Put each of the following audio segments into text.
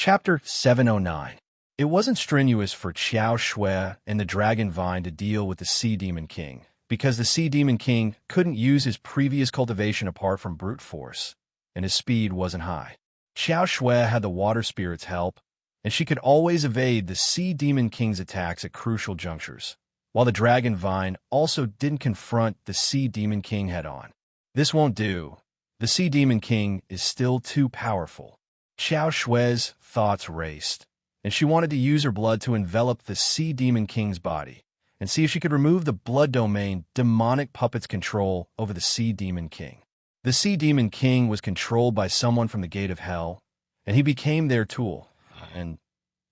Chapter 709. It wasn't strenuous for Qiao Shui and the Dragon Vine to deal with the Sea Demon King, because the Sea Demon King couldn't use his previous cultivation apart from brute force, and his speed wasn't high. Qiao Shui had the Water Spirit's help, and she could always evade the Sea Demon King's attacks at crucial junctures, while the Dragon Vine also didn't confront the Sea Demon King head-on. This won't do. The Sea Demon King is still too powerful. Qiao Shui's thoughts raced, and she wanted to use her blood to envelop the Sea Demon King's body and see if she could remove the blood domain demonic puppet's control over the Sea Demon King. The Sea Demon King was controlled by someone from the Gate of Hell, and he became their tool, and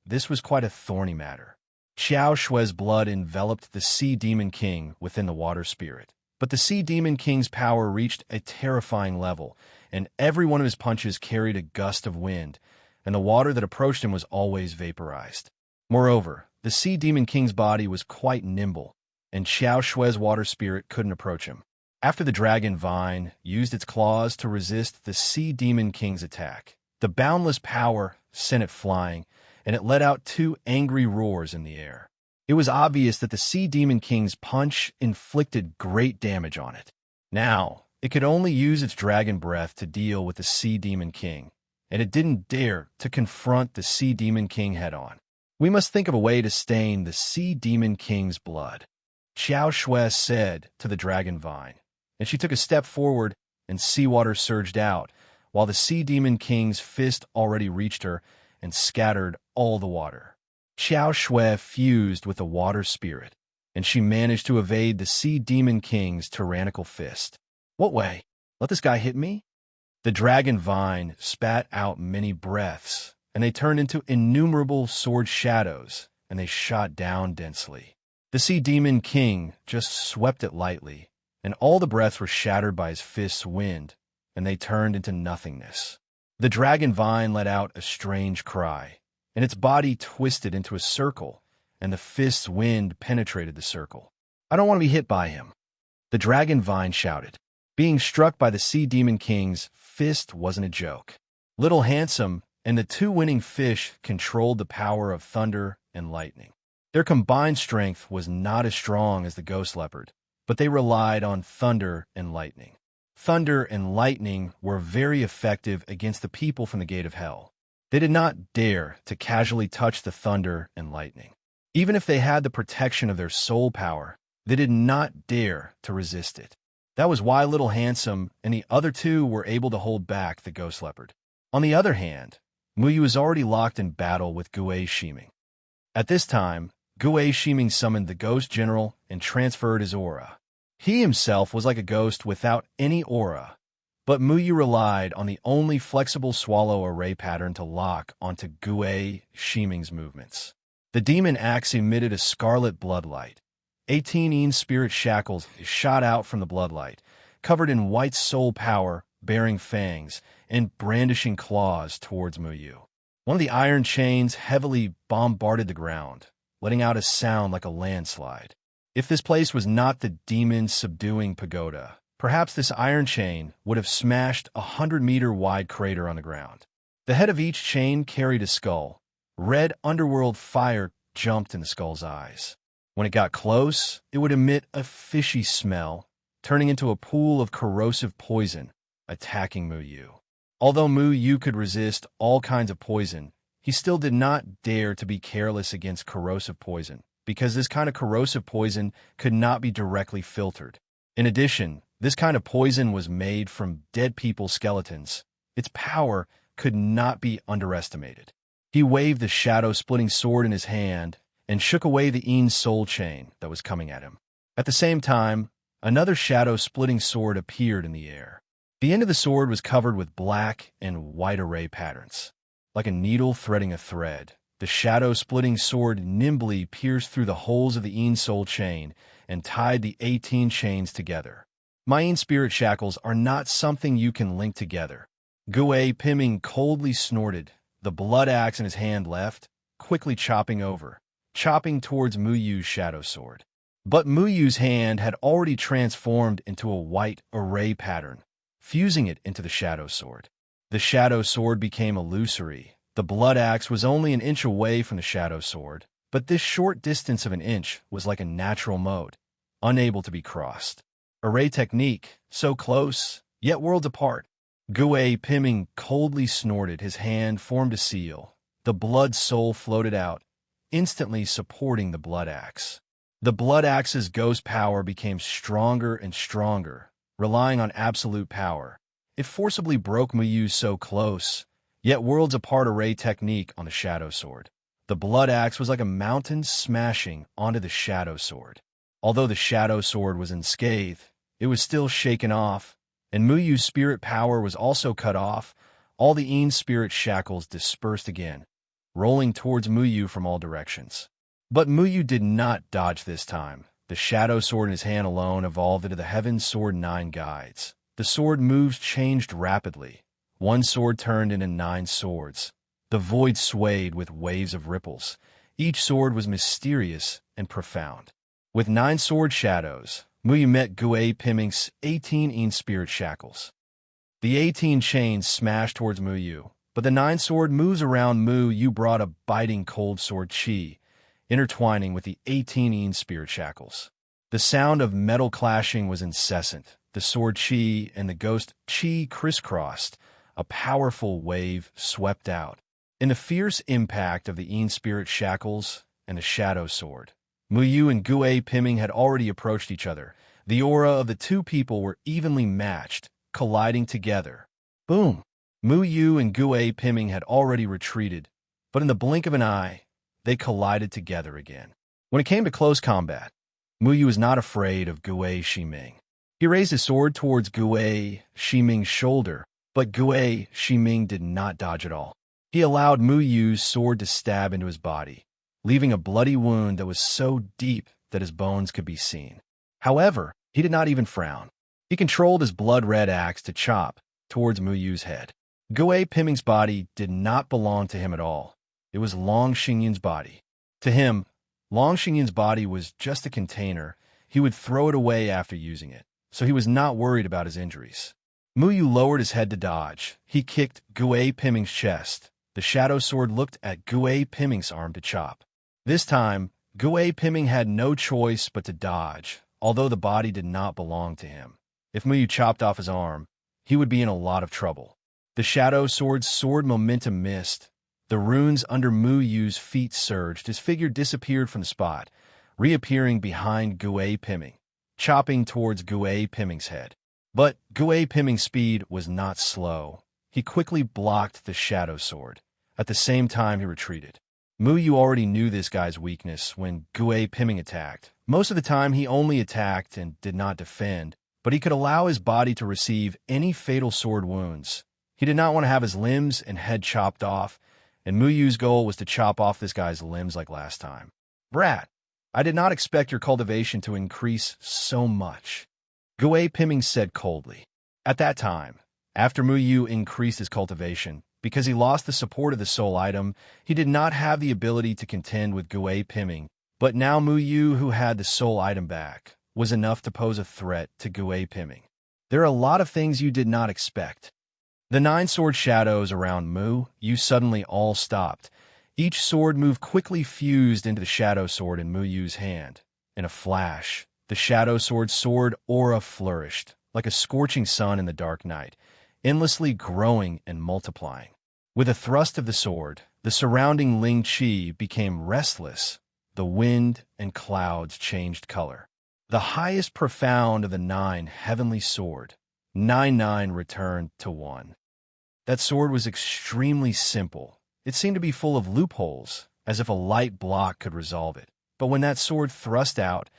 this was quite a thorny matter. Qiao Shui's blood enveloped the Sea Demon King within the Water Spirit, but the Sea Demon King's power reached a terrifying level, and every one of his punches carried a gust of wind, and the water that approached him was always vaporized. Moreover, the Sea Demon King's body was quite nimble, and Qiao Shui's Water Spirit couldn't approach him. After the Dragon Vine used its claws to resist the Sea Demon King's attack, the boundless power sent it flying, and it let out two angry roars in the air. It was obvious that the Sea Demon King's punch inflicted great damage on it. Now, it could only use its dragon breath to deal with the Sea Demon King, and it didn't dare to confront the Sea Demon King head-on. We must think of a way to stain the Sea Demon King's blood, Qiao Shui said to the Dragon Vine, and she took a step forward, and seawater surged out, while the Sea Demon King's fist already reached her and scattered all the water. Qiao Shui fused with the Water Spirit, and she managed to evade the Sea Demon King's tyrannical fist. What way? Let this guy hit me? The Dragon Vine spat out many breaths, and they turned into innumerable sword shadows, and they shot down densely. The Sea Demon King just swept it lightly, and all the breaths were shattered by his fist's wind, and they turned into nothingness. The Dragon Vine let out a strange cry, and its body twisted into a circle, and the fist's wind penetrated the circle. I don't want to be hit by him, the Dragon Vine shouted. Being struck by the Sea Demon King's fist wasn't a joke. Little Handsome and the two winning fish controlled the power of thunder and lightning. Their combined strength was not as strong as the ghost leopard, but they relied on thunder and lightning. Thunder and lightning were very effective against the people from the Gate of Hell. They did not dare to casually touch the thunder and lightning. Even if they had the protection of their soul power, they did not dare to resist it. That was why Little Handsome and the other two were able to hold back the ghost leopard. On the other hand, Muyu was already locked in battle with Gue Shiming. At this time, Gue Shiming summoned the Ghost General and transferred his aura. He himself was like a ghost without any aura, but Muyu relied on the only flexible swallow array pattern to lock onto Gue Shiming's movements. The demon axe emitted a scarlet bloodlight. 18 spirit shackles shot out from the bloodlight, covered in white soul power, bearing fangs, and brandishing claws towards Muyu. One of the iron chains heavily bombarded the ground, letting out a sound like a landslide. If this place was not the demon's subduing pagoda, perhaps this iron chain would have smashed a 100-meter-wide crater on the ground. The head of each chain carried a skull. Red underworld fire jumped in the skull's eyes. When it got close, it would emit a fishy smell, turning into a pool of corrosive poison, attacking Muyu. Although Muyu could resist all kinds of poison, he still did not dare to be careless against corrosive poison, because this kind of corrosive poison could not be directly filtered. In addition, this kind of poison was made from dead people's skeletons. Its power could not be underestimated. He waved the shadow-splitting sword in his hand and shook away the Ean's soul chain that was coming at him. At the same time, another shadow-splitting sword appeared in the air. The end of the sword was covered with black and white array patterns. Like a needle threading a thread, the shadow-splitting sword nimbly pierced through the holes of the Ean's soul chain and tied the 18 chains together. My Ean spirit shackles are not something you can link together. Gue Piming coldly snorted, the blood axe in his hand left, quickly chopping towards Muyu's shadow sword. But Muyu's hand had already transformed into a white array pattern, fusing it into the shadow sword. The shadow sword became illusory, The blood axe was only an inch away from the shadow sword, but this short distance of an inch was like a natural mode, unable to be crossed. Array technique, so close, yet worlds apart. Gui Piming coldly snorted, his hand formed a seal. The blood soul floated out, instantly supporting the blood axe. The blood axe's ghost power became stronger and stronger, relying on absolute power. It forcibly broke Muyu's so close, yet worlds apart array technique on the shadow sword. The blood axe was like a mountain smashing onto the shadow sword. Although the shadow sword was unscathed, it was still shaken off, and Muyu's spirit power was also cut off. All the Een spirit shackles dispersed again, rolling towards Muyu from all directions. But Muyu did not dodge this time. The shadow sword in his hand alone evolved into the Heaven Sword 9 guides. The sword moves changed rapidly. One sword turned into 9 swords. The void swayed with waves of ripples. Each sword was mysterious and profound. With 9 sword shadows, Muyu met Gui Piming's 18 Een spirit shackles. The 18 chains smashed towards Muyu, but the 9 sword moves around Muyu brought a biting cold sword chi, intertwining with the 18 Een spirit shackles. The sound of metal clashing was incessant. The sword chi and the ghost chi crisscrossed. A powerful wave swept out. In the fierce impact of the Een spirit shackles and the shadow sword, Muyu and Gui Piming had already approached each other. The aura of the two people were evenly matched, colliding together. Boom! Muyu and Gui Piming had already retreated, but in the blink of an eye, they collided together again. When it came to close combat, Muyu was not afraid of Gui Shiming. He raised his sword towards Gui Shiming's shoulder, but Gui Shiming did not dodge at all. He allowed Muyu's sword to stab into his body, leaving a bloody wound that was so deep that his bones could be seen. However, he did not even frown. He controlled his blood-red axe to chop towards Muyu's head. Gui Piming's body did not belong to him at all. It was Long Xingyun's body. To him, Long Xingyun's body was just a container. He would throw it away after using it, so he was not worried about his injuries. Muyu lowered his head to dodge. He kicked Gui Piming's chest. The shadow sword looked at Gui Piming's arm to chop. This time, Gui Piming had no choice but to dodge, although the body did not belong to him. If Muyu chopped off his arm, he would be in a lot of trouble. The shadow sword's sword momentum missed. The runes under Muyu's feet surged. His figure disappeared from the spot, reappearing behind Gui Piming, chopping towards Gui Piming's head. But Gui Piming's speed was not slow. He quickly blocked the shadow sword. At the same time, he retreated. Muyu already knew this guy's weakness when Gui Piming attacked. Most of the time, he only attacked and did not defend, but he could allow his body to receive any fatal sword wounds. He did not want to have his limbs and head chopped off, and Muyu's goal was to chop off this guy's limbs like last time. Brat, I did not expect your cultivation to increase so much, Gui Piming said coldly. At that time, after Muyu increased his cultivation, because he lost the support of the soul item, he did not have the ability to contend with Gui Piming, but now Muyu, who had the soul item back, was enough to pose a threat to Gui Piming. There are a lot of things you did not expect. The 9 sword shadows around Muyu suddenly all stopped. Each sword move quickly fused into the shadow sword in Muyu's hand. In a flash, the shadow sword's sword aura flourished, like a scorching sun in the dark night, endlessly growing and multiplying. With a thrust of the sword, the surrounding Ling Qi became restless. The wind and clouds changed color. The highest profound of the 9 heavenly sword, 9-9, returned to 1. That sword was extremely simple. It seemed to be full of loopholes, as if a light block could resolve it. But when that sword thrust out,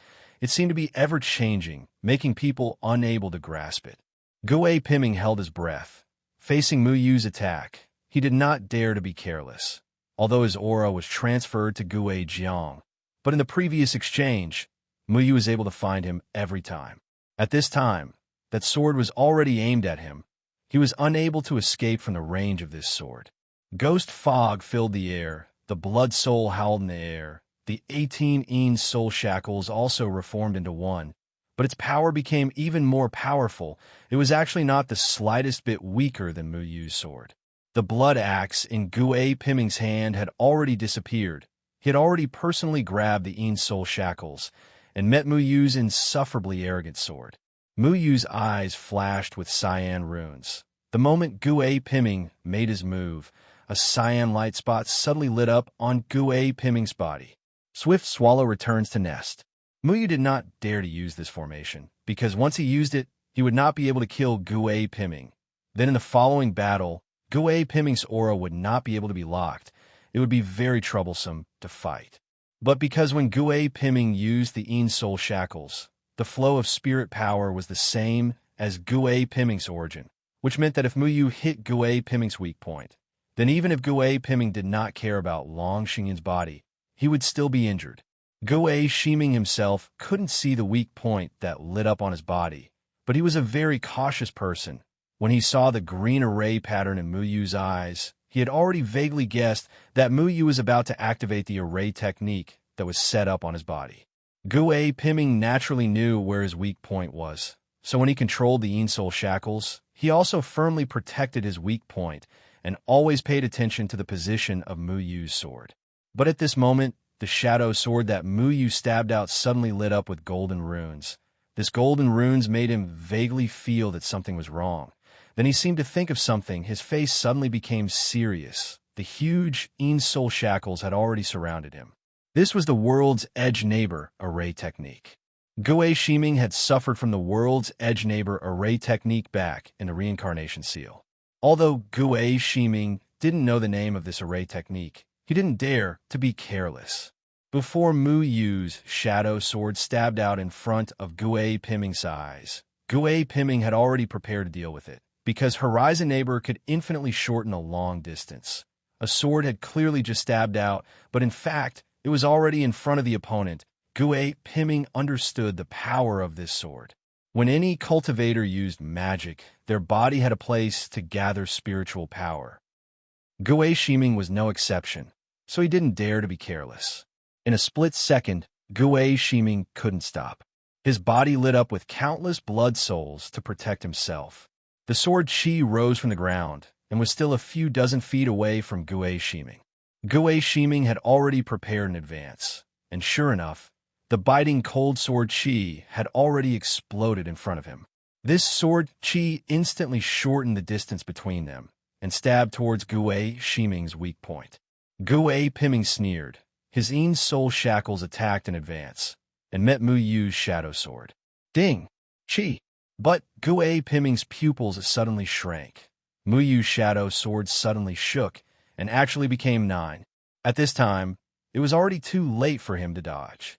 it seemed to be ever-changing, making people unable to grasp it. Gui Piming held his breath. Facing Muyu's attack, he did not dare to be careless, although his aura was transferred to Gui Jiang. But in the previous exchange, Muyu was able to find him every time. At this time, that sword was already aimed at him. He was unable to escape from the range of this sword. Ghost fog filled the air. The blood soul howled in the air. The 18 Een soul shackles also reformed into 1, but its power became even more powerful. It was actually not the slightest bit weaker than Muyu's sword. The blood axe in Gue Pimming's hand had already disappeared. He had already personally grabbed the Een Soul shackles and met Mu Yu's insufferably arrogant sword. Mu Yu's eyes flashed with cyan runes. The moment Gue Pimming made his move, a cyan light spot suddenly lit up on Gue Pimming's body. Swift swallow returns to nest. Mu Yu did not dare to use this formation, because once he used it, he would not be able to kill Gue Pimming. Then in the following battle, Gue Pimming's aura would not be able to be locked. It would be very troublesome to fight. But because when Gue Pimming used the Een Soul shackles, the flow of spirit power was the same as Gue Pimming's origin, which meant that if Mu Yu hit Gue Pimming's weak point, then even if Gue Pimming did not care about Long Xinyan's body, he would still be injured. Gue Shiming himself couldn't see the weak point that lit up on his body, but he was a very cautious person. When he saw the green array pattern in Mu Yu's eyes, he had already vaguely guessed that Mu Yu was about to activate the array technique that was set up on his body. Gue Pimming naturally knew where his weak point was, so when he controlled the Een Soul shackles, he also firmly protected his weak point and always paid attention to the position of Mu Yu's sword. But at this moment, the shadow sword that Mu Yu stabbed out suddenly lit up with golden runes. This golden runes made him vaguely feel that something was wrong. Then he seemed to think of something. His face suddenly became serious. The huge Een Soul shackles had already surrounded him. This was the world's edge neighbor array technique. Gue Shiming had suffered from the world's edge neighbor array technique back in the reincarnation seal. Although Gue Shiming didn't know the name of this array technique, he didn't dare to be careless. Before Mu Yu's shadow sword stabbed out in front of Gue Pimming's eyes, Gue Pimming had already prepared to deal with it. Because Horizon Neighbor could infinitely shorten a long distance. A sword had clearly just stabbed out, but in fact, it was already in front of the opponent. Gue Pimming understood the power of this sword. When any cultivator used magic, their body had a place to gather spiritual power. Gue Shiming was no exception, so he didn't dare to be careless. In a split second, Gue Shiming couldn't stop. His body lit up with countless blood souls to protect himself. The sword Chi rose from the ground and was still a few dozen feet away from Gue Shiming. Gue Shiming had already prepared in advance, and sure enough, the biting cold sword Chi had already exploded in front of him. This sword Chi instantly shortened the distance between them and stabbed towards Gue Shiming's weak point. Gue Pimming sneered. His Een Soul shackles attacked in advance and met Mu Yu's shadow sword. Ding! Chi! But Gue Pimming's pupils suddenly shrank. Mu Yu's shadow sword suddenly shook and actually became 9. At this time, it was already too late for him to dodge.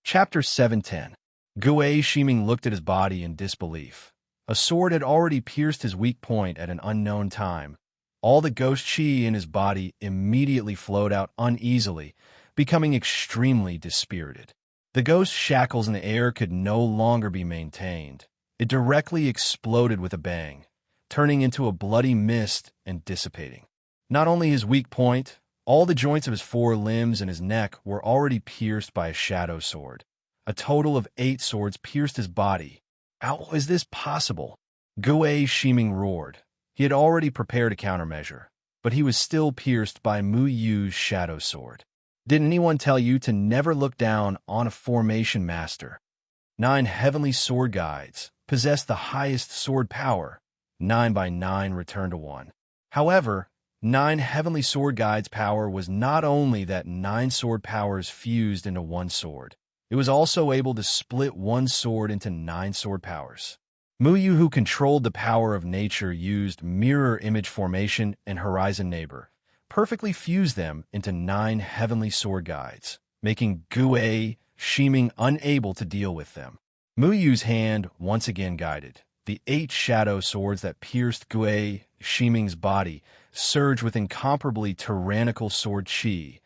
Chapter 710. Gue Shiming looked at his body in disbelief. A sword had already pierced his weak point at an unknown time. All the ghost chi in his body immediately flowed out uneasily, becoming extremely dispirited. The ghost shackles in the air could no longer be maintained. It directly exploded with a bang, turning into a bloody mist and dissipating. Not only his weak point, all the joints of his 4 limbs and his neck were already pierced by a shadow sword. A total of 8 swords pierced his body. How is this possible? Gue Shiming roared. He had already prepared a countermeasure, but he was still pierced by Mu Yu's shadow sword. Didn't anyone tell you to never look down on a formation master? 9 heavenly sword guides possess the highest sword power. 9 by 9 returned to 1. However, 9 heavenly sword guides' power was not only that 9 sword powers fused into 1 sword. It was also able to split 1 sword into 9 sword powers. Mu Yu, who controlled the power of nature, used mirror image formation and horizon neighbor, perfectly fused them into 9 heavenly sword guides, making Gue Shiming unable to deal with them. Mu Yu's hand once again guided. The 8 shadow swords that pierced Gue Shiming's body surged with incomparably tyrannical sword chi,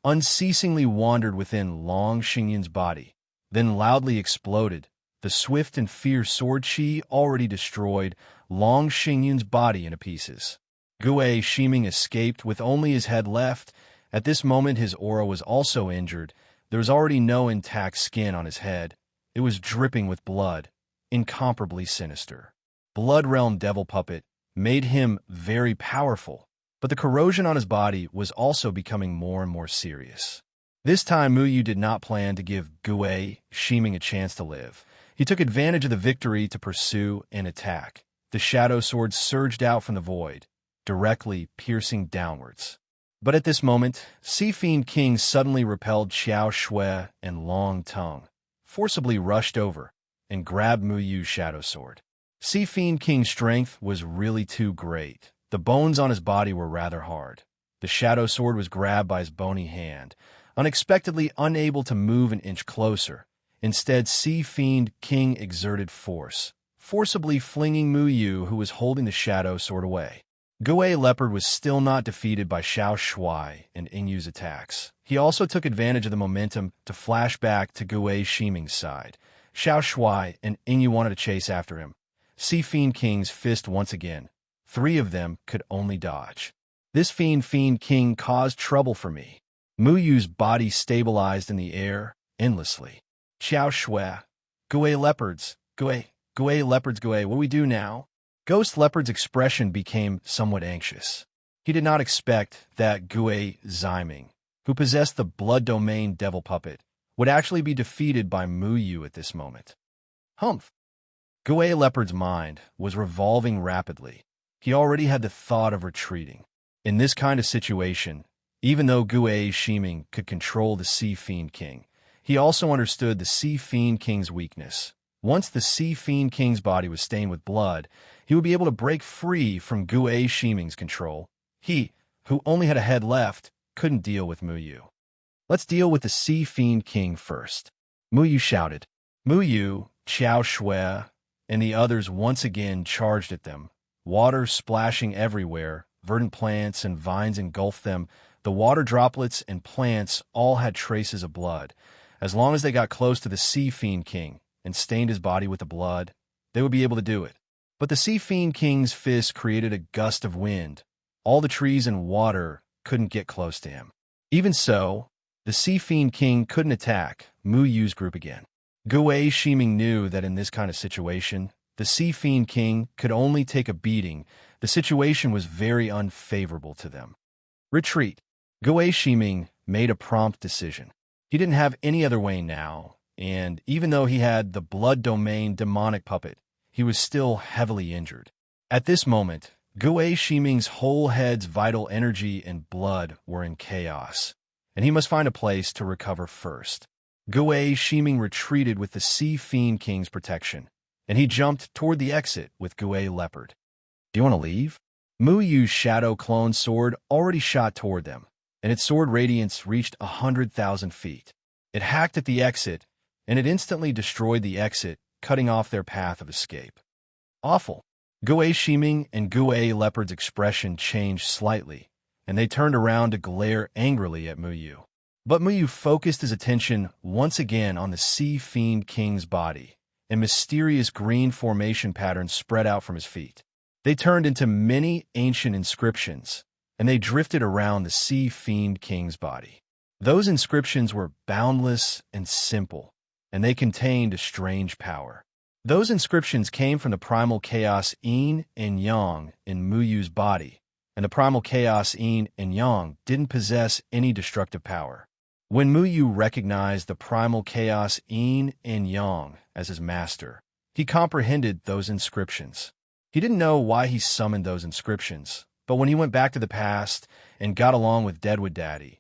unceasingly wandered within Long Xinyan's body, then loudly exploded. The swift and fierce sword chi already destroyed Long Xinyan's body into pieces. Gue Shiming escaped with only his head left. At this moment his aura was also injured. There was already no intact skin on his head. It was dripping with blood, incomparably sinister. Blood Realm Devil Puppet, made him very powerful, but the corrosion on his body was also becoming more and more serious. This time, Muyu did not plan to give Gue Shiming a chance to live. He took advantage of the victory to pursue and attack. The shadow sword surged out from the void, directly piercing downwards. But at this moment, Sea Fiend King suddenly repelled Xiao Shui and Long Tongue, forcibly rushed over, and grabbed Muyu's shadow sword. Sea Fiend King's strength was really too great. The bones on his body were rather hard. The shadow sword was grabbed by his bony hand, unexpectedly unable to move an inch closer. Instead, Sea Fiend King exerted force, forcibly flinging Muyu, who was holding the shadow sword, away. Gue Leopard was still not defeated by Xiao Shui and Inyu's attacks. He also took advantage of the momentum to flash back to Gue Shiming's side. Xiao Shui and Inyu wanted to chase after him. Sea Fiend King's fist once again. 3 of them could only dodge. This Fiend King caused trouble for me. Muyu's body stabilized in the air endlessly. Xiao Shui, Gue Leopards, Gue Leopards, what do we do now? Ghost Leopard's expression became somewhat anxious. He did not expect that Gue Ziming, who possessed the blood domain devil puppet, would actually be defeated by Muyu at this moment. Humph! Gue Leopard's mind was revolving rapidly. He already had the thought of retreating. In this kind of situation, even though Gue Shiming could control the Sea Fiend King, he also understood the Sea Fiend King's weakness. Once the Sea Fiend King's body was stained with blood, he would be able to break free from Gue Shiming's control. He, who only had a head left, couldn't deal with Muyu. Let's deal with the Sea Fiend King first. Muyu shouted. Muyu, Xiao Shui, and the others once again charged at them. Water splashing everywhere, verdant plants and vines engulfed them. The water droplets and plants all had traces of blood. As long as they got close to the Sea Fiend King and stained his body with the blood, they would be able to do it. But the Sea Fiend King's fist created a gust of wind. All the trees and water couldn't get close to him. Even so, the Sea Fiend King couldn't attack Muyu's group again. Gue Shiming knew that in this kind of situation, the Sea Fiend King could only take a beating. The situation was very unfavorable to them. Retreat. Gue Shiming made a prompt decision. He didn't have any other way now, and even though he had the blood domain demonic puppet, he was still heavily injured. At this moment, Gue Shiming's whole head's vital energy and blood were in chaos, and he must find a place to recover first. Gue Shiming retreated with the Sea Fiend King's protection, and he jumped toward the exit with Gue Leopard. Do you want to leave? Muyu's shadow clone sword already shot toward them, and its sword radiance reached 100,000 feet. It hacked at the exit, and it instantly destroyed the exit, cutting off their path of escape. Awful. Gue Shiming and Gue Leopard's expression changed slightly, and they turned around to glare angrily at Muyu. But Muyu focused his attention once again on the Sea Fiend King's body, and mysterious green formation patterns spread out from his feet. They turned into many ancient inscriptions, and they drifted around the Sea Fiend King's body. Those inscriptions were boundless and simple, and they contained a strange power. Those inscriptions came from the primal chaos yin and yang in Muyu's body, and the primal chaos yin and yang didn't possess any destructive power. When Muyu recognized the primal chaos yin and yang as his master, he comprehended those inscriptions. He didn't know why he summoned those inscriptions, but when he went back to the past and got along with Deadwood Daddy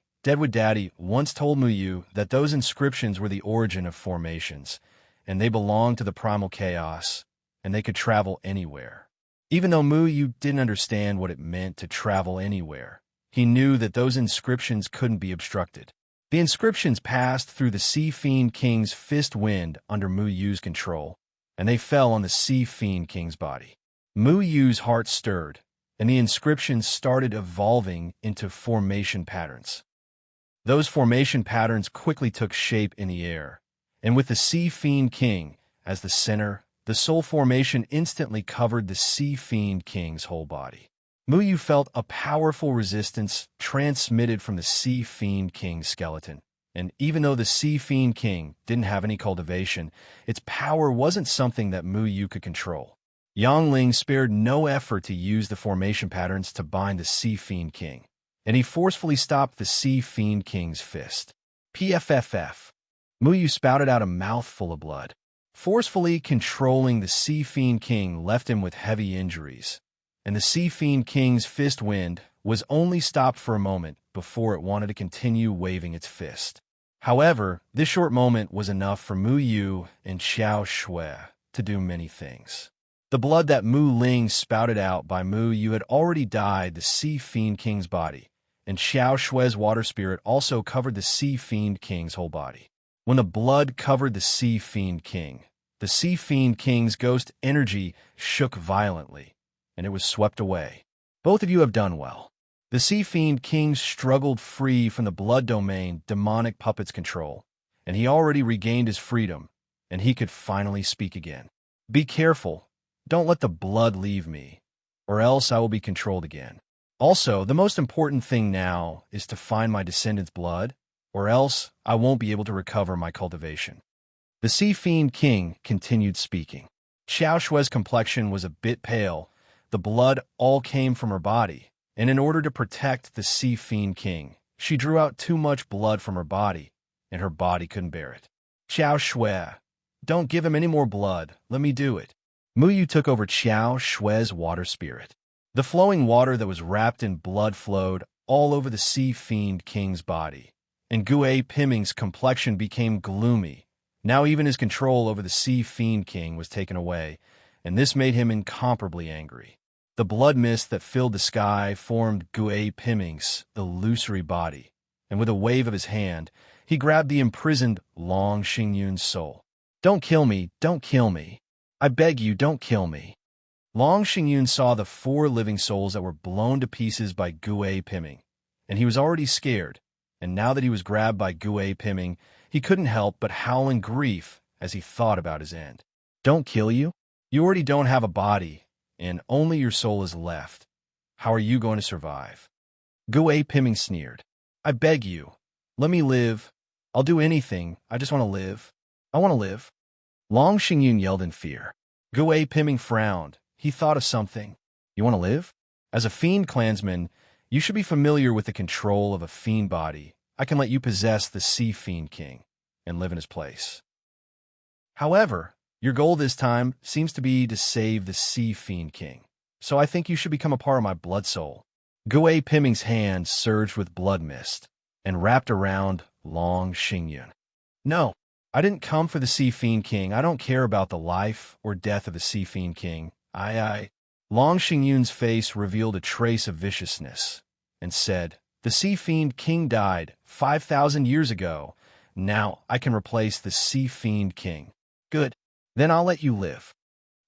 once told Muyu that those inscriptions were the origin of formations, and they belonged to the primal chaos, and they could travel anywhere. Even though Muyu didn't understand what it meant to travel anywhere, he knew that those inscriptions couldn't be obstructed. The inscriptions passed through the Sea Fiend King's fist wind under Muyu's control, and they fell on the Sea Fiend King's body. Muyu's heart stirred, and the inscriptions started evolving into formation patterns. Those formation patterns quickly took shape in the air, and with the Sea Fiend King as the center, the soul formation instantly covered the Sea Fiend King's whole body. Muyu felt a powerful resistance transmitted from the Sea Fiend King's skeleton, and even though the Sea Fiend King didn't have any cultivation, its power wasn't something that Muyu could control. Yangling spared no effort to use the formation patterns to bind the Sea Fiend King, and he forcefully stopped the Sea Fiend King's fist. PFFF. Muyu spouted out a mouthful of blood. Forcefully controlling the Sea Fiend King left him with heavy injuries, and the Sea Fiend King's fist wind was only stopped for a moment before it wanted to continue waving its fist. However, this short moment was enough for Mu Yu and Xiao Shui to do many things. The blood that Mu Ling spouted out by Mu Yu had already dyed the Sea Fiend King's body, and Xiao Shui's water spirit also covered the Sea Fiend King's whole body. When the blood covered the Sea Fiend King, the Sea Fiend King's ghost energy shook violently, and it was swept away. Both of you have done well. The Sea Fiend King struggled free from the blood domain demonic puppet's control, and he already regained his freedom, and he could finally speak again. Be careful. Don't let the blood leave me, or else I will be controlled again. Also, the most important thing now is to find my descendants' blood, or else I won't be able to recover my cultivation. The Sea Fiend King continued speaking. Xiao Shui's complexion was a bit pale. The blood all came from her body, and in order to protect the Sea Fiend King, she drew out too much blood from her body, and her body couldn't bear it. Xiao Shui, don't give him any more blood. Let me do it. Muyu took over Xiao Shui's water spirit. The flowing water that was wrapped in blood flowed all over the Sea Fiend King's body, and Gue Piming's complexion became gloomy. Now even his control over the Sea Fiend King was taken away, and this made him incomparably angry. The blood mist that filled the sky formed Gue Piming's illusory body, and with a wave of his hand, he grabbed the imprisoned Long Xingyun's soul. Don't kill me, don't kill me. I beg you, don't kill me. Long Xingyun saw the 4 living souls that were blown to pieces by Gue Piming, and he was already scared, and now that he was grabbed by Gue Piming, he couldn't help but howl in grief as he thought about his end. Don't kill you? You already don't have a body, and only your soul is left. How are you going to survive? Gue Piming sneered. I beg you, let me live. I'll do anything. I just want to live. I want to live. Long Xingyun yelled in fear. Gue Piming frowned. He thought of something. You want to live? As a fiend clansman, you should be familiar with the control of a fiend body. I can let you possess the Sea Fiend King and live in his place. However, your goal this time seems to be to save the Sea Fiend King, so I think you should become a part of my blood soul. Gue Piming's hand surged with blood mist and wrapped around Long Xingyun. No, I didn't come for the Sea Fiend King. I don't care about the life or death of the Sea Fiend King. Long Xingyun's face revealed a trace of viciousness and said, the Sea Fiend King died 5,000 years ago. Now I can replace the Sea Fiend King. Good. Then I'll let you live.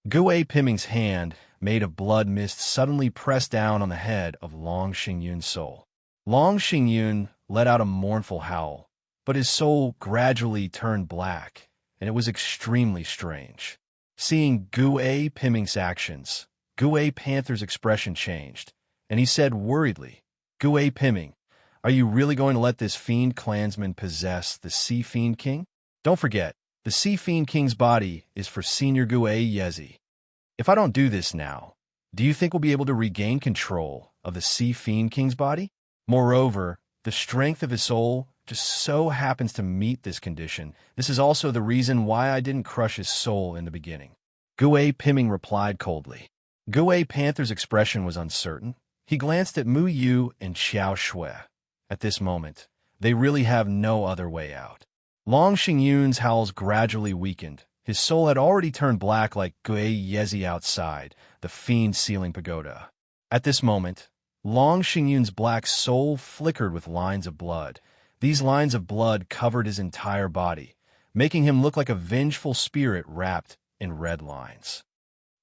Gue Piming's hand, made of blood mist, suddenly pressed down on the head of Long Xingyun's soul. Long Xingyun let out a mournful howl, but his soul gradually turned black, and it was extremely strange. Seeing Gue Piming's actions, Gue Panther's expression changed, and he said worriedly, Gue Piming, are you really going to let this fiend clansman possess the Sea Fiend King? Don't forget, the Sea Fiend King's body is for Senior Gue Yezi. If I don't do this now, do you think we'll be able to regain control of the Sea Fiend King's body? Moreover, the strength of his soul just so happens to meet this condition. This is also the reason why I didn't crush his soul in the beginning. Gue Piming replied coldly. Gue Panther's expression was uncertain. He glanced at Mu Yu and Xiao Shui. At this moment, they really have no other way out. Long Xingyun's howls gradually weakened. His soul had already turned black like Gue Yezi outside the fiend ceiling pagoda. At this moment, Long Xingyun's black soul flickered with lines of blood. These lines of blood covered his entire body, making him look like a vengeful spirit wrapped in red lines.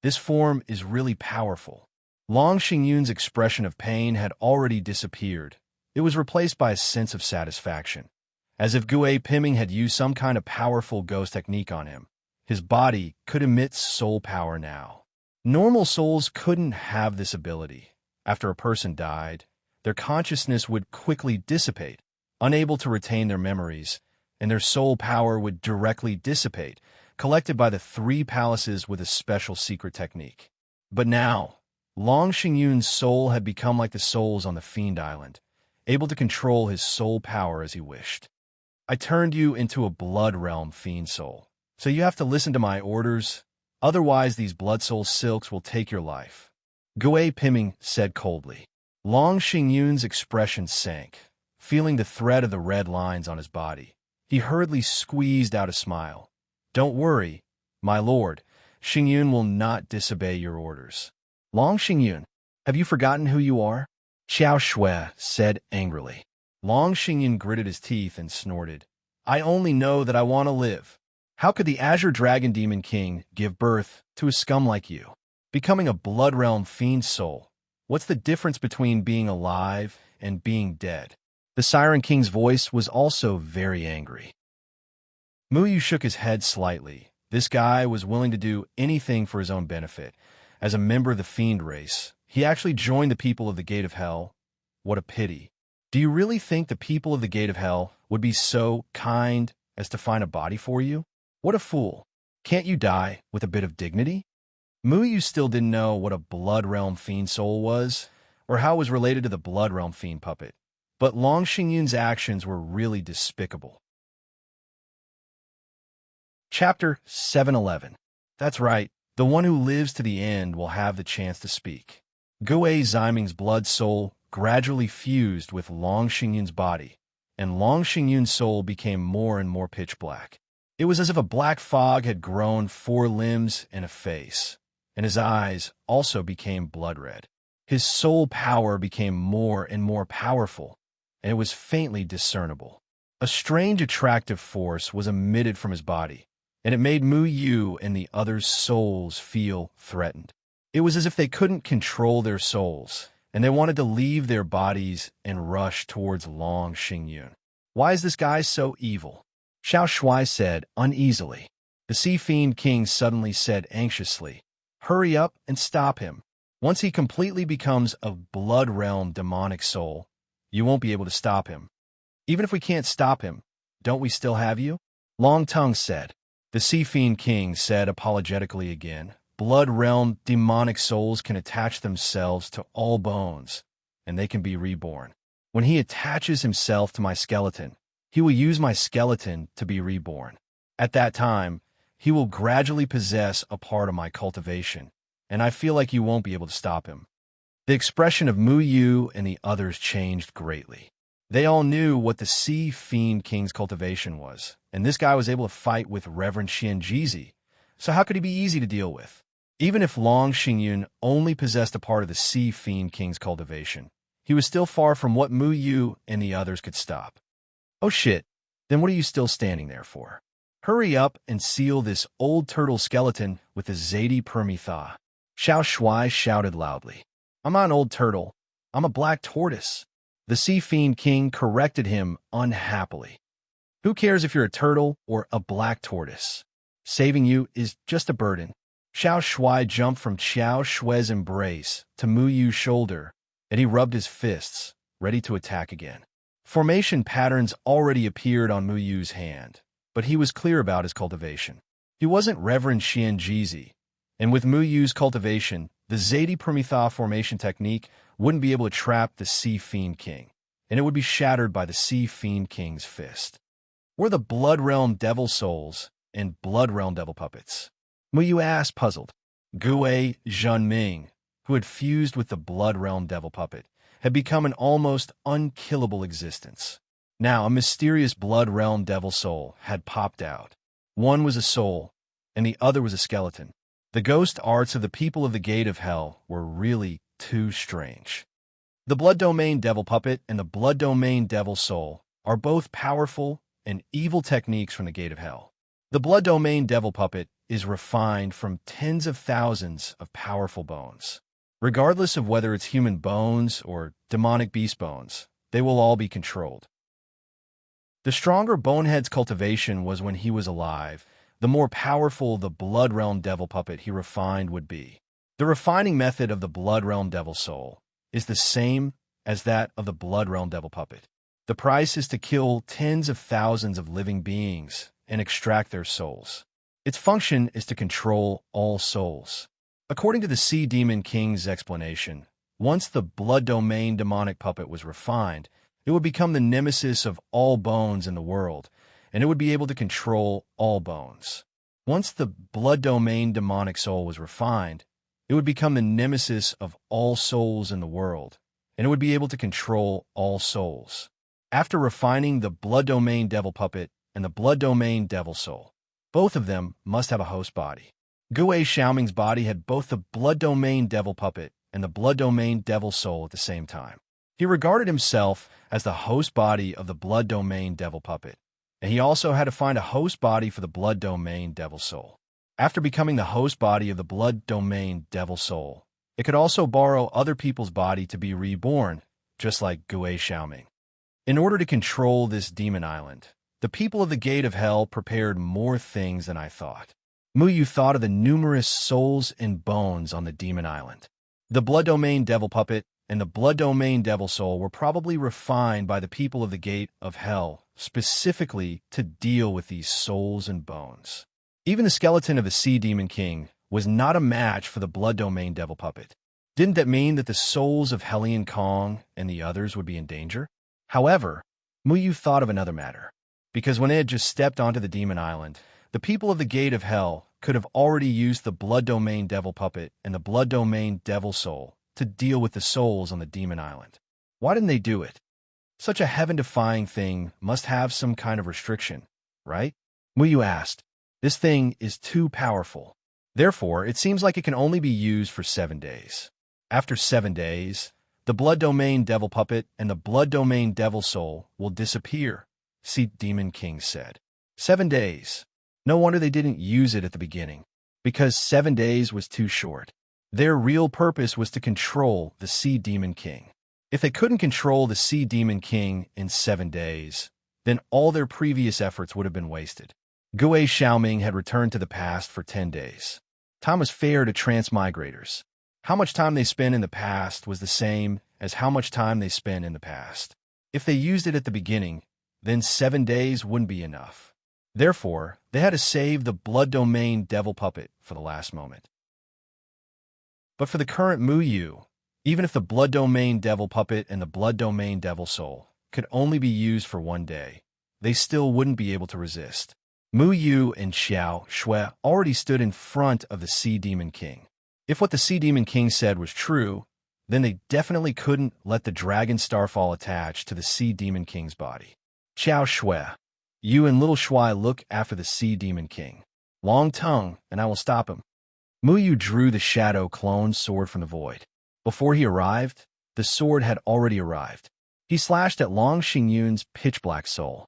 This form is really powerful. Long Xingyun's expression of pain had already disappeared. It was replaced by a sense of satisfaction, as if Gue Piming had used some kind of powerful ghost technique on him. His body could emit soul power now. Normal souls couldn't have this ability. After a person died, their consciousness would quickly dissipate, unable to retain their memories, and their soul power would directly dissipate, collected by the 3 palaces with a special secret technique. But now, Long Xingyun's soul had become like the souls on the Fiend Island, able to control his soul power as he wished. I turned you into a Blood Realm Fiend soul, so you have to listen to my orders, otherwise these Blood Soul Silks will take your life. Gui Piming said coldly. Long Xingyun's expression sank, feeling the threat of the red lines on his body. He hurriedly squeezed out a smile. Don't worry, my lord, Xingyun will not disobey your orders. Long Xingyun, have you forgotten who you are? Xiao Shui said angrily. Long Xingyun gritted his teeth and snorted. I only know that I want to live. How could the Azure Dragon Demon King give birth to a scum like you? Becoming a Blood Realm Fiend soul. What's the difference between being alive and being dead? The Siren King's voice was also very angry. Muyu shook his head slightly. This guy was willing to do anything for his own benefit. As a member of the Fiend race, he actually joined the people of the Gate of Hell. What a pity. Do you really think the people of the Gate of Hell would be so kind as to find a body for you? What a fool. Can't you die with a bit of dignity? Muyu still didn't know what a Blood Realm Fiend soul was, or how it was related to the Blood Realm Fiend puppet. But Long Xingyun's actions were really despicable. Chapter 711. That's right, the one who lives to the end will have the chance to speak. Gui Ziming's blood soul gradually fused with Long Xingyun's body, and Long Xingyun's soul became more and more pitch black. It was as if a black fog had grown 4 limbs and a face, and his eyes also became blood red. His soul power became more and more powerful, and it was faintly discernible. A strange attractive force was emitted from his body, and it made Mu Yu and the others' souls feel threatened. It was as if they couldn't control their souls, and they wanted to leave their bodies and rush towards Long Xingyun. Why is this guy so evil? Xiao Shui said uneasily. The Sea Fiend King suddenly said anxiously, hurry up and stop him. Once he completely becomes a Blood Realm demonic soul, you won't be able to stop him. Even if we can't stop him, don't we still have you? Long Tongue said. The Sea Fiend King said apologetically again, Blood Realm demonic souls can attach themselves to all bones, and they can be reborn. When he attaches himself to my skeleton, he will use my skeleton to be reborn. At that time, he will gradually possess a part of my cultivation, and I feel like you won't be able to stop him. The expression of Mu Yu and the others changed greatly. They all knew what the Sea Fiend King's cultivation was, and this guy was able to fight with Reverend Xianjizi, so how could he be easy to deal with? Even if Long Xingyun only possessed a part of the Sea Fiend King's cultivation, he was still far from what Mu Yu and the others could stop. Oh shit, then what are you still standing there for? Hurry up and seal this old turtle skeleton with the Zaidi Permitha. Xiao Shui shouted loudly. I'm not an old turtle, I'm a black tortoise. The Sea Fiend King corrected him unhappily. Who cares if you're a turtle or a black tortoise? Saving you is just a burden. Xiao Shui jumped from Xiao Shui's embrace to Mu Yu's shoulder, and he rubbed his fists, ready to attack again. Formation patterns already appeared on Mu Yu's hand, but he was clear about his cultivation. He wasn't Reverend Xianjizi, and with Mu Yu's cultivation, the Zaidi Permitha formation technique wouldn't be able to trap the Sea Fiend King, and it would be shattered by the Sea Fiend King's fist. We're the Blood Realm Devil Souls and Blood Realm Devil Puppets. Mu Yu asked, puzzled. Gui Zhenming, who had fused with the Blood Realm Devil Puppet, had become an almost unkillable existence. Now a mysterious Blood Realm Devil Soul had popped out. One was a soul, and the other was a skeleton. The ghost arts of the people of the Gate of Hell were really too strange. The Blood Domain Devil Puppet and the Blood Domain Devil Soul are both powerful and evil techniques from the Gate of Hell. The Blood Domain Devil Puppet is refined from tens of thousands of powerful bones. Regardless of whether it's human bones or demonic beast bones, they will all be controlled. The stronger Bonehead's cultivation was when he was alive, the more powerful the Blood Realm Devil Puppet he refined would be. The refining method of the Blood Realm Devil Soul is the same as that of the Blood Realm Devil Puppet. The price is to kill tens of thousands of living beings and extract their souls. Its function is to control all souls. According to the Sea Demon King's explanation, once the blood domain demonic puppet was refined, it would become the nemesis of all bones in the world, and it would be able to control all bones. Once the blood domain demonic soul was refined, it would become the nemesis of all souls in the world, and it would be able to control all souls. After refining the blood domain devil puppet and the blood domain devil soul, both of them must have a host body. Gui Xiaoming's body had both the blood domain devil puppet and the blood domain devil soul at the same time. He regarded himself as the host body of the blood domain devil puppet, and he also had to find a host body for the blood domain devil soul. After becoming the host body of the blood domain devil soul, it could also borrow other people's body to be reborn, just like Gui Xiaoming. In order to control this demon island, the people of the Gate of Hell prepared more things than I thought. Mu Yu thought of the numerous souls and bones on the demon island. The blood domain devil puppet and the blood domain devil soul were probably refined by the people of the Gate of Hell specifically to deal with these souls and bones. Even the skeleton of the Sea Demon King was not a match for the blood domain devil puppet. Didn't that mean that the souls of Hellion Kong and the others would be in danger? However, Mu Yu thought of another matter, because when they had just stepped onto the demon island, the people of the Gate of Hell could have already used the blood domain devil puppet and the blood domain devil soul to deal with the souls on the demon island. Why didn't they do it? Such a heaven-defying thing must have some kind of restriction, right? Mu Yu asked. This thing is too powerful. Therefore, it seems like it can only be used for 7 days. After 7 days, the blood domain devil puppet and the blood domain devil soul will disappear, Sea Demon King said. 7 days. No wonder they didn't use it at the beginning, because 7 days was too short. Their real purpose was to control the Sea Demon King. If they couldn't control the Sea Demon King in 7 days, then all their previous efforts would have been wasted. Gui Xiaoming had returned to the past for 10 days. Time was fair to transmigrators. How much time they spent in the past was the same as how much time they spent in the past. If they used it at the beginning, then 7 days wouldn't be enough. Therefore, they had to save the blood domain devil puppet for the last moment. But for the current Mu Yu, even if the blood domain devil puppet and the blood domain devil soul could only be used for 1 day, they still wouldn't be able to resist. Mu Yu and Xiao Shui already stood in front of the Sea Demon King. If what the Sea Demon King said was true, then they definitely couldn't let the dragon starfall attach to the Sea Demon King's body. Xiao Shui, you and little Shui look after the Sea Demon King. Long tongue, and I will stop him. Mu Yu drew the shadow clone sword from the void. Before he arrived, the sword had already arrived. He slashed at Long Xingyun's pitch-black soul.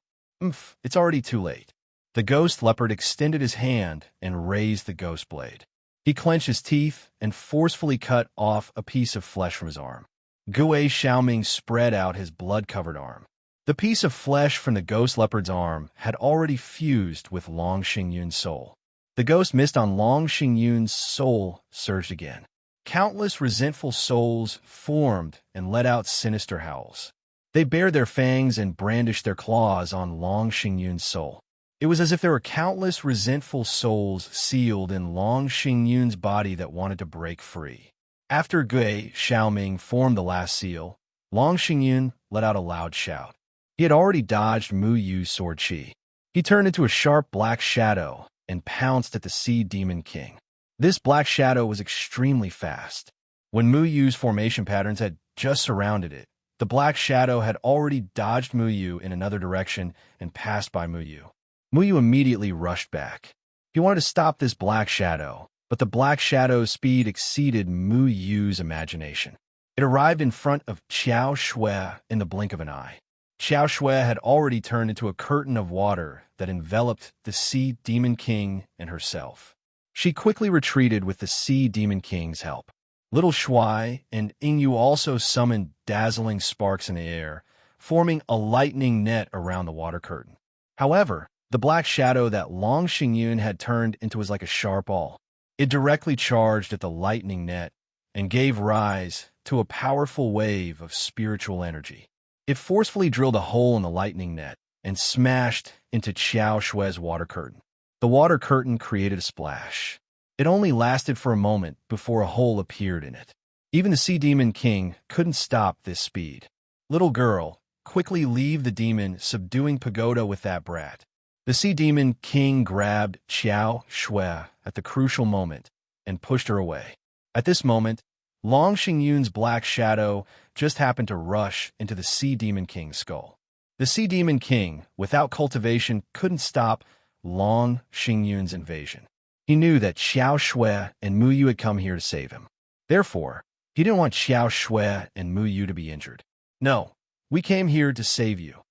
It's already too late. The ghost leopard extended his hand and raised the ghost blade. He clenched his teeth and forcefully cut off a piece of flesh from his arm. Gui Xiaoming spread out his blood-covered arm. The piece of flesh from the ghost leopard's arm had already fused with Long Xingyun's soul. The ghost mist on Long Xingyun's soul surged again. Countless resentful souls formed and let out sinister howls. They bared their fangs and brandished their claws on Long Xingyun's soul. It was as if there were countless resentful souls sealed in Long Xingyun's body that wanted to break free. After Gui Xiaoming formed the last seal, Long Xingyun let out a loud shout. He had already dodged Mu Yu's sword chi. He turned into a sharp black shadow and pounced at the Sea Demon King. This black shadow was extremely fast. When Mu Yu's formation patterns had just surrounded it, the black shadow had already dodged Mu Yu in another direction and passed by Mu Yu. Mu Yu immediately rushed back. He wanted to stop this black shadow, but the black shadow's speed exceeded Mu Yu's imagination. It arrived in front of Xiao Shui in the blink of an eye. Xiao Shui had already turned into a curtain of water that enveloped the Sea Demon King and herself. She quickly retreated with the Sea Demon King's help. Little Shui and Yingyu also summoned dazzling sparks in the air, forming a lightning net around the water curtain. However, the black shadow that Long Xingyun had turned into was like a sharp awl. It directly charged at the lightning net and gave rise to a powerful wave of spiritual energy. It forcefully drilled a hole in the lightning net and smashed into Xiao Shui's water curtain. The water curtain created a splash. It only lasted for a moment before a hole appeared in it. Even the Sea Demon King couldn't stop this speed. Little girl, quickly leave the demon subduing pagoda with that brat. The Sea Demon King grabbed Xiao Shui at the crucial moment and pushed her away. At this moment, Long Xingyun's black shadow just happened to rush into the Sea Demon King's skull. The Sea Demon King, without cultivation, couldn't stop Long Xingyun's invasion. He knew that Xiao Shui and Mu Yu had come here to save him. Therefore, he didn't want Xiao Shui and Mu Yu to be injured. No, we came here to save you.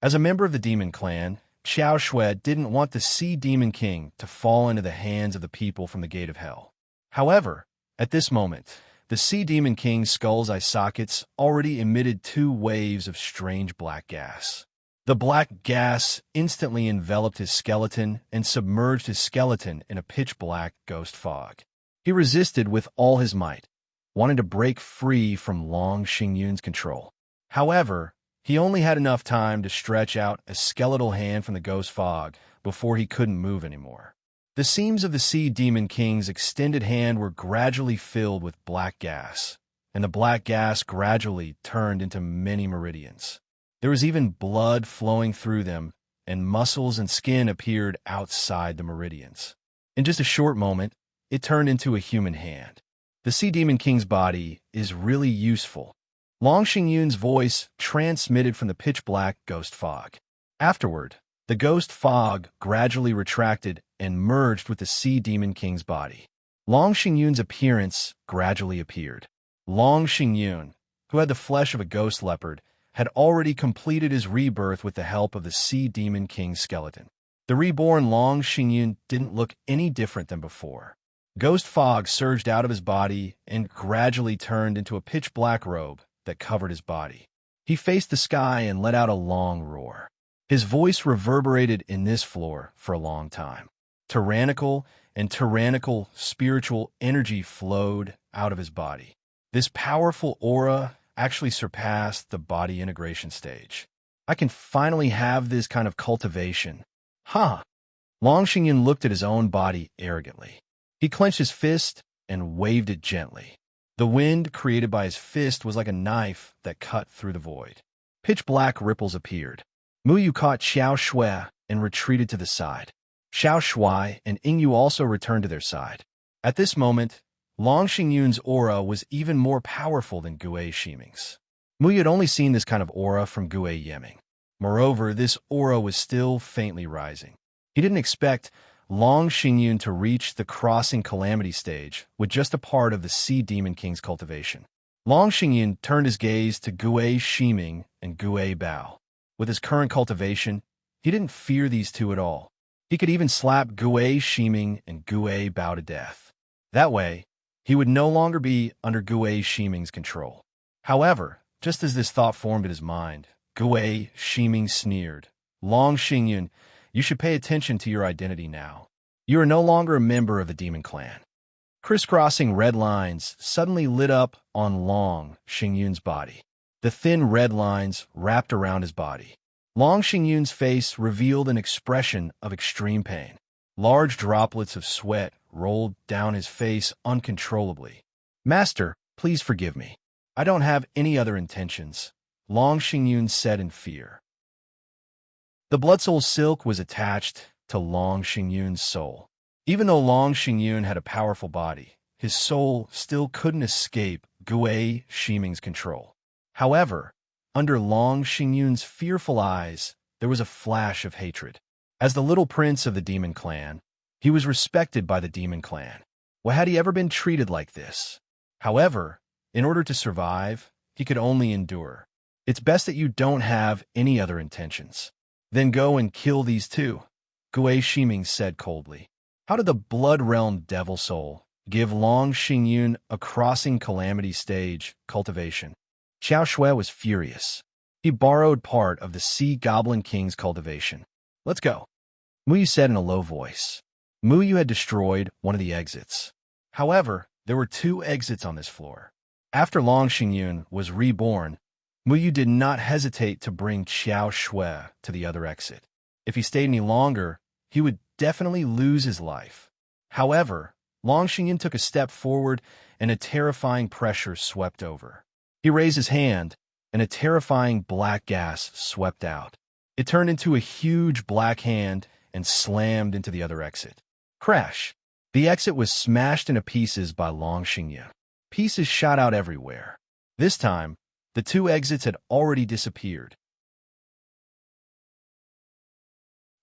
As a member of the Demon Clan, Xiao Shui didn't want the Sea Demon King to fall into the hands of the people from the Gate of Hell. However, at this moment, the Sea Demon King's skull's eye sockets already emitted 2 waves of strange black gas. The black gas instantly enveloped his skeleton and submerged his skeleton in a pitch-black ghost fog. He resisted with all his might, wanting to break free from Long Xingyun's control. However, he only had enough time to stretch out a skeletal hand from the ghost fog before he couldn't move anymore. The seams of the Sea Demon King's extended hand were gradually filled with black gas, and the black gas gradually turned into many meridians. There was even blood flowing through them, and muscles and skin appeared outside the meridians. In just a short moment, it turned into a human hand. The Sea Demon King's body is really useful. Long Xingyun's voice transmitted from the pitch-black ghost fog. Afterward, the ghost fog gradually retracted and merged with the Sea Demon King's body. Long Xingyun's appearance gradually appeared. Long Xingyun, who had the flesh of a ghost leopard, had already completed his rebirth with the help of the Sea Demon King's skeleton. The reborn Long Xingyun didn't look any different than before. Ghost fog surged out of his body and gradually turned into a pitch-black robe that covered his body. He faced the sky and let out a long roar. His voice reverberated in this floor for a long time. Tyrannical spiritual energy flowed out of his body. This powerful aura actually surpassed the body integration stage. I can finally have this kind of cultivation. Huh. Long Xingyun looked at his own body arrogantly. He clenched his fist and waved it gently. The wind created by his fist was like a knife that cut through the void. Pitch-black ripples appeared. Mu Yu caught Xiao Shui and retreated to the side. Xiao Shui and Yingyu also returned to their side. At this moment, Long Xingyun's aura was even more powerful than Gue Shiming's. Mu Yu had only seen this kind of aura from Gue Yeming. Moreover, this aura was still faintly rising. He didn't expect Long Xingyun to reach the crossing calamity stage with just a part of the Sea Demon King's cultivation. Long Xingyun turned his gaze to Gue Shiming and Gue Bao. With his current cultivation, he didn't fear these two at all. He could even slap Gue Shiming and Gue Bao to death. That way, he would no longer be under Gue Shiming's control. However, just as this thought formed in his mind, Gue Shiming sneered. Long Xingyun, you should pay attention to your identity now. You are no longer a member of the Demon Clan. Crisscrossing red lines suddenly lit up on Long Xingyun's body. The thin red lines wrapped around his body. Long Xingyun's face revealed an expression of extreme pain. Large droplets of sweat rolled down his face uncontrollably. Master, please forgive me. I don't have any other intentions, Long Xingyun said in fear. The Blood Soul Silk was attached to Long Xingyun's soul. Even though Long Xingyun had a powerful body, his soul still couldn't escape Gue Shiming's control. However, under Long Xingyun's fearful eyes, there was a flash of hatred. As the little prince of the Demon Clan, he was respected by the Demon Clan. Why had he ever been treated like this? However, in order to survive, he could only endure. It's best that you don't have any other intentions. Then go and kill these two, Gue Shiming said coldly. How did the Blood Realm Devil Soul give Long Xingyun a crossing calamity stage cultivation? Xiao Shui was furious. He borrowed part of the Sea Goblin King's cultivation. Let's go, Mu Yu said in a low voice. Mu Yu had destroyed one of the exits. However, there were 2 exits on this floor. After Long Xingyun was reborn, Mu Yu did not hesitate to bring Xiao Shui to the other exit. If he stayed any longer, he would definitely lose his life. However, Long Xingyin took a step forward, and a terrifying pressure swept over. He raised his hand, and a terrifying black gas swept out. It turned into a huge black hand and slammed into the other exit. Crash! The exit was smashed into pieces by Long Xingyin. Pieces shot out everywhere. This time, the two exits had already disappeared.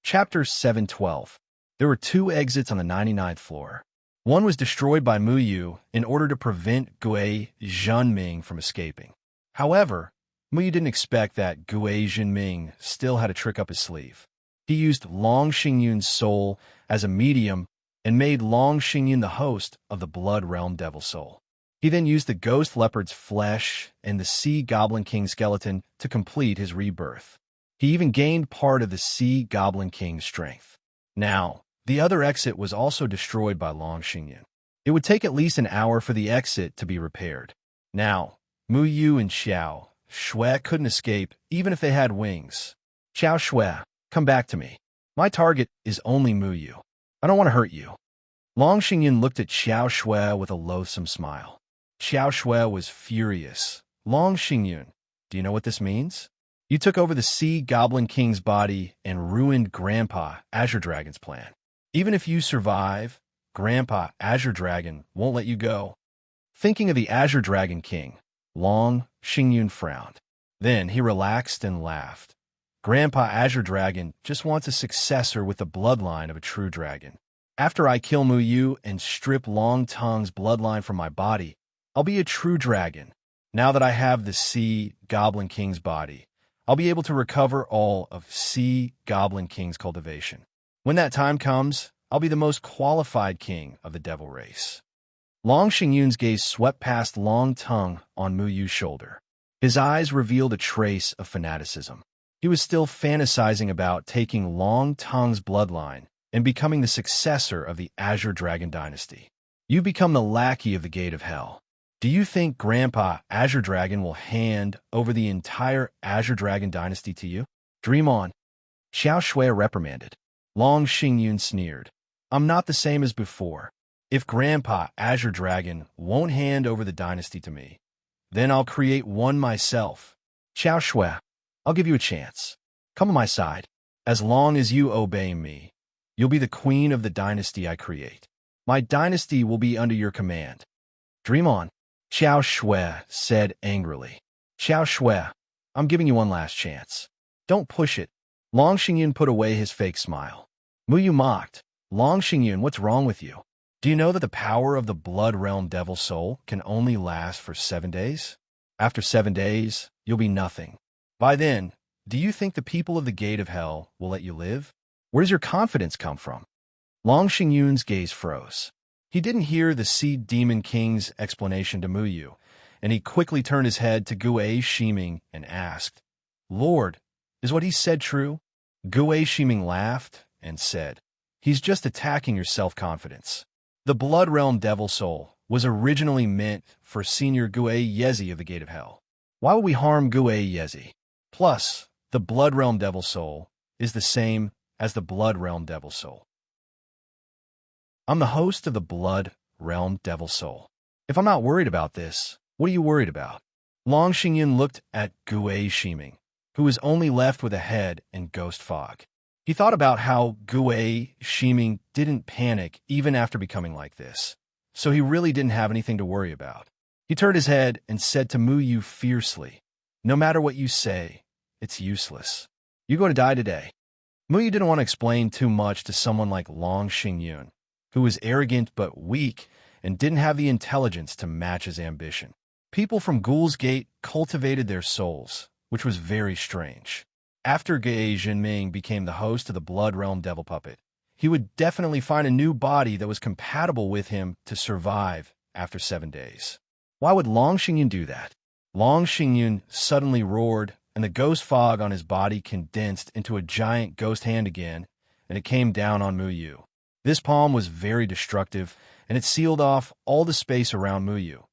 Chapter 712. There were two exits on the 99th floor. One was destroyed by Mu Yu in order to prevent Gui Zhenming from escaping. However, Mu Yu didn't expect that Gui Zhenming still had a trick up his sleeve. He used Long Xingyun's soul as a medium and made Long Xingyin the host of the Blood Realm Devil Soul. He then used the Ghost Leopard's flesh and the Sea Goblin King skeleton to complete his rebirth. He even gained part of the Sea Goblin King's strength. Now, the other exit was also destroyed by Long Xingyin. It would take at least an hour for the exit to be repaired. Now, Mu Yu and Xiao Shui couldn't escape even if they had wings. Xiao Shui, come back to me. My target is only Mu Yu. I don't want to hurt you. Long Xingyin looked at Xiao Shui with a loathsome smile. Xiao Shui was furious. Long Xingyin, do you know what this means? You took over the Sea Goblin King's body and ruined Grandpa Azure Dragon's plan. Even if you survive, Grandpa Azure Dragon won't let you go. Thinking of the Azure Dragon King, Long Xingyin frowned. Then he relaxed and laughed. Grandpa Azure Dragon just wants a successor with the bloodline of a true dragon. After I kill Mu Yu and strip Long Tongue's bloodline from my body, I'll be a true dragon. Now that I have the Sea Goblin King's body, I'll be able to recover all of Sea Goblin King's cultivation. When that time comes, I'll be the most qualified king of the devil race. Long Xingyun's gaze swept past Long Tongue on Mu Yu's shoulder. His eyes revealed a trace of fanaticism. He was still fantasizing about taking Long Tongue's bloodline and becoming the successor of the Azure Dragon dynasty. You've become the lackey of the Gate of Hell. Do you think Grandpa Azure Dragon will hand over the entire Azure Dragon dynasty to you? Dream on. Xiao Shui reprimanded. Long Xingyun sneered. I'm not the same as before. If Grandpa Azure Dragon won't hand over the dynasty to me, then I'll create one myself. Xiao Shui, I'll give you a chance. Come on my side. As long as you obey me, you'll be the queen of the dynasty I create. My dynasty will be under your command. Dream on. Xiao Shui said angrily. Xiao Shui, I'm giving you one last chance. Don't push it. Long Xingyin put away his fake smile. Mu Yu mocked. Long Xingyin, what's wrong with you? Do you know that the power of the Blood Realm Devil Soul can only last for 7 days? After 7 days, you'll be nothing. By then, do you think the people of the Gate of Hell will let you live? Where does your confidence come from? Long Xingyun's gaze froze. He didn't hear the Sea Demon King's explanation to Mu Yu, and he quickly turned his head to Gui Shiming and asked, Lord, is what he said true? Gui Shiming laughed and said, He's just attacking your self-confidence. The Blood Realm Devil Soul was originally meant for Senior Gui Yezi of the Gate of Hell. Why would we harm Gui Yezi? Plus, the Blood Realm Devil Soul is the same as the Blood Realm Devil Soul. I'm the host of the Blood Realm Devil Soul. If I'm not worried about this, what are you worried about? Long Xingyin looked at Gui Shiming, who was only left with a head and ghost fog. He thought about how Gui Shiming didn't panic even after becoming like this, so he really didn't have anything to worry about. He turned his head and said to Mu Yu fiercely, No matter what you say, it's useless. You're going to die today. Mu Yu didn't want to explain too much to someone like Long Xingyun, who was arrogant but weak and didn't have the intelligence to match his ambition. People from Ghoul's Gate cultivated their souls, which was very strange. After Gei Zhenming became the host of the Blood Realm Devil Puppet, he would definitely find a new body that was compatible with him to survive after 7 days. Why would Long Xingyun do that? Long Xingyun suddenly roared, and the ghost fog on his body condensed into a giant ghost hand again, and it came down on Mu Yu. This palm was very destructive, and it sealed off all the space around Mu Yu,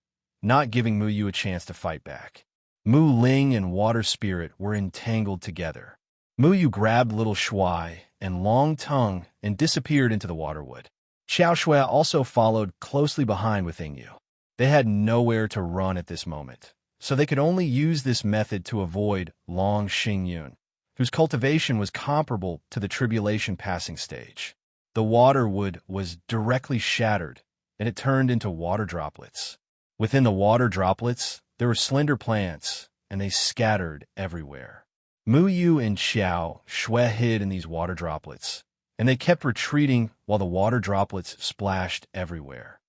not giving Mu Yu a chance to fight back. Mu Ling and Water Spirit were entangled together. Mu Yu grabbed Little Shui and Long Tongue and disappeared into the waterwood. Xiao Shui also followed closely behind with Yingyu. They had nowhere to run at this moment, so they could only use this method to avoid Long Xingyun, whose cultivation was comparable to the tribulation passing stage. The water wood was directly shattered, and it turned into water droplets. Within the water droplets, there were slender plants, and they scattered everywhere. Mu Yu and Xiao Shui hid in these water droplets, and they kept retreating while the water droplets splashed everywhere.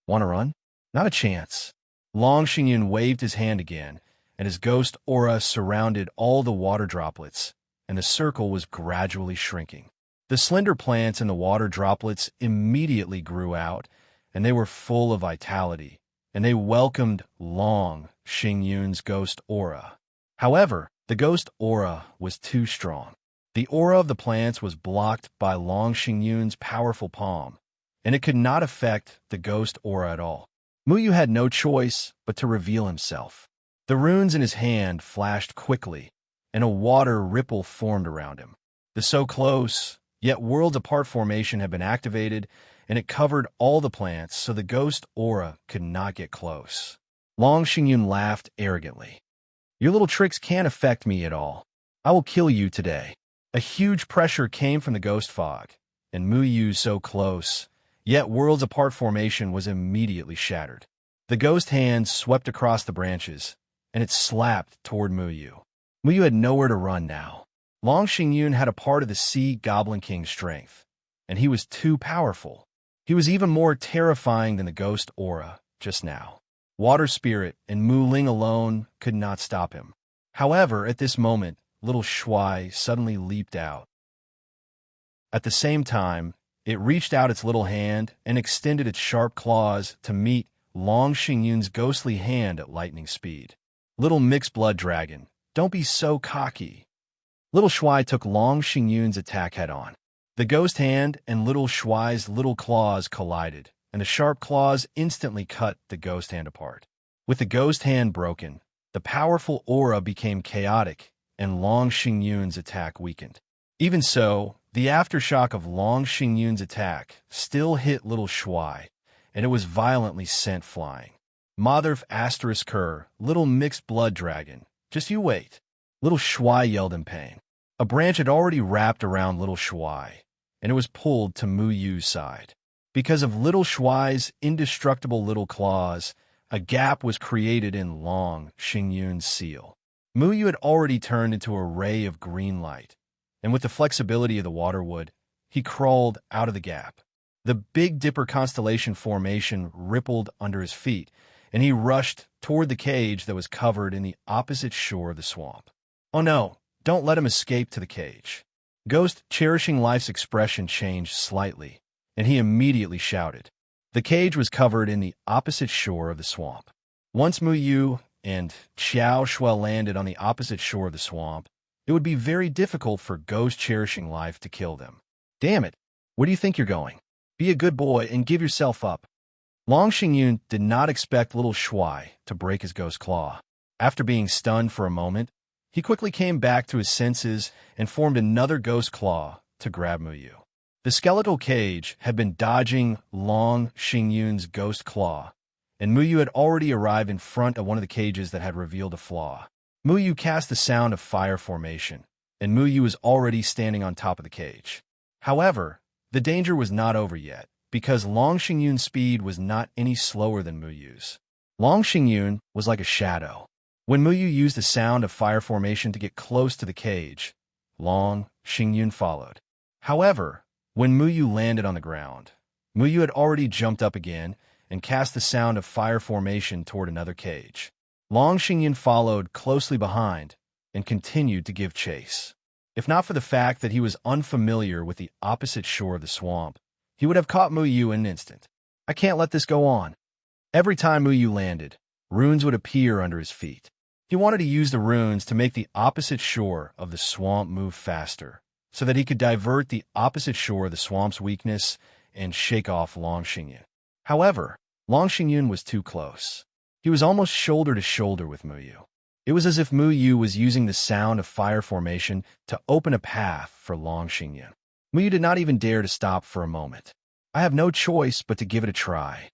Want to run? Not a chance. Long Xingyun waved his hand again, and his ghost aura surrounded all the water droplets, and the circle was gradually shrinking. The slender plants in the water droplets immediately grew out, and they were full of vitality, and they welcomed Long Xingyun's ghost aura. However, the ghost aura was too strong. The aura of the plants was blocked by Long Xingyun's powerful palm, and it could not affect the ghost aura at all. Mu Yu had no choice but to reveal himself. The runes in his hand flashed quickly, and a water ripple formed around him. The so close, yet worlds apart formation had been activated, and it covered all the plants so the ghost aura could not get close. Long Xingyun laughed arrogantly. Your little tricks can't affect me at all. I will kill you today. A huge pressure came from the ghost fog, and Mu Yu's so close, yet worlds apart formation was immediately shattered. The ghost hand swept across the branches, and it slapped toward Mu Yu. Mu Yu had nowhere to run now. Long Xingyun had a part of the Sea Goblin King's strength, and he was too powerful. He was even more terrifying than the ghost aura just now. Water Spirit and Mu Ling alone could not stop him. However, at this moment, little Shui suddenly leaped out. At the same time, it reached out its little hand and extended its sharp claws to meet Long Xingyun's ghostly hand at lightning speed. Little mixed blood dragon, don't be so cocky. Little Shui took Long Xingyun's attack head-on. The ghost hand and little Shui's little claws collided, and the sharp claws instantly cut the ghost hand apart. With the ghost hand broken, the powerful aura became chaotic, and Long Xingyun's attack weakened. Even so, the aftershock of Long Xingyun's attack still hit little Shui, and it was violently sent flying. Motherf asterisk Kerr, little mixed blood dragon, just you wait. Little Shui yelled in pain. A branch had already wrapped around little Shui, and it was pulled to Mu Yu's side. Because of little Shui's indestructible little claws, a gap was created in Long Xingyun's seal. Mu Yu had already turned into a ray of green light, and with the flexibility of the water wood, he crawled out of the gap. The Big Dipper constellation formation rippled under his feet, and he rushed toward the cage that was covered in the opposite shore of the swamp. Oh no, don't let him escape to the cage. Ghost cherishing life's expression changed slightly, and he immediately shouted. The cage was covered in the opposite shore of the swamp. Once Mu Yu and Xiao Shui landed on the opposite shore of the swamp, it would be very difficult for Ghost cherishing life to kill them. Damn it, where do you think you're going? Be a good boy and give yourself up. Long Xingyun did not expect little Shui to break his ghost claw. After being stunned for a moment, he quickly came back to his senses and formed another ghost claw to grab Mu Yu. The skeletal cage had been dodging Long Xingyun's ghost claw, and Mu Yu had already arrived in front of one of the cages that had revealed a flaw. Mu Yu cast the sound of fire formation, and Mu Yu was already standing on top of the cage. However, the danger was not over yet, because Long Xingyun's speed was not any slower than Mu Yu's. Long Xingyun was like a shadow. When Mu Yu used the sound of fire formation to get close to the cage, Long Xingyun followed. However, when Mu Yu landed on the ground, Mu Yu had already jumped up again and cast the sound of fire formation toward another cage. Long Xingyun followed closely behind and continued to give chase. If not for the fact that he was unfamiliar with the opposite shore of the swamp, he would have caught Mu Yu in an instant. I can't let this go on. Every time Mu Yu landed, runes would appear under his feet. He wanted to use the runes to make the opposite shore of the swamp move faster, so that he could divert the opposite shore of the swamp's weakness and shake off Long Xingyun. However, Long Xingyun was too close. He was almost shoulder to shoulder with Mu Yu. It was as if Mu Yu was using the sound of fire formation to open a path for Long Xingyun. Mu Yu did not even dare to stop for a moment. I have no choice but to give it a try.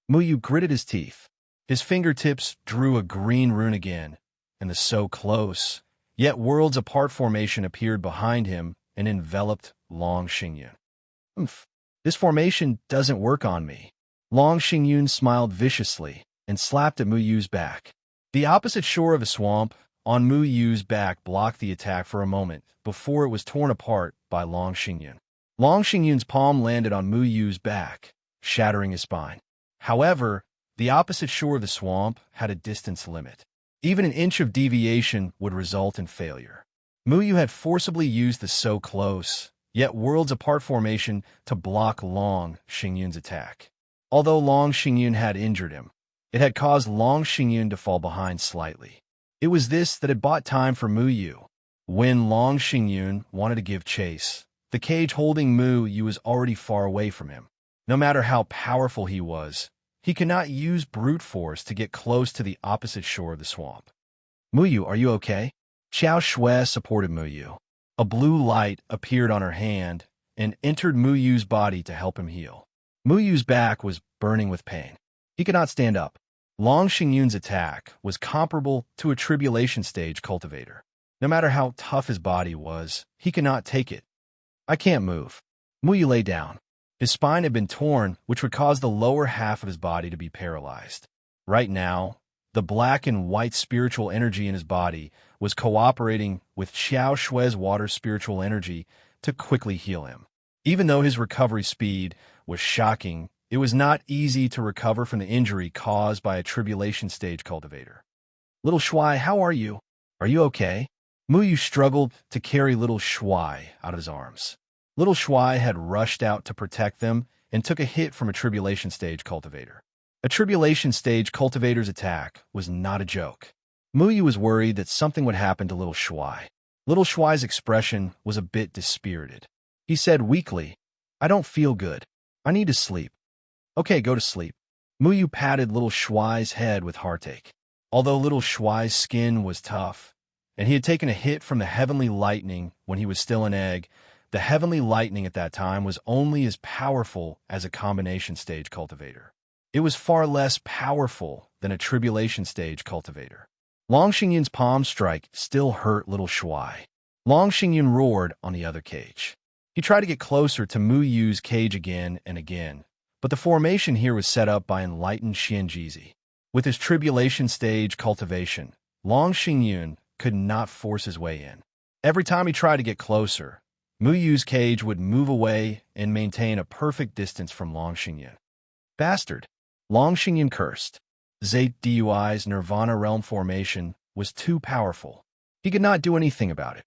Mu Yu gritted his teeth. His fingertips drew a green rune again, and the so close, yet worlds apart formation appeared behind him and enveloped Long Xingyun. This formation doesn't work on me. Long Xingyun smiled viciously and slapped at Mu Yu's back. The opposite shore of the swamp on Mu Yu's back blocked the attack for a moment before it was torn apart by Long Xingyun. Long Xingyun's palm landed on Mu Yu's back, shattering his spine. However, the opposite shore of the swamp had a distance limit. Even an inch of deviation would result in failure. Mu Yu had forcibly used the so close, yet worlds apart formation to block Long Xingyun's attack. Although Long Xingyun had injured him, it had caused Long Xingyun to fall behind slightly. It was this that had bought time for Mu Yu. When Long Xingyun wanted to give chase, the cage holding Mu Yu was already far away from him. No matter how powerful he was, he could not use brute force to get close to the opposite shore of the swamp. Mu Yu, are you okay? Xiao Shui supported Mu Yu. A blue light appeared on her hand and entered Mu Yu's body to help him heal. Mu Yu's back was burning with pain. He could not stand up. Long Xingyun's attack was comparable to a tribulation stage cultivator. No matter how tough his body was, he could not take it. I can't move. Mu Yu lay down. His spine had been torn, which would cause the lower half of his body to be paralyzed. Right now, the black and white spiritual energy in his body was cooperating with Xiao Shui's water spiritual energy to quickly heal him. Even though his recovery speed was shocking, it was not easy to recover from the injury caused by a tribulation stage cultivator. Little Shui, how are you? Are you okay? Mu Yu struggled to carry Little Shui out of his arms. Little Shui had rushed out to protect them and took a hit from a tribulation stage cultivator. A tribulation stage cultivator's attack was not a joke. Mu Yu was worried that something would happen to Little Shui. Little Shui's expression was a bit dispirited. He said weakly, I don't feel good. I need to sleep. Okay, go to sleep. Mu Yu patted Little Shui's head with heartache. Although Little Shui's skin was tough, and he had taken a hit from the heavenly lightning when he was still an egg, the heavenly lightning at that time was only as powerful as a combination stage cultivator. It was far less powerful than a tribulation stage cultivator. Long Xingyun's palm strike still hurt Little Shui. Long Xingyun roared on the other cage. He tried to get closer to Mu Yu's cage again and again, but the formation here was set up by enlightened Xianjizi. With his tribulation stage cultivation, Long Xingyun could not force his way in. Every time he tried to get closer, Mu Yu's cage would move away and maintain a perfect distance from Long Xingyun. Bastard! Long Xingyun cursed. Dui's Nirvana realm formation was too powerful. He could not do anything about it.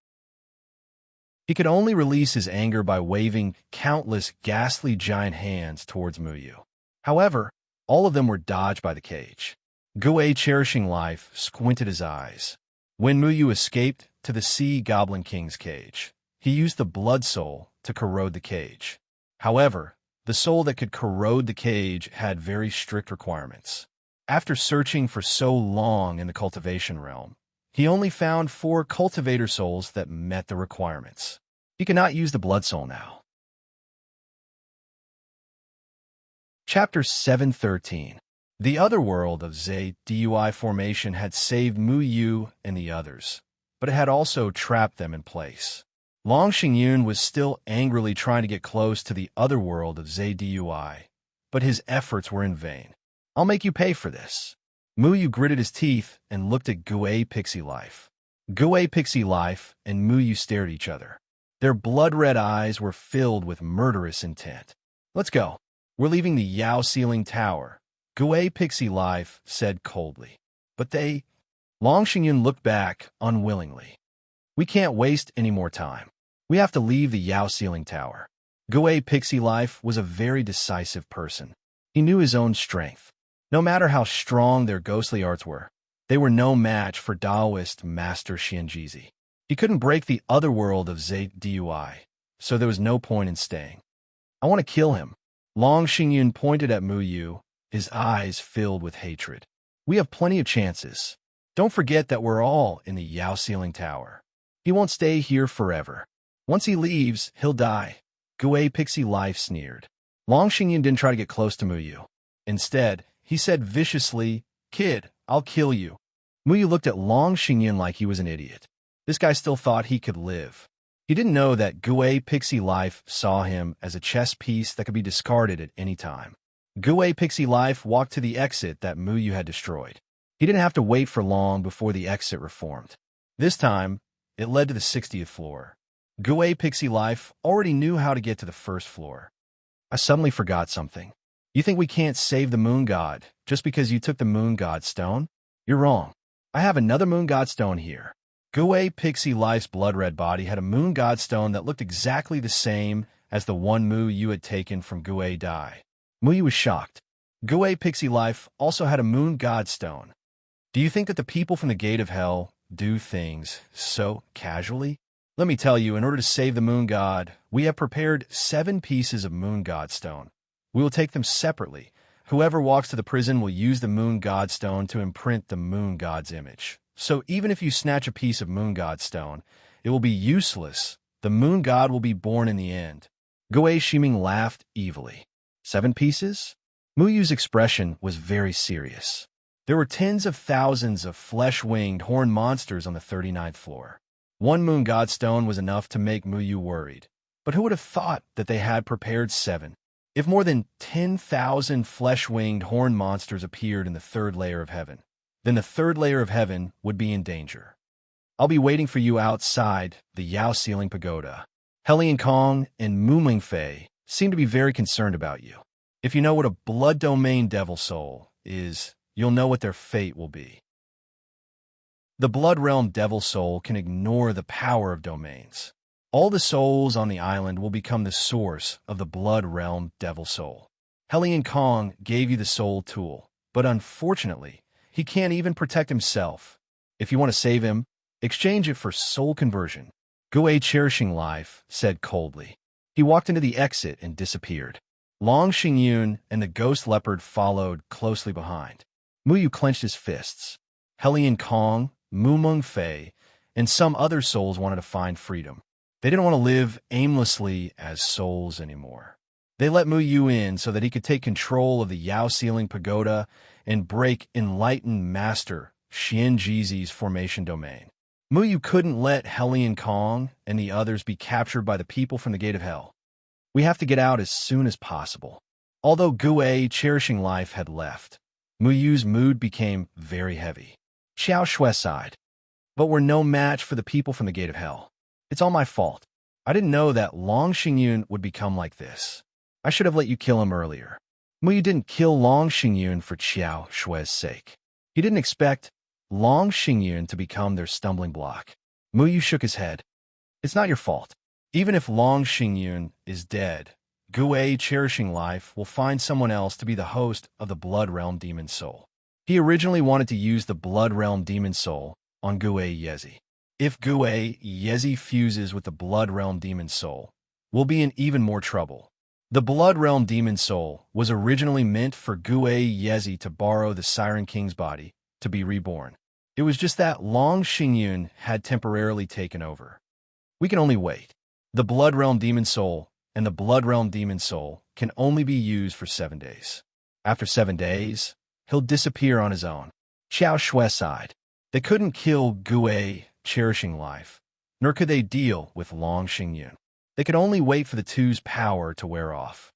He could only release his anger by waving countless ghastly giant hands towards Mu Yu. However, all of them were dodged by the cage. Gue, cherishing life, squinted his eyes. When Mu Yu escaped to the Sea Goblin King's cage, he used the blood soul to corrode the cage. However, the soul that could corrode the cage had very strict requirements. After searching for so long in the cultivation realm, he only found 4 cultivator souls that met the requirements. He could not use the blood soul now. Chapter 713. The other world of Dui formation had saved Mu Yu and the others, but it had also trapped them in place. Long Xingyun was still angrily trying to get close to the other world of Dui, but his efforts were in vain. I'll make you pay for this. Mu Yu gritted his teeth and looked at Gue Pixie Life. Gue Pixie Life and Mu Yu stared at each other. Their blood-red eyes were filled with murderous intent. Let's go. We're leaving the Yao Ceiling Tower, Gue Pixie Life said coldly. But they... Long Xingyun looked back unwillingly. We can't waste any more time. We have to leave the Yao Ceiling Tower. Gue Pixie Life was a very decisive person. He knew his own strength. No matter how strong their ghostly arts were, they were no match for Taoist Master Xianjizi. He couldn't break the other world of Dui, so there was no point in staying. I want to kill him. Long Xingyun pointed at Mu Yu, his eyes filled with hatred. We have plenty of chances. Don't forget that we're all in the Yao Ceiling Tower. He won't stay here forever. Once he leaves, he'll die. Gue Pixie Life sneered. Long Xingyun didn't try to get close to Muyu. Instead, he said viciously, "Kid, I'll kill you." Muyu looked at Long Xingyun like he was an idiot. This guy still thought he could live. He didn't know that Gue Pixie Life saw him as a chess piece that could be discarded at any time. Gue Pixie Life walked to the exit that Muyu had destroyed. He didn't have to wait for long before the exit reformed. This time, it led to the 60th floor. Gue Pixie Life already knew how to get to the first floor. I suddenly forgot something. You think we can't save the Moon God just because you took the Moon God Stone? You're wrong. I have another Moon God Stone here. Gue Pixie Life's blood-red body had a Moon God Stone that looked exactly the same as the one Muyu had taken from Gue Dai. Muyu was shocked. Gue Pixie Life also had a Moon God Stone. Do you think that the people from the Gate of Hell do things so casually? Let me tell you, in order to save the Moon God, we have prepared 7 pieces of Moon God Stone. We will take them separately. Whoever walks to the prison will use the Moon God Stone to imprint the Moon God's image. So even if you snatch a piece of Moon God Stone, it will be useless. The Moon God will be born in the end. Gue Shiming laughed evilly. 7 pieces? Muyu's expression was very serious. There were tens of thousands of flesh-winged horned monsters on the 39th floor. 1 Moon God Stone was enough to make Muyu worried. But who would have thought that they had prepared 7? If more than 10,000 flesh-winged horned monsters appeared in the 3rd layer of heaven, then the 3rd layer of heaven would be in danger. I'll be waiting for you outside the Yao Ceiling Pagoda. Helian Kong and Muming Fei seem to be very concerned about you. If you know what a blood domain devil soul is, you'll know what their fate will be. The Blood Realm Devil Soul can ignore the power of domains. All the souls on the island will become the source of the Blood Realm Devil Soul. Helian Kong gave you the soul tool, but unfortunately, he can't even protect himself. If you want to save him, exchange it for soul conversion. Gue Cherishing Life said coldly. He walked into the exit and disappeared. Long Xingyun and the ghost leopard followed closely behind. Muyu clenched his fists. Helian Kong, Mumeng Fei, and some other souls wanted to find freedom. They didn't want to live aimlessly as souls anymore. They let Muyu in so that he could take control of the Yao Ceiling Pagoda and break Enlightened Master Xian Jizi's formation domain. Muyu couldn't let Helian Kong and the others be captured by the people from the Gate of Hell. We have to get out as soon as possible. Although Gue Cherishing Life had left, Muyu's mood became very heavy. Xiao Shui sighed. But we're no match for the people from the Gate of Hell. It's all my fault. I didn't know that Long Xingyun would become like this. I should have let you kill him earlier. Muyu didn't kill Long Xingyun for Xiao Shui's sake. He didn't expect Long Xingyun to become their stumbling block. Muyu shook his head. It's not your fault. Even if Long Xingyun is dead, Gue Cherishing Life will find someone else to be the host of the Blood Realm Demon Soul. He originally wanted to use the Blood Realm Demon Soul on Gue Yezi. If Gue Yezi fuses with the Blood Realm Demon Soul, we'll be in even more trouble. The Blood Realm Demon Soul was originally meant for Gue Yezi to borrow the Siren King's body to be reborn. It was just that Long Xingyun had temporarily taken over. We can only wait. The Blood Realm Demon Soul and the Blood Realm Demon Soul can only be used for 7 days. After 7 days, he'll disappear on his own. Xiao Shui sighed. They couldn't kill Gue Cherishing Life, nor could they deal with Long Xingyun. They could only wait for the two's power to wear off.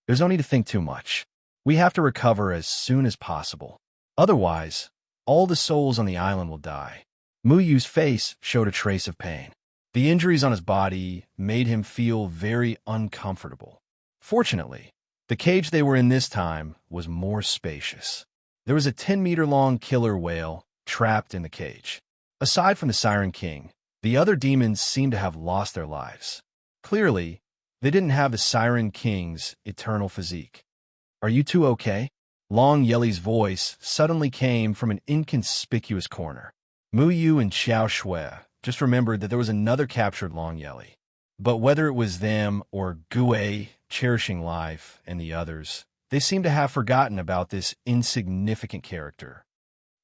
There's no need to think too much. We have to recover as soon as possible. Otherwise, all the souls on the island will die. Muyu's face showed a trace of pain. The injuries on his body made him feel very uncomfortable. Fortunately, the cage they were in this time was more spacious. There was a 10-meter-long killer whale trapped in the cage. Aside from the Siren King, the other demons seemed to have lost their lives. Clearly, they didn't have the Siren King's eternal physique. Are you two okay? Long Yeli's voice suddenly came from an inconspicuous corner. Muyu and Xiao Shui just remembered that there was another captured Long Yeli. But whether it was them or Gue Cherishing Life and the others, they seemed to have forgotten about this insignificant character.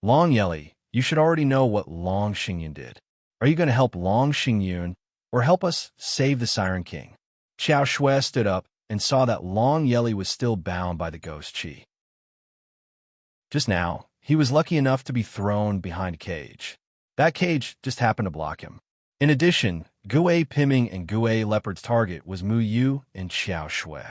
Long Yeli, you should already know what Long Xingyun did. Are you going to help Long Xingyun or help us save the Siren King? Xiao Shui stood up and saw that Long Yeli was still bound by the ghost chi. Just now, he was lucky enough to be thrown behind a cage. That cage just happened to block him. In addition, Gue Piming and Gue Leopard's target was Mu Yu and Xiao Shui.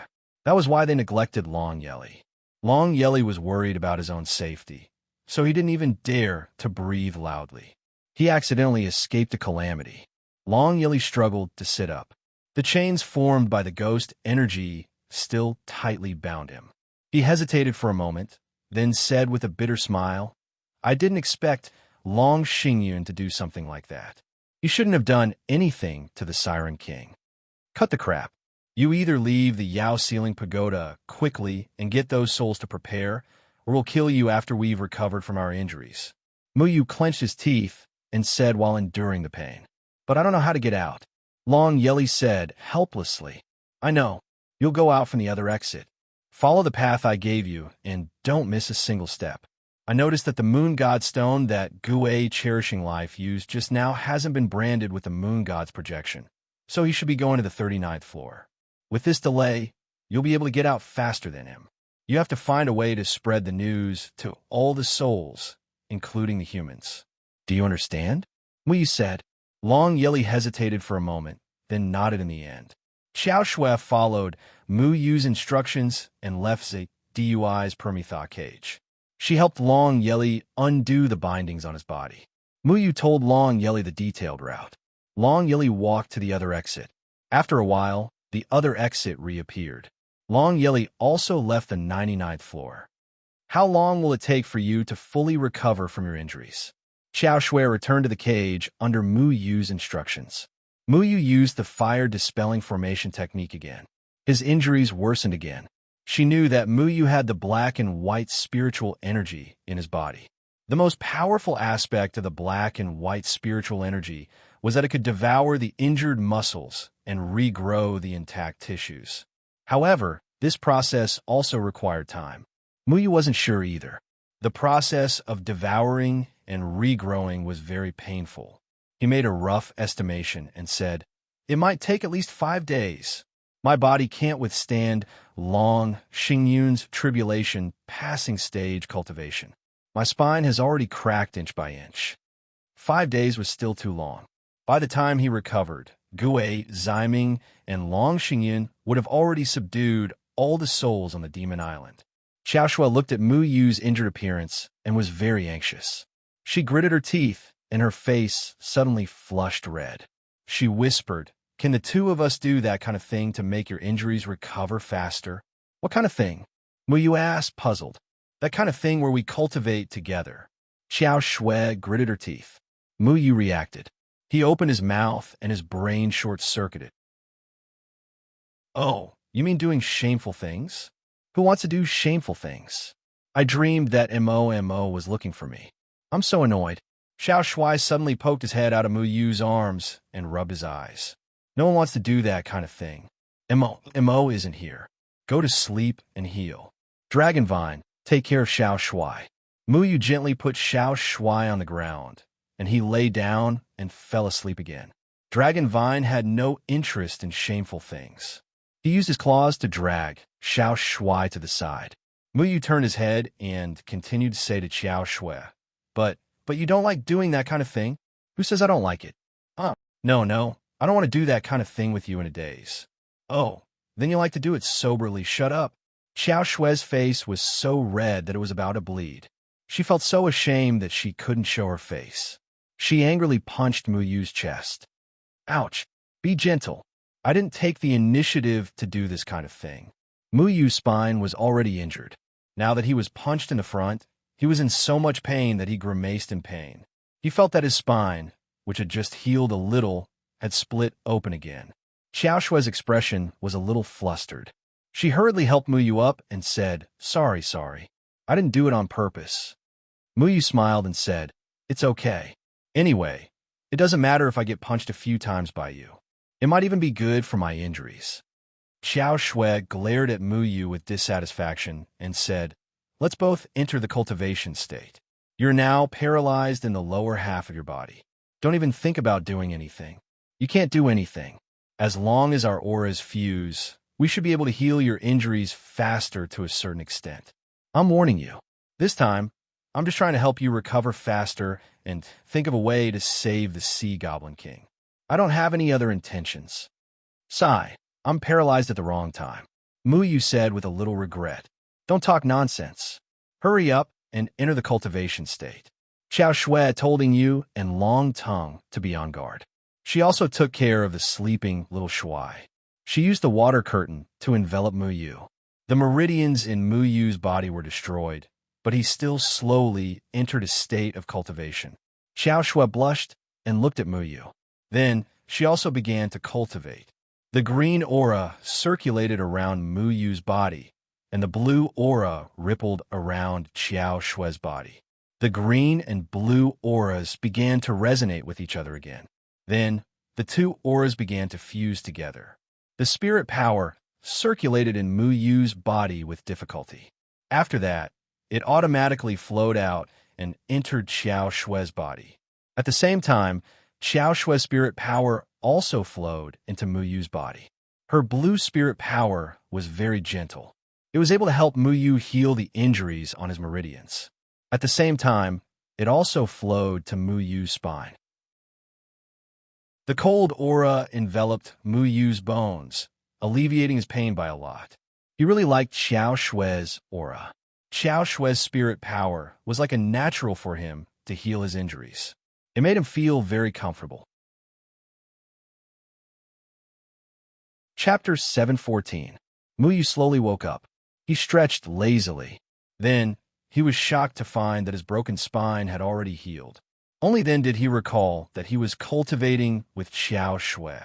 That was why they neglected Long Yeli. Long Yeli was worried about his own safety, so he didn't even dare to breathe loudly. He accidentally escaped a calamity. Long Yeli struggled to sit up. The chains formed by the ghost energy still tightly bound him. He hesitated for a moment, then said with a bitter smile, "I didn't expect Long Xingyun to do something like that. He shouldn't have done anything to the Siren King. Cut the crap. You either leave the Yao Ceiling Pagoda quickly and get those souls to prepare, or we'll kill you after we've recovered from our injuries." Mu Yu clenched his teeth and said while enduring the pain, "But I don't know how to get out." Long Yeli said helplessly, "I know. You'll go out from the other exit. Follow the path I gave you and don't miss a single step. I noticed that the Moon God Stone that Gue Cherishing Life used just now hasn't been branded with the Moon God's projection, so he should be going to the 39th floor. With this delay, you'll be able to get out faster than him. You have to find a way to spread the news to all the souls, including the humans. Do you understand?" Mu Yu said. Long Yeli hesitated for a moment, then nodded in the end. Xiao Shui followed Mu Yu's instructions and left the DUI's Permitha cage. She helped Long Yeli undo the bindings on his body. Mu Yu told Long Yeli the detailed route. Long Yeli walked to the other exit. After a while, the other exit reappeared. Long Yeli also left the 99th floor. "How long will it take for you to fully recover from your injuries?" Xiao Shui returned to the cage under Mu Yu's instructions. Mu Yu used the fire-dispelling formation technique again. His injuries worsened again. She knew that Mu Yu had the black and white spiritual energy in his body. The most powerful aspect of the black and white spiritual energy was that it could devour the injured muscles and regrow the intact tissues. However, this process also required time. Mu Yu wasn't sure either. The process of devouring and regrowing was very painful. He made a rough estimation and said, "It might take at least 5 days. My body can't withstand Long Xingyun's tribulation passing stage cultivation. My spine has already cracked inch by inch." 5 days was still too long. By the time he recovered, Gue, Ziming, and Long Xingyun would have already subdued all the souls on the Demon Island. Xiao Shui looked at Mu Yu's injured appearance and was very anxious. She gritted her teeth, and her face suddenly flushed red. She whispered, "Can the two of us do that kind of thing to make your injuries recover faster?" "What kind of thing?" Mu Yu asked, puzzled. "That kind of thing where we cultivate together." Xiao Shui gritted her teeth. Mu Yu reacted. He opened his mouth, and his brain short-circuited. "Oh, you mean doing shameful things? Who wants to do shameful things? I dreamed that Mo was looking for me. I'm so annoyed." Xiao Shui suddenly poked his head out of Mu Yu's arms and rubbed his eyes. "No one wants to do that kind of thing. Mo isn't here. Go to sleep and heal. Dragonvine, take care of Xiao Shui." Mu Yu gently put Xiao Shui on the ground, and he lay down and fell asleep again. Dragonvine had no interest in shameful things. He used his claws to drag Xiao Shui to the side. Mu Yu turned his head and continued to say to Xiao Shui, But you don't like doing that kind of thing? Who says I don't like it?" No, I don't want to do that kind of thing with you in a daze." "Oh, then you like to do it soberly. Shut up." Xiao Shui's face was so red that it was about to bleed. She felt so ashamed that she couldn't show her face. She angrily punched Mu Yu's chest. "Ouch, be gentle. I didn't take the initiative to do this kind of thing." Mu Yu's spine was already injured. Now that he was punched in the front, he was in so much pain that he grimaced in pain. He felt that his spine, which had just healed a little, had split open again. Xiao Shui's expression was a little flustered. She hurriedly helped Mu Yu up and said, Sorry. I didn't do it on purpose." Mu Yu smiled and said, "It's okay. Anyway, it doesn't matter if I get punched a few times by you. It might even be good for my injuries." Xiao Shui glared at Mu Yu with dissatisfaction and said, "Let's both enter the cultivation state. You're now paralyzed in the lower half of your body. Don't even think about doing anything. You can't do anything. As long as our auras fuse, we should be able to heal your injuries faster to a certain extent. I'm warning you. This time, I'm just trying to help you recover faster and think of a way to save the Sea Goblin King. I don't have any other intentions. Sigh, I'm paralyzed at the wrong time. Muyu said with a little regret. Don't talk nonsense. Hurry up and enter the cultivation state. Xiao Shui told you and Long Tongue to be on guard. She also took care of the sleeping little Shui. She used the water curtain to envelop Muyu. The meridians in Muyu's body were destroyed, but he still slowly entered a state of cultivation. Xiao Shui blushed and looked at Muyu. Then she also began to cultivate. The green aura circulated around Muyu's body, and the blue aura rippled around Xiao Shui's body. The green and blue auras began to resonate with each other again. Then, the two auras began to fuse together. The spirit power circulated in Muyu's body with difficulty. After that, it automatically flowed out and entered Xiao Shui's body. At the same time, Xiao Shui's spirit power also flowed into Muyu's body. Her blue spirit power was very gentle. It was able to help Muyu heal the injuries on his meridians. At the same time, it also flowed to Muyu's spine. The cold aura enveloped Muyu's bones, alleviating his pain by a lot. He really liked Xiao Shui's aura. Xiao Shui's spirit power was like a natural for him to heal his injuries. It made him feel very comfortable. Chapter 714. Muyu slowly woke up. He stretched lazily. Then, he was shocked to find that his broken spine had already healed. Only then did he recall that he was cultivating with Xiao Shui.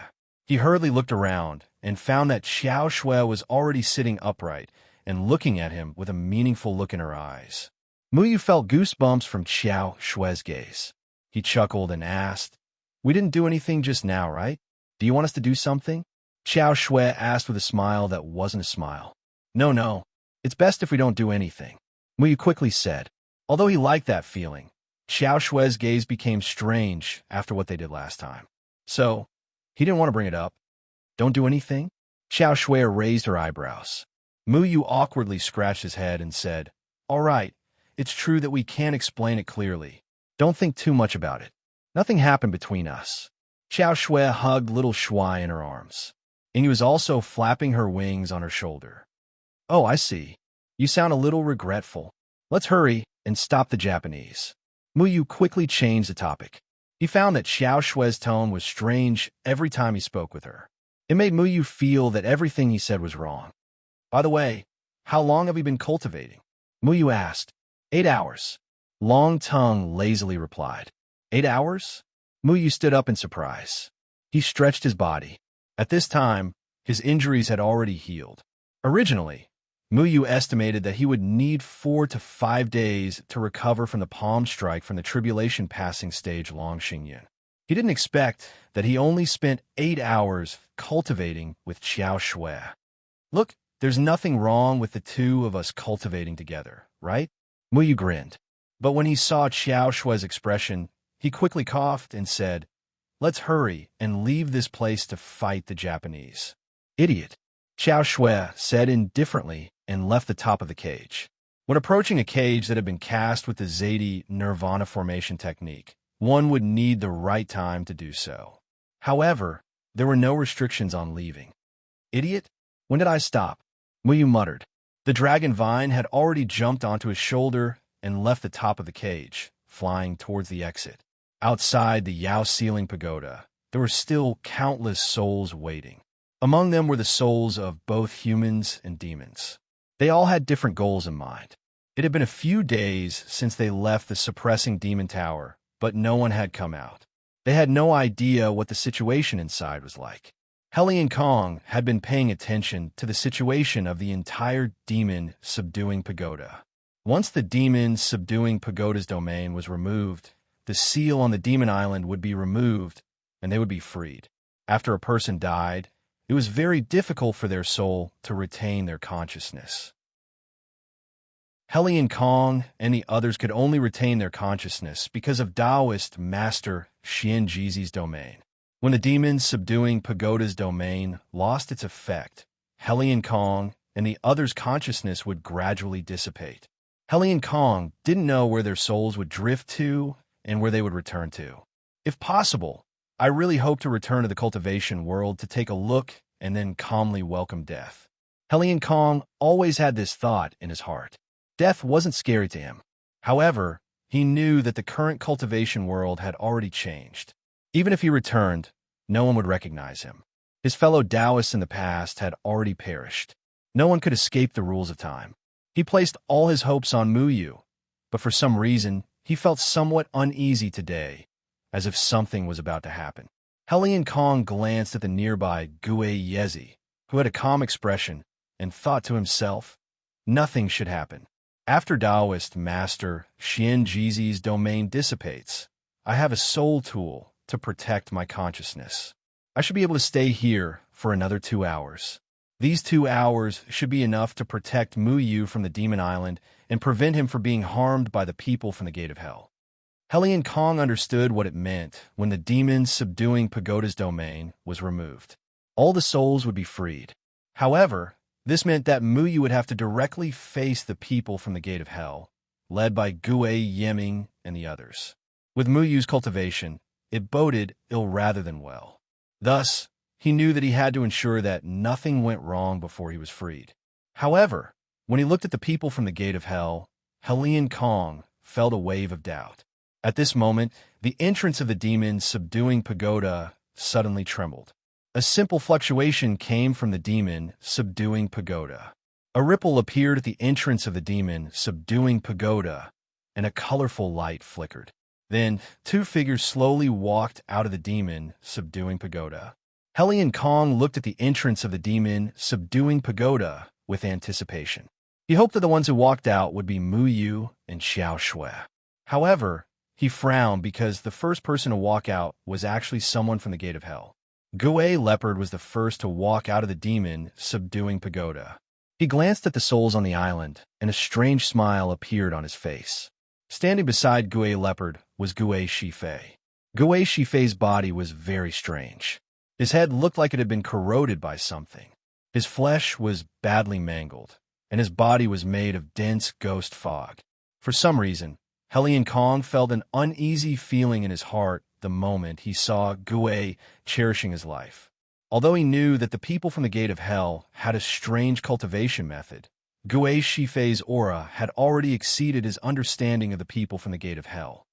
He hurriedly looked around and found that Xiao Shui was already sitting upright and looking at him with a meaningful look in her eyes. Muyu felt goosebumps from Xiao Shui's gaze. He chuckled and asked, "We didn't do anything just now, right? Do you want us to do something?" Xiao Shui asked with a smile that wasn't a smile. No, it's best if we don't do anything," Muyu quickly said. Although he liked that feeling, Xiao Shui's gaze became strange after what they did last time. So, he didn't want to bring it up. Don't do anything? Xiao Shui raised her eyebrows. Muyu awkwardly scratched his head and said, "All right, it's true that we can't explain it clearly. Don't think too much about it. Nothing happened between us." Xiao Shui hugged little Shui in her arms, and he was also flapping her wings on her shoulder. "Oh, I see. You sound a little regretful. Let's hurry and stop the Japanese." Muyu quickly changed the topic. He found that Xiao Shui's tone was strange every time he spoke with her. It made Muyu feel that everything he said was wrong. "By the way, how long have we been cultivating?" Muyu asked. 8 hours. Long Tongue lazily replied. 8 hours? Muyu stood up in surprise. He stretched his body. At this time, his injuries had already healed. Originally, Muyu estimated that he would need 4 to 5 days to recover from the palm strike from the tribulation passing stage Long Xingyan. He didn't expect that he only spent 8 hours cultivating with Xiao Shui. "Look, there's nothing wrong with the two of us cultivating together, right?" Muyu grinned. But when he saw Xiao Shui's expression, he quickly coughed and said, "Let's hurry and leave this place to fight the Japanese." "Idiot," Xiao Shui said indifferently and left the top of the cage. When approaching a cage that had been cast with the Zaidi Nirvana formation technique, one would need the right time to do so. However, there were no restrictions on leaving. "Idiot? When did I stop?" Muyu muttered. The dragon vine had already jumped onto his shoulder and left the top of the cage, flying towards the exit. Outside the Yao Ceiling Pagoda, there were still countless souls waiting. Among them were the souls of both humans and demons. They all had different goals in mind. It had been a few days since they left the suppressing demon tower, but no one had come out. They had no idea what the situation inside was like. Hellion Kong had been paying attention to the situation of the entire demon subduing pagoda. Once the demon subduing pagoda's domain was removed, the seal on the demon island would be removed, and they would be freed. After a person died, it was very difficult for their soul to retain their consciousness. Hellion Kong and the others could only retain their consciousness because of Taoist master Xian Jizi's domain. When the demon subduing Pagoda's domain lost its effect, Hellion Kong and the others' consciousness would gradually dissipate. Hellion Kong didn't know where their souls would drift to and where they would return to. If possible, I really hope to return to the cultivation world to take a look and then calmly welcome death. Hellion Kong always had this thought in his heart. Death wasn't scary to him. However, he knew that the current cultivation world had already changed. Even if he returned, no one would recognize him. His fellow Taoists in the past had already perished. No one could escape the rules of time. He placed all his hopes on Muyu, but for some reason, he felt somewhat uneasy today, as if something was about to happen. Hellion Kong glanced at the nearby Gue Yezi, who had a calm expression, and thought to himself, nothing should happen. After Taoist Master Xian Jizi's domain dissipates, I have a soul tool to protect my consciousness. I should be able to stay here for another 2 hours. These 2 hours should be enough to protect Muyu from the Demon Island and prevent him from being harmed by the people from the Gate of Hell. Hellion Kong understood what it meant when the demon subduing Pagoda's domain was removed. All the souls would be freed. However, this meant that Muyu would have to directly face the people from the Gate of Hell, led by Gue Yeming and the others. With Muyu's cultivation, it boded ill rather than well. Thus, he knew that he had to ensure that nothing went wrong before he was freed. However, when he looked at the people from the Gate of Hell, Hellion Kong felt a wave of doubt. At this moment, the entrance of the demon subduing Pagoda suddenly trembled. A simple fluctuation came from the demon subduing Pagoda. A ripple appeared at the entrance of the demon subduing Pagoda, and a colorful light flickered. Then, 2 figures slowly walked out of the demon subduing Pagoda. Hellion Kong looked at the entrance of the demon subduing Pagoda with anticipation. He hoped that the ones who walked out would be Muyu and Xiao Shui. However, he frowned because the first person to walk out was actually someone from the Gate of Hell. Gue Leopard was the first to walk out of the demon subduing Pagoda. He glanced at the souls on the island, and a strange smile appeared on his face. Standing beside Gue Leopard was Gue Shifei. Gue Shifei's body was very strange. His head looked like it had been corroded by something. His flesh was badly mangled, and his body was made of dense ghost fog. For some reason, Hellion Kong felt an uneasy feeling in his heart the moment he saw Gue cherishing his life. Although he knew that the people from the Gate of Hell had a strange cultivation method, Gue Shifei's aura had already exceeded his understanding of the people from the Gate of Hell.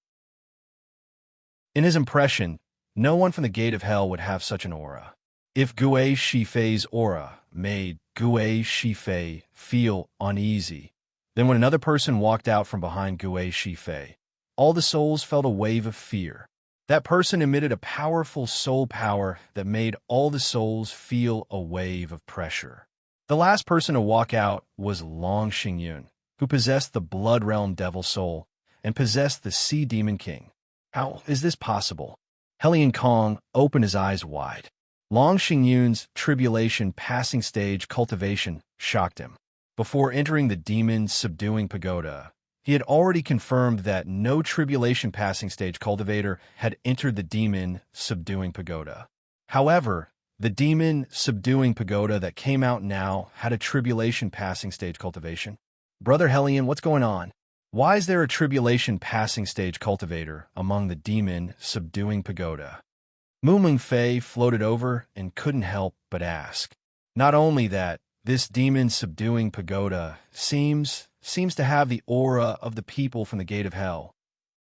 In his impression, no one from the Gate of Hell would have such an aura. If Gue Shifei's aura made Gue Shifei feel uneasy, then when another person walked out from behind Gue Shifei, all the souls felt a wave of fear. That person emitted a powerful soul power that made all the souls feel a wave of pressure. The last person to walk out was Long Xingyun, who possessed the Blood Realm Devil Soul and possessed the Sea Demon King. How is this possible? Hellion Kong opened his eyes wide. Long Xingyun's Tribulation Passing Stage cultivation shocked him. Before entering the demon subduing Pagoda, he had already confirmed that no Tribulation Passing Stage cultivator had entered the demon subduing Pagoda. However, the demon subduing Pagoda that came out now had a Tribulation Passing Stage cultivation. Brother Hellion, what's going on? Why is there a Tribulation Passing Stage cultivator among the demon subduing Pagoda? Mu Mengfei floated over and couldn't help but ask. Not only that, this demon subduing Pagoda seems to have the aura of the people from the Gate of Hell.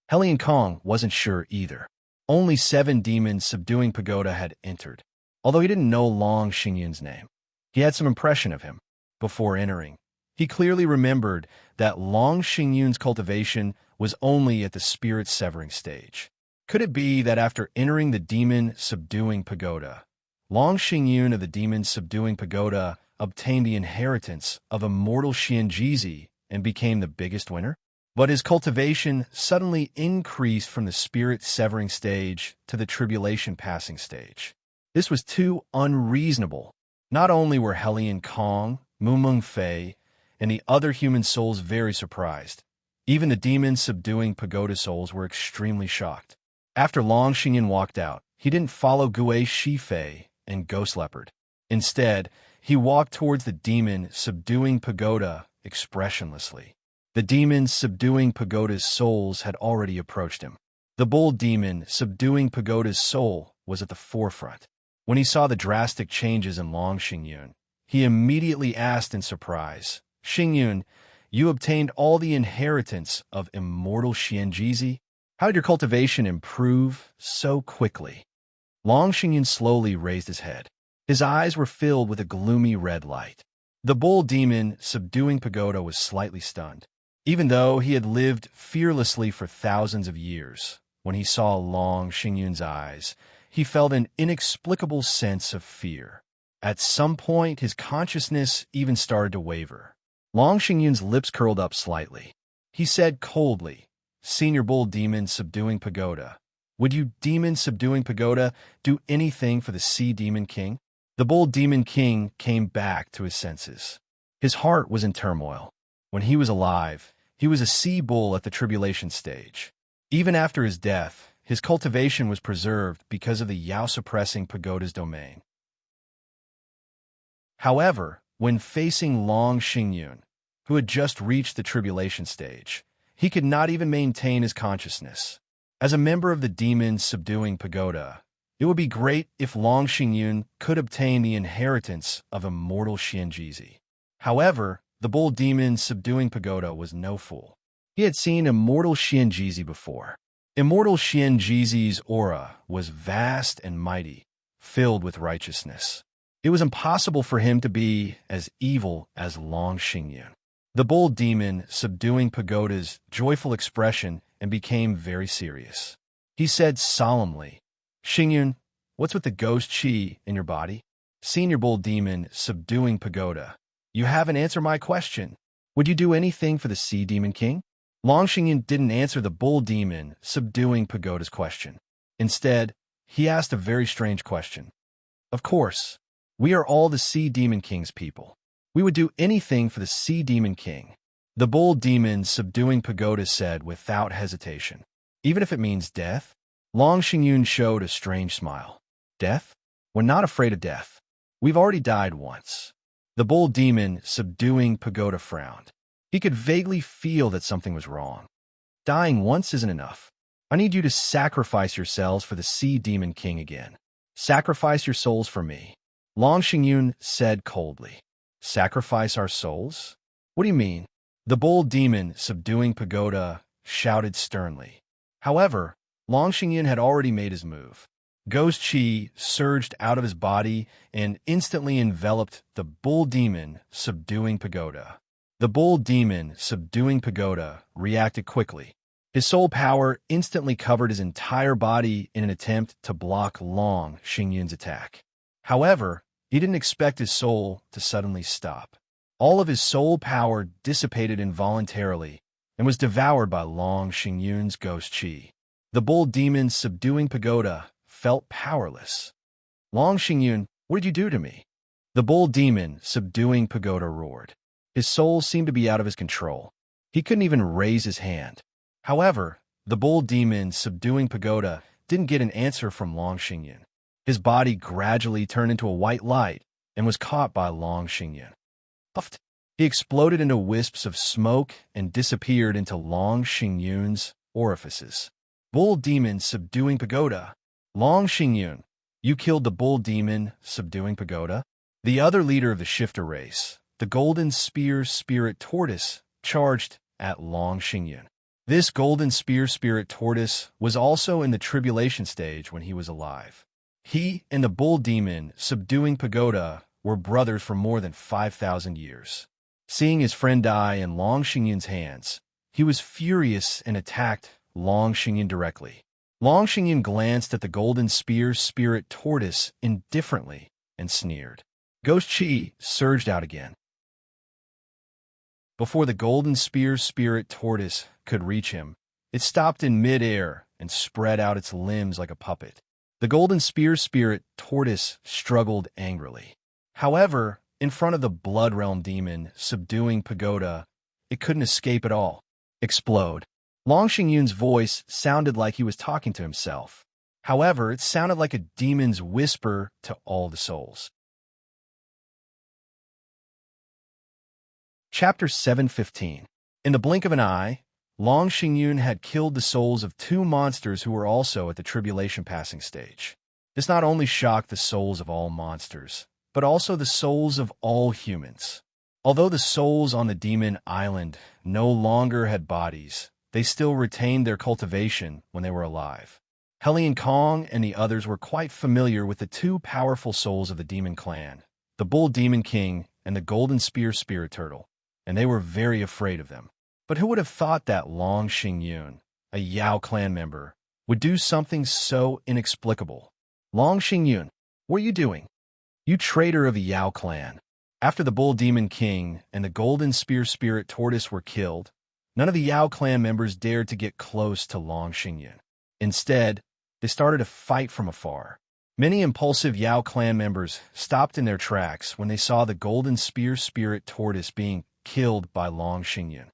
Hellion Kong wasn't sure either. Only 7 demons subduing Pagoda had entered. Although he didn't know Long Xingyun's name, he had some impression of him. Before entering, he clearly remembered that Long Xingyun's cultivation was only at the spirit severing stage. Could it be that after entering the demon subduing Pagoda, Long Xingyun of the demon subduing Pagoda obtained the inheritance of immortal Xianjizi and became the biggest winner? But his cultivation suddenly increased from the spirit-severing stage to the tribulation passing stage. This was too unreasonable. Not only were Hellion Kong, Mu Mengfei, and the other human souls very surprised, even the demon subduing Pagoda souls were extremely shocked. After Long Xingyun walked out, he didn't follow Gue Shifei and Ghost Leopard. Instead, he walked towards the demon subduing pagoda expressionlessly. The demon subduing pagoda's souls had already approached him. The bull demon subduing pagoda's soul was at the forefront. When he saw the drastic changes in Long Xingyun, he immediately asked in surprise, "Xingyun, you obtained all the inheritance of immortal Xianjizi? How did your cultivation improve so quickly?" Long Xingyun slowly raised his head. His eyes were filled with a gloomy red light. The bull demon subduing pagoda was slightly stunned. Even though he had lived fearlessly for thousands of years, when he saw Long Xingyun's eyes, he felt an inexplicable sense of fear. At some point, his consciousness even started to waver. Long Xingyun's lips curled up slightly. He said coldly, "Senior bull demon subduing pagoda, would you, demon subduing pagoda, do anything for the Sea Demon King?" The bull demon king came back to his senses. His heart was in turmoil. When he was alive, he was a sea bull at the tribulation stage. Even after his death, his cultivation was preserved because of the Yao-suppressing pagoda's domain. However, when facing Long Xingyun, who had just reached the tribulation stage, he could not even maintain his consciousness. As a member of the demon subduing pagoda, it would be great if Long Xingyun could obtain the inheritance of immortal Xianjizi. However, the bull demon subduing pagoda was no fool. He had seen immortal Xianjizi before. Immortal Xianjizi's aura was vast and mighty, filled with righteousness. It was impossible for him to be as evil as Long Xingyun. The bull demon subduing pagoda's joyful expression and became very serious. He said solemnly, "Xingyun, what's with the ghost qi in your body?" Senior bull demon subduing pagoda, you haven't answered my question. Would you do anything for the Sea Demon King? Long Xingyun didn't answer the bull demon subduing pagoda's question. Instead, he asked a very strange question. Of course, we are all the Sea Demon King's people. We would do anything for the Sea Demon King. The bull demon subduing pagoda said without hesitation. Even if it means death? Long Xingyun showed a strange smile. Death? We're not afraid of death. We've already died once. The bull demon subduing pagoda frowned. He could vaguely feel that something was wrong. Dying once isn't enough. I need you to sacrifice yourselves for the Sea Demon King again. Sacrifice your souls for me. Long Xingyun said coldly. Sacrifice our souls? What do you mean? The bull demon subduing pagoda shouted sternly. However, Long Xingyun had already made his move. Ghost qi surged out of his body and instantly enveloped the bull demon subduing pagoda. The bull demon subduing pagoda reacted quickly. His soul power instantly covered his entire body in an attempt to block Long Xingyun's attack. However, he didn't expect his soul to suddenly stop. All of his soul power dissipated involuntarily and was devoured by Long Xingyun's ghost qi. The bull demon subduing pagoda felt powerless. Long Xingyun, what did you do to me? The bull demon subduing pagoda roared. His soul seemed to be out of his control. He couldn't even raise his hand. However, the bull demon subduing pagoda didn't get an answer from Long Xingyun. His body gradually turned into a white light and was caught by Long Xingyun. Puffed. He exploded into wisps of smoke and disappeared into Long Xingyun's orifices. Bull demon subduing pagoda. Long Xingyun, you killed the bull demon subduing pagoda? The other leader of the shifter race, the golden spear spirit tortoise, charged at Long Xingyun. This golden spear spirit tortoise was also in the tribulation stage when he was alive. He and the bull demon subduing pagoda were brothers for more than 5,000 years. Seeing his friend die in Long Xingyun's hands, he was furious and attacked Long Xingyun directly. Long Xingyun glanced at the golden spear spirit tortoise indifferently and sneered. Ghost qi surged out again. Before the golden spear spirit tortoise could reach him, it stopped in mid-air and spread out its limbs like a puppet. The golden spear spirit tortoise struggled angrily. However, in front of the blood realm demon subduing pagoda, it couldn't escape at all. Explode. Long Xingyun's voice sounded like he was talking to himself. However, it sounded like a demon's whisper to all the souls. Chapter 7:15. In the blink of an eye, Long Xingyun had killed the souls of two monsters who were also at the tribulation passing stage. This not only shocked the souls of all monsters, but also the souls of all humans. Although the souls on the demon island no longer had bodies, they still retained their cultivation when they were alive. Hellion Kong and the others were quite familiar with the two powerful souls of the demon clan, the Bull Demon King and the Golden Spear Spirit Turtle, and they were very afraid of them. But who would have thought that Long Xingyun, a Yao clan member, would do something so inexplicable? Long Xingyun, what are you doing? You traitor of the Yao clan. After the Bull Demon King and the Golden Spear Spirit Tortoise were killed, none of the Yao clan members dared to get close to Long Xingyun. Instead, they started to fight from afar. Many impulsive Yao clan members stopped in their tracks when they saw the Golden Spear Spirit Tortoise being killed by Long Xingyun.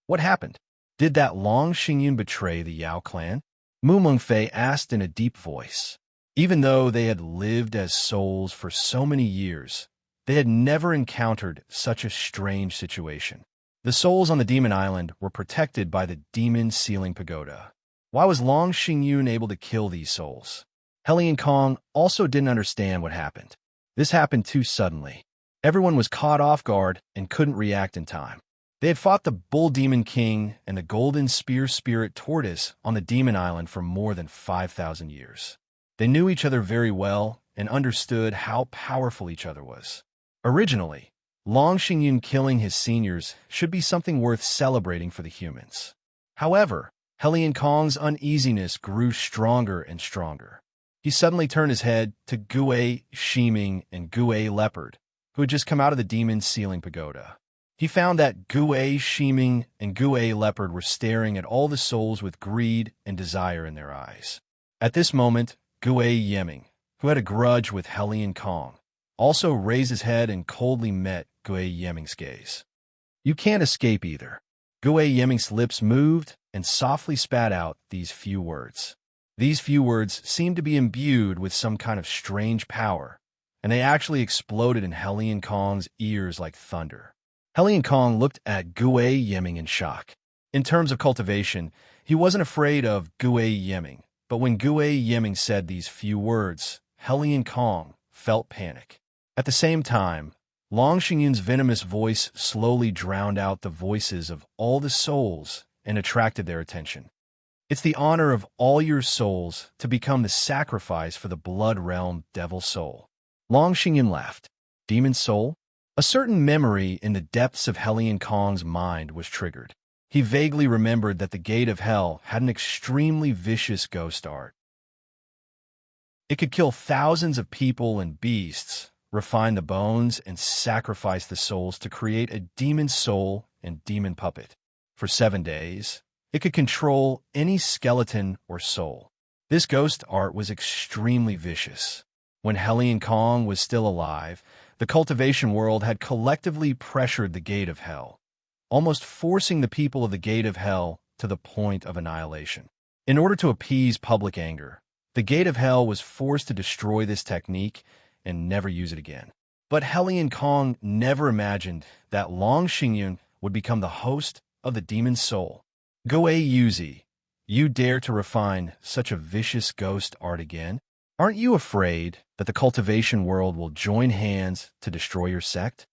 What happened? Did that Long Xingyun betray the Yao clan? Mu Mengfei asked in a deep voice. Even though they had lived as souls for so many years, they had never encountered such a strange situation. The souls on the demon island were protected by the demon ceiling pagoda. Why was Long Xingyun able to kill these souls? Hellion Kong also didn't understand what happened. This happened too suddenly. Everyone was caught off guard and couldn't react in time. They had fought the Bull Demon King and the Golden Spear Spirit Tortoise on the demon island for more than 5,000 years. They knew each other very well and understood how powerful each other was. Originally, Long Xingyun killing his seniors should be something worth celebrating for the humans. However, Hellion Kong's uneasiness grew stronger and stronger. He suddenly turned his head to Gue Shiming and Gue Leopard, who had just come out of the demon's ceiling pagoda. He found that Gue Shiming and Gue Leopard were staring at all the souls with greed and desire in their eyes. At this moment, Gue Yeming, who had a grudge with Hellion Kong, also raised his head and coldly met Gue Yeming's gaze. You can't escape either. Gue Yeming's lips moved and softly spat out these few words. These few words seemed to be imbued with some kind of strange power, and they actually exploded in Hellion Kong's ears like thunder. Hellion Kong looked at Gue Yeming in shock. In terms of cultivation, he wasn't afraid of Gue Yeming, but when Gue Yeming said these few words, Hellion Kong felt panic. At the same time, Long Xingyun's venomous voice slowly drowned out the voices of all the souls and attracted their attention. It's the honor of all your souls to become the sacrifice for the blood realm devil soul. Long Xingyun laughed. Demon soul? A certain memory in the depths of Hellion Kong's mind was triggered. He vaguely remembered that the gate of hell had an extremely vicious ghost art. It could kill thousands of people and beasts, refine the bones, and sacrifice the souls to create a demon soul and demon puppet. For 7 days, it could control any skeleton or soul. This ghost art was extremely vicious. When Hellion Kong was still alive, the cultivation world had collectively pressured the gate of hell, almost forcing the people of the gate of hell to the point of annihilation. In order to appease public anger, the gate of hell was forced to destroy this technique and never use it again. But Hellion Kong never imagined that Long Xingyun would become the host of the demon soul. Gue Yuzi, you dare to refine such a vicious ghost art again? Aren't you afraid that the cultivation world will join hands to destroy your sect?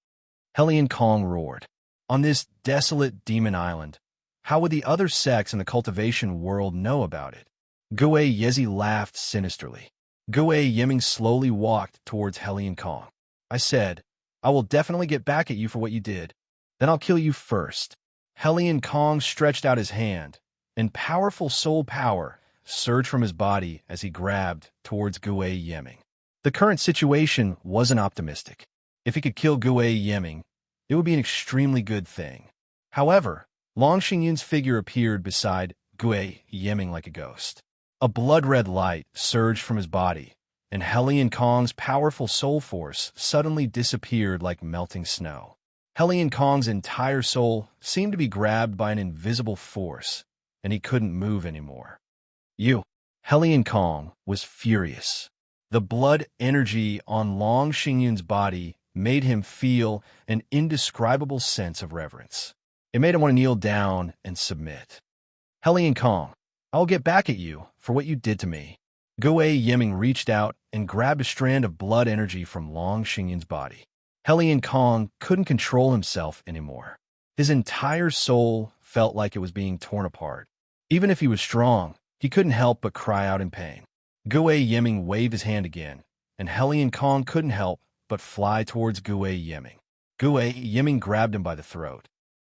Hellion Kong roared. On this desolate demon island, how would the other sects in the cultivation world know about it? Gue Yezi laughed sinisterly. Gue Yeming slowly walked towards Hellion Kong. I said, I will definitely get back at you for what you did. Then I'll kill you first. Hellion Kong stretched out his hand, and powerful soul power surged from his body as he grabbed towards Gue Yeming. The current situation wasn't optimistic. If he could kill Gue Yeming, it would be an extremely good thing. However, Long Xingyun's figure appeared beside Gue Yeming like a ghost. A blood-red light surged from his body, and Hellion Kong's powerful soul force suddenly disappeared like melting snow. Hellion Kong's entire soul seemed to be grabbed by an invisible force, and he couldn't move anymore. You! Helian Kong was furious. The blood energy on Long Xingyun's body made him feel an indescribable sense of reverence. It made him want to kneel down and submit. Helian Kong, I'll get back at you for what you did to me. Gui Yiming reached out and grabbed a strand of blood energy from Long Xingyun's body. Helian Kong couldn't control himself anymore. His entire soul felt like it was being torn apart. Even if he was strong, he couldn't help but cry out in pain. Gui Yiming waved his hand again, and Helian Kong couldn't help but fly towards Gui Yiming. Gui Yiming grabbed him by the throat.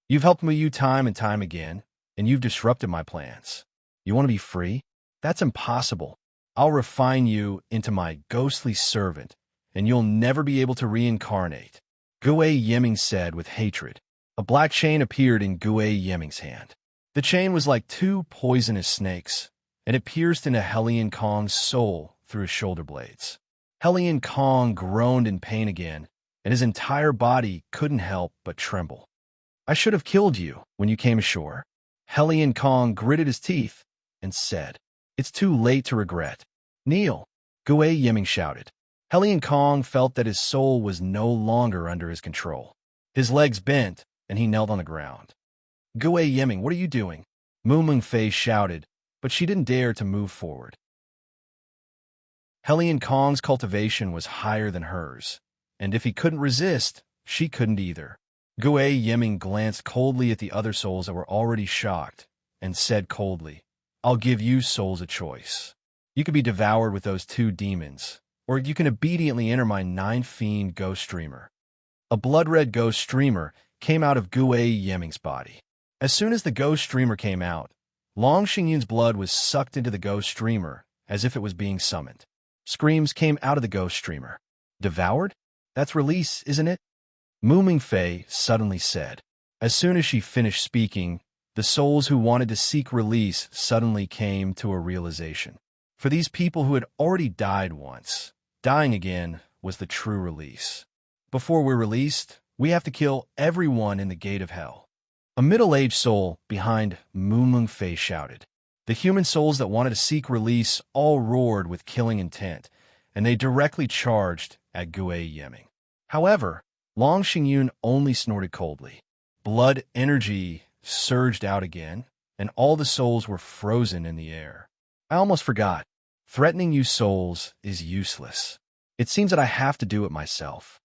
You've helped me time and time again, and you've disrupted my plans. You want to be free? That's impossible. I'll refine you into my ghostly servant, and you'll never be able to reincarnate, Gui Yiming said with hatred. A black chain appeared in Gui Yiming's hand. The chain was like two poisonous snakes, and it pierced into Helian Kong's soul through his shoulder blades. Helian Kong groaned in pain again, and his entire body couldn't help but tremble. I should have killed you when you came ashore. Helian Kong gritted his teeth and said, It's too late to regret. Kneel, Gui Yiming shouted. Helian Kong felt that his soul was no longer under his control. His legs bent, and he knelt on the ground. Gui Yiming, what are you doing? Mu Mengfei shouted, but she didn't dare to move forward. Helian Kong's cultivation was higher than hers, and if he couldn't resist, she couldn't either. Gui Yiming glanced coldly at the other souls that were already shocked, and said coldly, I'll give you souls a choice. You could be devoured with those two demons, or you can obediently enter my nine-fiend ghost streamer. A blood-red ghost streamer came out of Gui Yiming's body. As soon as the ghost streamer came out, Long Xingyun's blood was sucked into the ghost streamer as if it was being summoned. Screams came out of the ghost streamer. Devoured? That's release, isn't it? Mu Mengfei suddenly said. As soon as she finished speaking, the souls who wanted to seek release suddenly came to a realization. For these people who had already died once, dying again was the true release. Before we're released, we have to kill everyone in the gate of hell. A middle-aged soul behind Mu Mengfei shouted. The human souls that wanted to seek release all roared with killing intent, and they directly charged at Gui Yiming. However, Long Xingyun only snorted coldly. Blood energy surged out again, and all the souls were frozen in the air. I almost forgot. Threatening you souls is useless. It seems that I have to do it myself.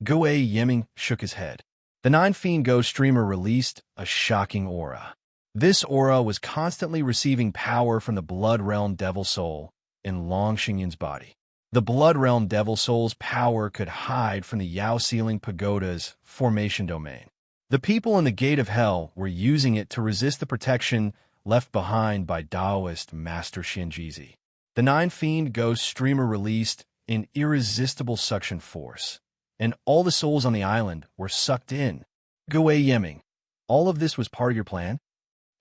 Gui Yiming shook his head. The nine-fiend ghost streamer released a shocking aura. This aura was constantly receiving power from the Blood Realm Devil Soul in Long Xingyun's body. The Blood Realm Devil Soul's power could hide from the Yao Ceiling Pagoda's formation domain. The people in the Gate of Hell were using it to resist the protection left behind by Taoist Master Shinjizi. The nine-fiend ghost streamer released an irresistible suction force, and all the souls on the island were sucked in. Gui Yiming, all of this was part of your plan?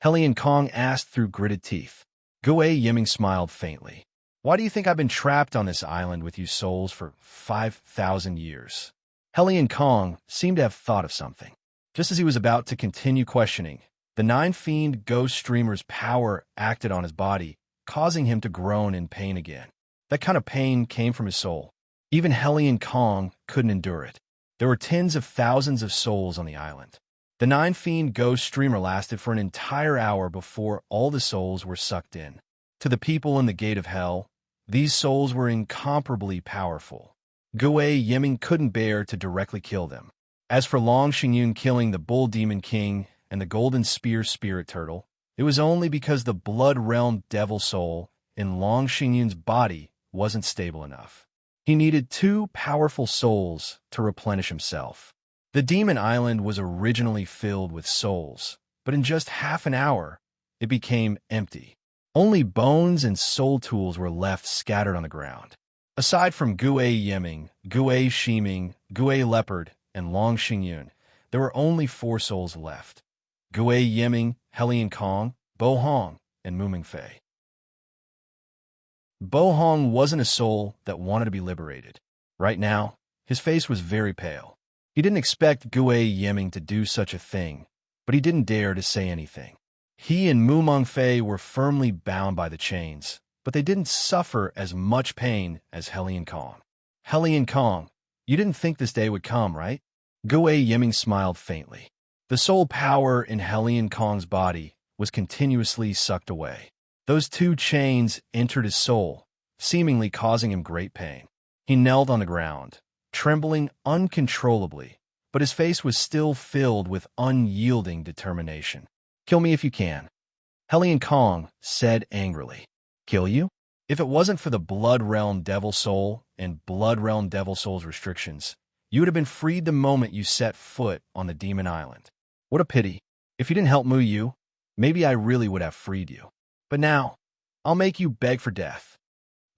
Helian Kong asked through gritted teeth. Gui Yiming smiled faintly. Why do you think I've been trapped on this island with you souls for 5,000 years? Helian Kong seemed to have thought of something. Just as he was about to continue questioning, the nine-fiend ghost streamer's power acted on his body, causing him to groan in pain again. That kind of pain came from his soul. Even Helian Kong couldn't endure it. There were tens of thousands of souls on the island. The nine-fiend ghost streamer lasted for an entire hour before all the souls were sucked in. To the people in the Gate of Hell, these souls were incomparably powerful. Gui Yiming couldn't bear to directly kill them. As for Long Xingyun killing the Bull Demon King and the Golden Spear Spirit Turtle, it was only because the Blood Realm Devil Soul in Long Xingyun's body wasn't stable enough. He needed two powerful souls to replenish himself. The Demon Island was originally filled with souls, but in just half an hour, it became empty. Only bones and soul tools were left scattered on the ground. Aside from Gui Yiming, Gui Shiming, Gui Leopard, and Long Xingyun, there were only 4 souls left. Gui Yiming, Helian Kong, Bo Hong, and Mu Mengfei. Bo Hong wasn't a soul that wanted to be liberated. Right now, his face was very pale. He didn't expect Gui Yiming to do such a thing, but he didn't dare to say anything. He and Mu Mengfei were firmly bound by the chains, but they didn't suffer as much pain as Heli and Kong. Heli and Kong, you didn't think this day would come, right? Gue Yiming smiled faintly. The soul power in Heli and Kong's body was continuously sucked away. Those two chains entered his soul, seemingly causing him great pain. He knelt on the ground, trembling uncontrollably, but his face was still filled with unyielding determination. Kill me if you can, Heli and Kong said angrily. Kill you? If it wasn't for the Blood Realm Devil Soul and Blood Realm Devil Soul's restrictions, you would have been freed the moment you set foot on the Demon Island. What a pity. If you didn't help Mu Yu, maybe I really would have freed you. But now, I'll make you beg for death.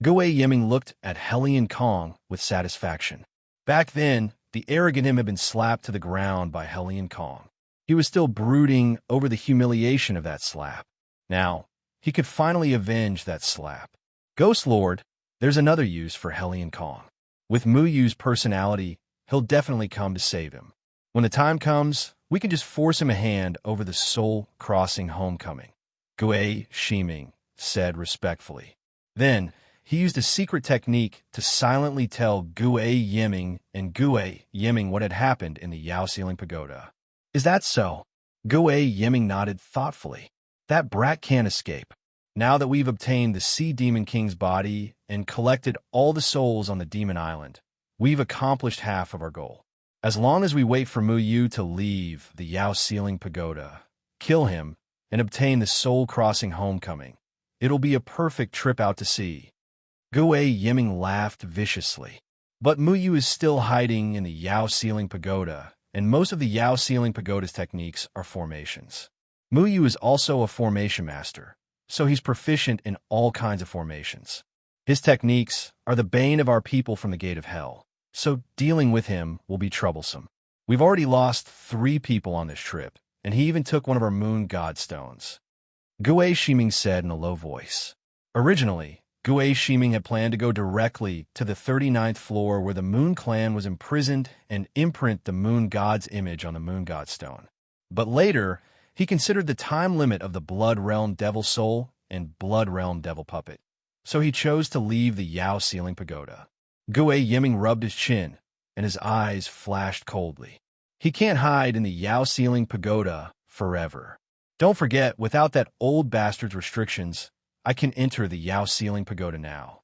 Gue Yiming looked at Heli and Kong with satisfaction. Back then, the arrogant him had been slapped to the ground by Heli and Kong. He was still brooding over the humiliation of that slap. Now, he could finally avenge that slap. Ghost Lord, there's another use for Heli and Kong. With Mu Yu's personality, he'll definitely come to save him. When the time comes, we can just force him a hand over the soul-crossing homecoming, Gue Shiming said respectfully. Then, he used a secret technique to silently tell Gue Yiming and Gue Yiming what had happened in the Yao Ceiling Pagoda. Is that so? Gue Yiming nodded thoughtfully. That brat can't escape. Now that we've obtained the Sea Demon King's body and collected all the souls on the Demon Island, we've accomplished half of our goal. As long as we wait for Mu Yu to leave the Yao Ceiling Pagoda, kill him, and obtain the soul-crossing homecoming, it'll be a perfect trip out to sea. Gue Yiming laughed viciously. But Mu Yu is still hiding in the Yao Ceiling Pagoda, and most of the Yao Ceiling Pagoda's techniques are formations. Mu Yu is also a formation master, so he's proficient in all kinds of formations. His techniques are the bane of our people from the Gate of Hell, so dealing with him will be troublesome. We've already lost 3 people on this trip, and he even took one of our moon god stones. Gue Shiming said in a low voice. Originally, Gue Shiming had planned to go directly to the 39th floor where the Moon Clan was imprisoned and imprint the moon god's image on the moon god stone. But later, he considered the time limit of the Blood Realm Devil Soul and Blood Realm Devil Puppet, so he chose to leave the Yao Ceiling Pagoda. Gue Yiming rubbed his chin, and his eyes flashed coldly. He can't hide in the Yao Ceiling Pagoda forever. Don't forget, without that old bastard's restrictions, I can enter the Yao Ceiling Pagoda now.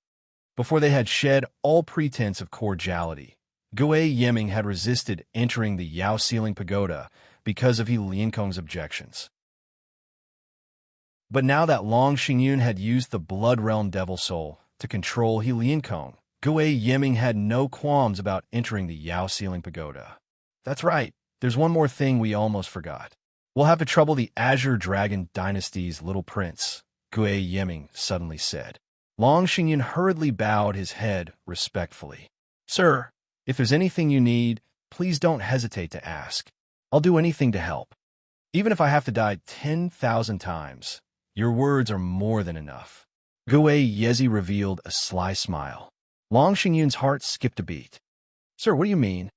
Before they had shed all pretense of cordiality, Gue Yiming had resisted entering the Yao Ceiling Pagoda because of He Lienkong's objections. But now that Long Xingyun had used the Blood Realm Devil Soul to control He Lienkong, Gue Yiming had no qualms about entering the Yao Ceiling Pagoda. That's right, there's one more thing we almost forgot. We'll have to trouble the Azure Dragon Dynasty's little prince, Gue Yiming suddenly said. Long Xingyun hurriedly bowed his head respectfully. Sir, if there's anything you need, please don't hesitate to ask. I'll do anything to help. Even if I have to die 10,000 times, your words are more than enough. Gue Yezi revealed a sly smile. Long Xingyun's heart skipped a beat. Sir, what do you mean?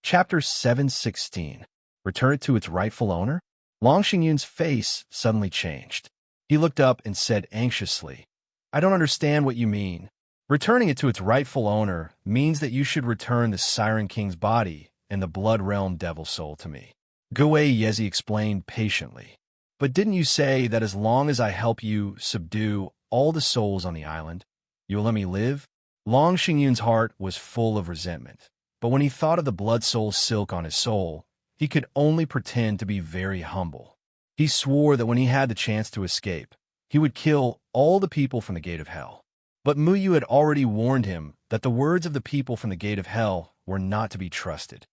Chapter 716. Return it to its rightful owner? Long Xingyun's face suddenly changed. He looked up and said anxiously, I don't understand what you mean. Returning it to its rightful owner means that you should return the Siren King's body and the Blood Realm Devil Soul to me. Gue Yezi explained patiently. But didn't you say that as long as I help you subdue all the souls on the island, you will let me live? Long Xingyun's heart was full of resentment, but when he thought of the blood soul silk on his soul, he could only pretend to be very humble. He swore that when he had the chance to escape, he would kill all the people from the Gate of Hell. But Mu Yu had already warned him that the words of the people from the Gate of Hell were not to be trusted.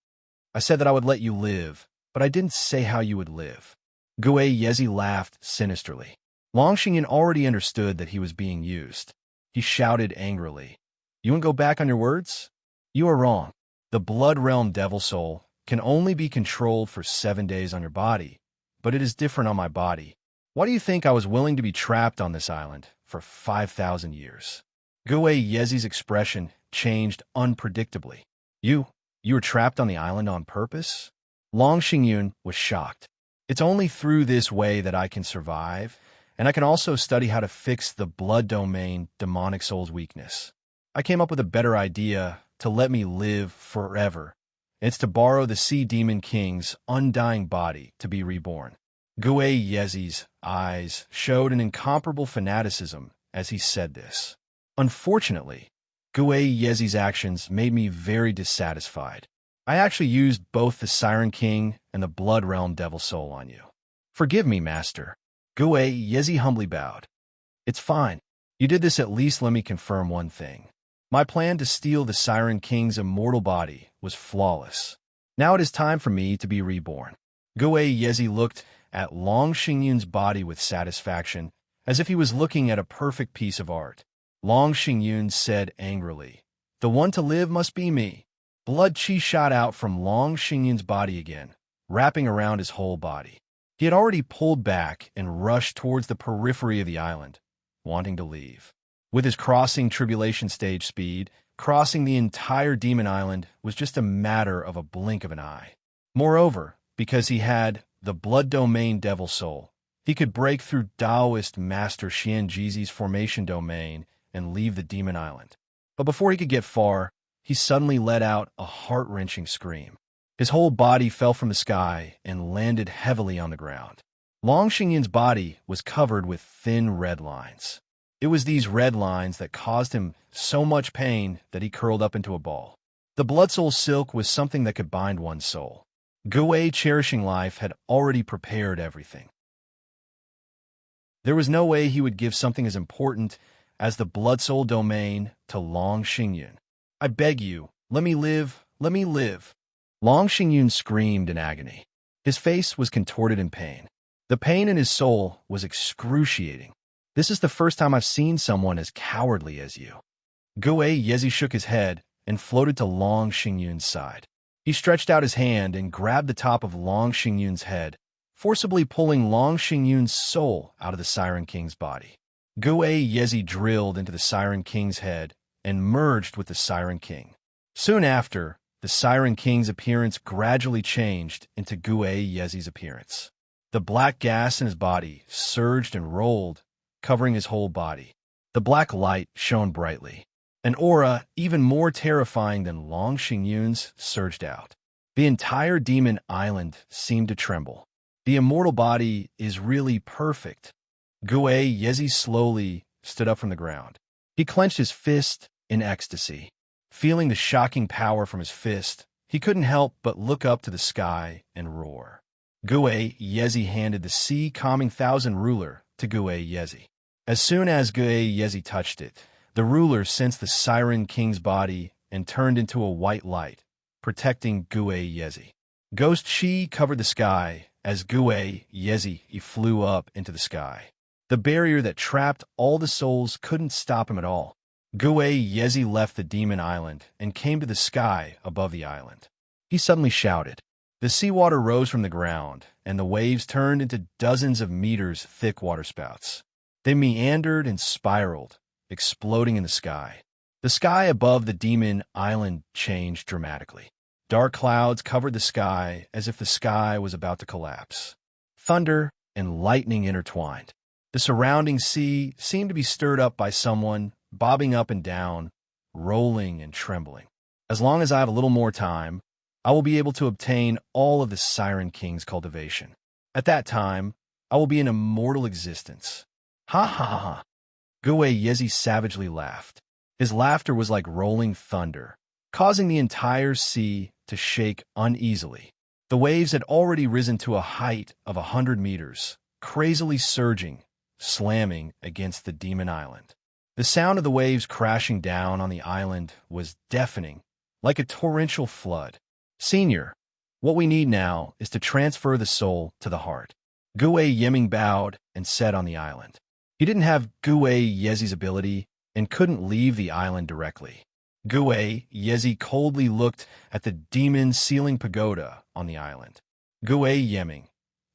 I said that I would let you live, but I didn't say how you would live. Gue Yezi laughed sinisterly. Long Xingyun already understood that he was being used. He shouted angrily, You won't go back on your words? You are wrong. The Blood Realm Devil Soul can only be controlled for 7 days on your body, but it is different on my body. Why do you think I was willing to be trapped on this island for 5,000 years? Gue Yezi's expression changed unpredictably. You were trapped on the island on purpose? Long Xingyun was shocked. It's only through this way that I can survive, and I can also study how to fix the blood domain demonic soul's weakness. I came up with a better idea to let me live forever. It's to borrow the Sea Demon King's undying body to be reborn. Gui Yezi's eyes showed an incomparable fanaticism as he said this. Unfortunately, Gui Yezi's actions made me very dissatisfied. I actually used both the Siren King and the Blood Realm Devil Soul on you. Forgive me, Master. Gui Yezi humbly bowed. It's fine. You did this. At least let me confirm one thing. My plan to steal the Siren King's immortal body was flawless. Now it is time for me to be reborn. Gui Yezi looked at Long Xingyun's body with satisfaction, as if he was looking at a perfect piece of art. Long Xingyun said angrily, "The one to live must be me." Blood chi shot out from Long Xingyun's body again, wrapping around his whole body. He had already pulled back and rushed towards the periphery of the island, wanting to leave. With his crossing tribulation stage speed, crossing the entire demon island was just a matter of a blink of an eye. Moreover, because he had the blood domain devil soul, he could break through Taoist master Xian Jizi's formation domain and leave the demon island. But before he could get far, he suddenly let out a heart-wrenching scream. His whole body fell from the sky and landed heavily on the ground. Long Xingyun's body was covered with thin red lines. It was these red lines that caused him so much pain that he curled up into a ball. The blood soul silk was something that could bind one's soul. Gui, cherishing life, had already prepared everything. There was no way he would give something as important as the blood soul domain to Long Xingyun. "I beg you, let me live, let me live." Long Xingyun screamed in agony. His face was contorted in pain. The pain in his soul was excruciating. "This is the first time I've seen someone as cowardly as you." Gui Yezi shook his head and floated to Long Xingyun's side. He stretched out his hand and grabbed the top of Long Xingyun's head, forcibly pulling Long Xingyun's soul out of the Siren King's body. Gui Yezi drilled into the Siren King's head and merged with the Siren King. Soon after, the Siren King's appearance gradually changed into Gui Yezi's appearance. The black gas in his body surged and rolled, covering his whole body. The black light shone brightly. An aura even more terrifying than Long Xingyun's surged out. The entire demon island seemed to tremble. The immortal body is really perfect. Gui Yezi slowly stood up from the ground. He clenched his fist in ecstasy. Feeling the shocking power from his fist, he couldn't help but look up to the sky and roar. Gui Yezi handed the sea calming thousand ruler to Gui Yezi. As soon as Gui Yezi touched it, the ruler sensed the Siren King's body and turned into a white light, protecting Gui Yezi. Ghost Chi covered the sky as Gui Yezi flew up into the sky. The barrier that trapped all the souls couldn't stop him at all. Gui Yezi left the demon island and came to the sky above the island. He suddenly shouted. The seawater rose from the ground, and the waves turned into dozens of meters thick waterspouts. They meandered and spiraled, exploding in the sky. The sky above the demon island changed dramatically. Dark clouds covered the sky as if the sky was about to collapse. Thunder and lightning intertwined. The surrounding sea seemed to be stirred up by someone, bobbing up and down, rolling and trembling. As long as I have a little more time, I will be able to obtain all of the Siren King's cultivation. At that time, I will be an immortal existence. Ha ha ha ha. Gui Yezi savagely laughed. His laughter was like rolling thunder, causing the entire sea to shake uneasily. The waves had already risen to a height of 100 meters, crazily surging, slamming against the demon island. The sound of the waves crashing down on the island was deafening, like a torrential flood. Senior, what we need now is to transfer the soul to the heart. Gui Yeming bowed and said on the island. He didn't have Gui Yezi's ability and couldn't leave the island directly. Gui Yezi coldly looked at the demon ceiling pagoda on the island. Gui Yeming,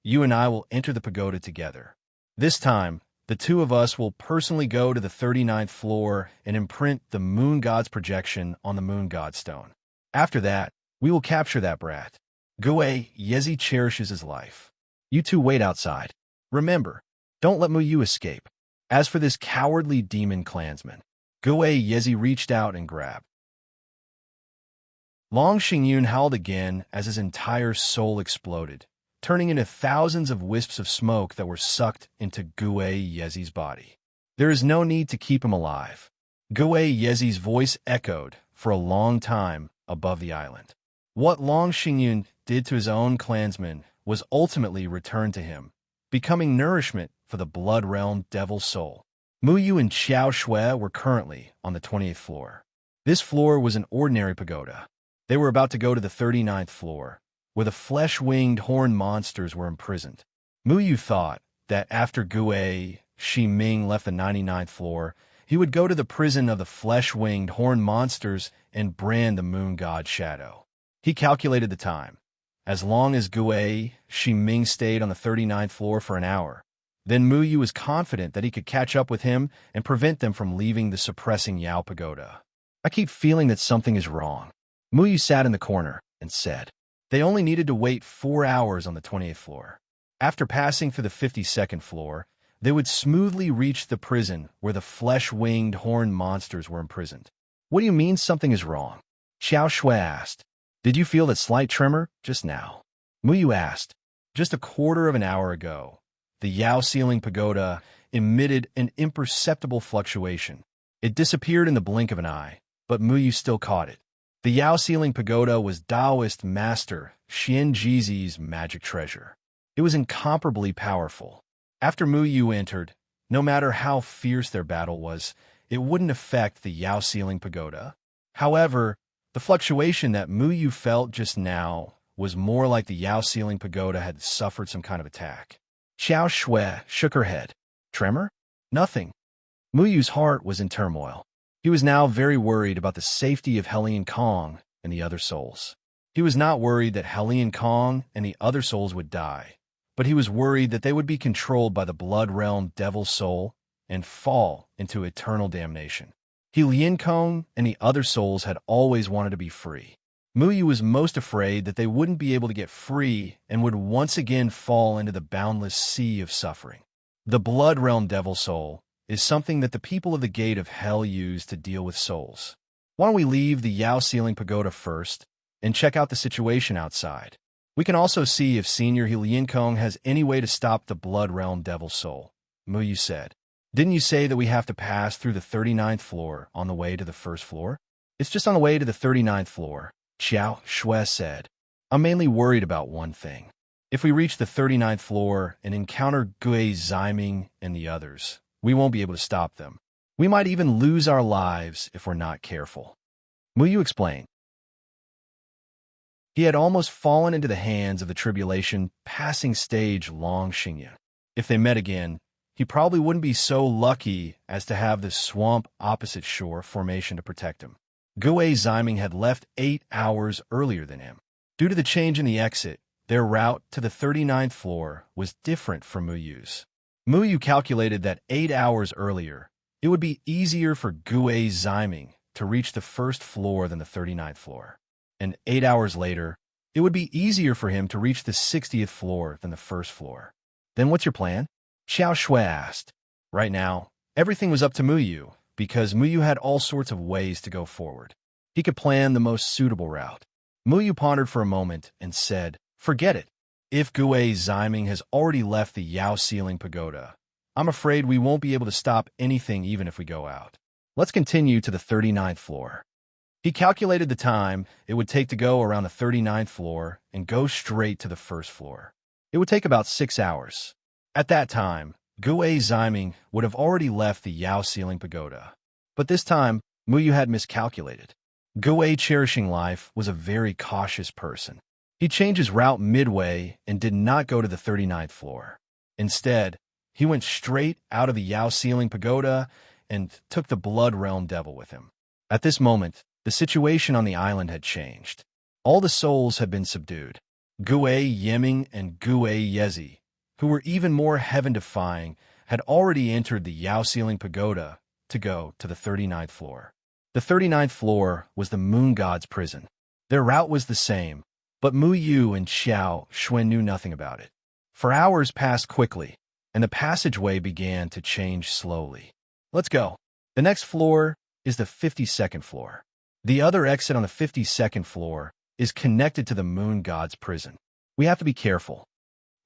you and I will enter the pagoda together. This time, the two of us will personally go to the 39th floor and imprint the moon god's projection on the moon god stone. After that, we will capture that brat. Gui Yezi cherishes his life. You two wait outside. Remember, don't let Mu Yu escape. As for this cowardly demon clansman, Gue Yezi reached out and grabbed. Long Xingyun howled again as his entire soul exploded, turning into thousands of wisps of smoke that were sucked into Gue Yezi's body. There is no need to keep him alive. Gue Yezi's voice echoed for a long time above the island. What Long Xingyun did to his own clansmen was ultimately returned to him, becoming nourishment for the blood realm devil soul. Mu Yu and Xiao Shui were currently on the 28th floor. This floor was an ordinary pagoda. They were about to go to the 39th floor, where the flesh-winged horned monsters were imprisoned. Mu Yu thought that after Gue Shiming left the 99th floor, he would go to the prison of the flesh-winged horned monsters and brand the moon god Shadow. He calculated the time. As long as Gue Shiming stayed on the 39th floor for an hour, then Mu Yu was confident that he could catch up with him and prevent them from leaving the suppressing Yao Pagoda. I keep feeling that something is wrong. Mu Yu sat in the corner and said. They only needed to wait 4 hours on the 28th floor. After passing through the 52nd floor, they would smoothly reach the prison where the flesh-winged horned monsters were imprisoned. What do you mean something is wrong? Xiao Shui asked. Did you feel that slight tremor just now? Mu Yu asked. Just a quarter of an hour ago, the Yao ceiling pagoda emitted an imperceptible fluctuation. It disappeared in the blink of an eye, but Mu Yu still caught it. The Yao ceiling pagoda was Taoist master Xian Jizi's magic treasure. It was incomparably powerful. After Mu Yu entered, no matter how fierce their battle was, it wouldn't affect the Yao ceiling pagoda. However, the fluctuation that Mu Yu felt just now was more like the Yao ceiling pagoda had suffered some kind of attack. Xiao Shui shook her head. Tremor? Nothing. Mu Yu's heart was in turmoil. He was now very worried about the safety of Helian Kong and the other souls. He was not worried that Helian Kong and the other souls would die, but he was worried that they would be controlled by the blood realm devil soul and fall into eternal damnation. Helian Kong and the other souls had always wanted to be free. Mu Yu was most afraid that they wouldn't be able to get free and would once again fall into the boundless sea of suffering. The blood realm devil soul is something that the people of the Gate of Hell use to deal with souls. Why don't we leave the Yao ceiling pagoda first and check out the situation outside? We can also see if Senior Helian Kong has any way to stop the blood realm devil soul, Mu Yu said. Didn't you say that we have to pass through the 39th floor on the way to the first floor? It's just on the way to the 39th floor, Xiao Shui said. I'm mainly worried about one thing. If we reach the 39th floor and encounter Gue Ziming and the others, we won't be able to stop them. We might even lose our lives if we're not careful. Mu Yu explained. He had almost fallen into the hands of the tribulation passing stage Long Xingyun. If they met again, he probably wouldn't be so lucky as to have this swamp opposite shore formation to protect him. Gue Ziming had left 8 hours earlier than him. Due to the change in the exit, their route to the 39th floor was different from Mu Yu's. Mu Yu calculated that 8 hours earlier, it would be easier for Gue Ziming to reach the first floor than the 39th floor. And 8 hours later, it would be easier for him to reach the 60th floor than the first floor. Then what's your plan? Xiao Shui asked. Right now, everything was up to Mu Yu, because Mu Yu had all sorts of ways to go forward. He could plan the most suitable route. Mu Yu pondered for a moment and said, Forget it. If Gue Ziming has already left the Yao ceiling pagoda, I'm afraid we won't be able to stop anything even if we go out. Let's continue to the 39th floor. He calculated the time it would take to go around the 39th floor and go straight to the first floor. It would take about 6 hours. At that time, Gue Ziming would have already left the Yao ceiling pagoda. But this time, Mu Yu had miscalculated. Gue Cherishing Life was a very cautious person. He changed his route midway and did not go to the 39th floor. Instead, he went straight out of the Yao ceiling pagoda and took the blood realm devil with him. At this moment, the situation on the island had changed. All the souls had been subdued. Gue Yiming and Gue Yezi, who were even more heaven-defying, had already entered the Yao ceiling pagoda to go to the 39th floor. The 39th floor was the moon god's prison. Their route was the same, but Mu Yu and Xiao Shui knew nothing about it. For hours passed quickly, and the passageway began to change slowly. Let's go. The next floor is the 52nd floor. The other exit on the 52nd floor is connected to the moon god's prison. We have to be careful.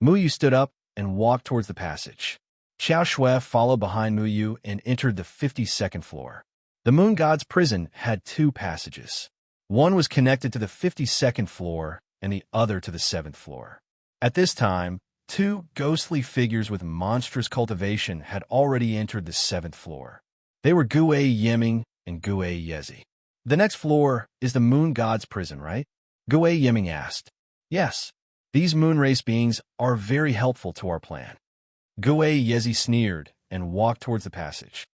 Muyu stood up and walked towards the passage. Xiao Shui followed behind Muyu and entered the 52nd floor. The moon god's prison had two passages. One was connected to the 52nd floor and the other to the 7th floor. At this time, two ghostly figures with monstrous cultivation had already entered the 7th floor. They were Gue Yiming and Gue Yezi. The next floor is the moon god's prison, right? Gue Yiming asked. Yes, these moon race beings are very helpful to our plan. Gue Yezi sneered and walked towards the passage.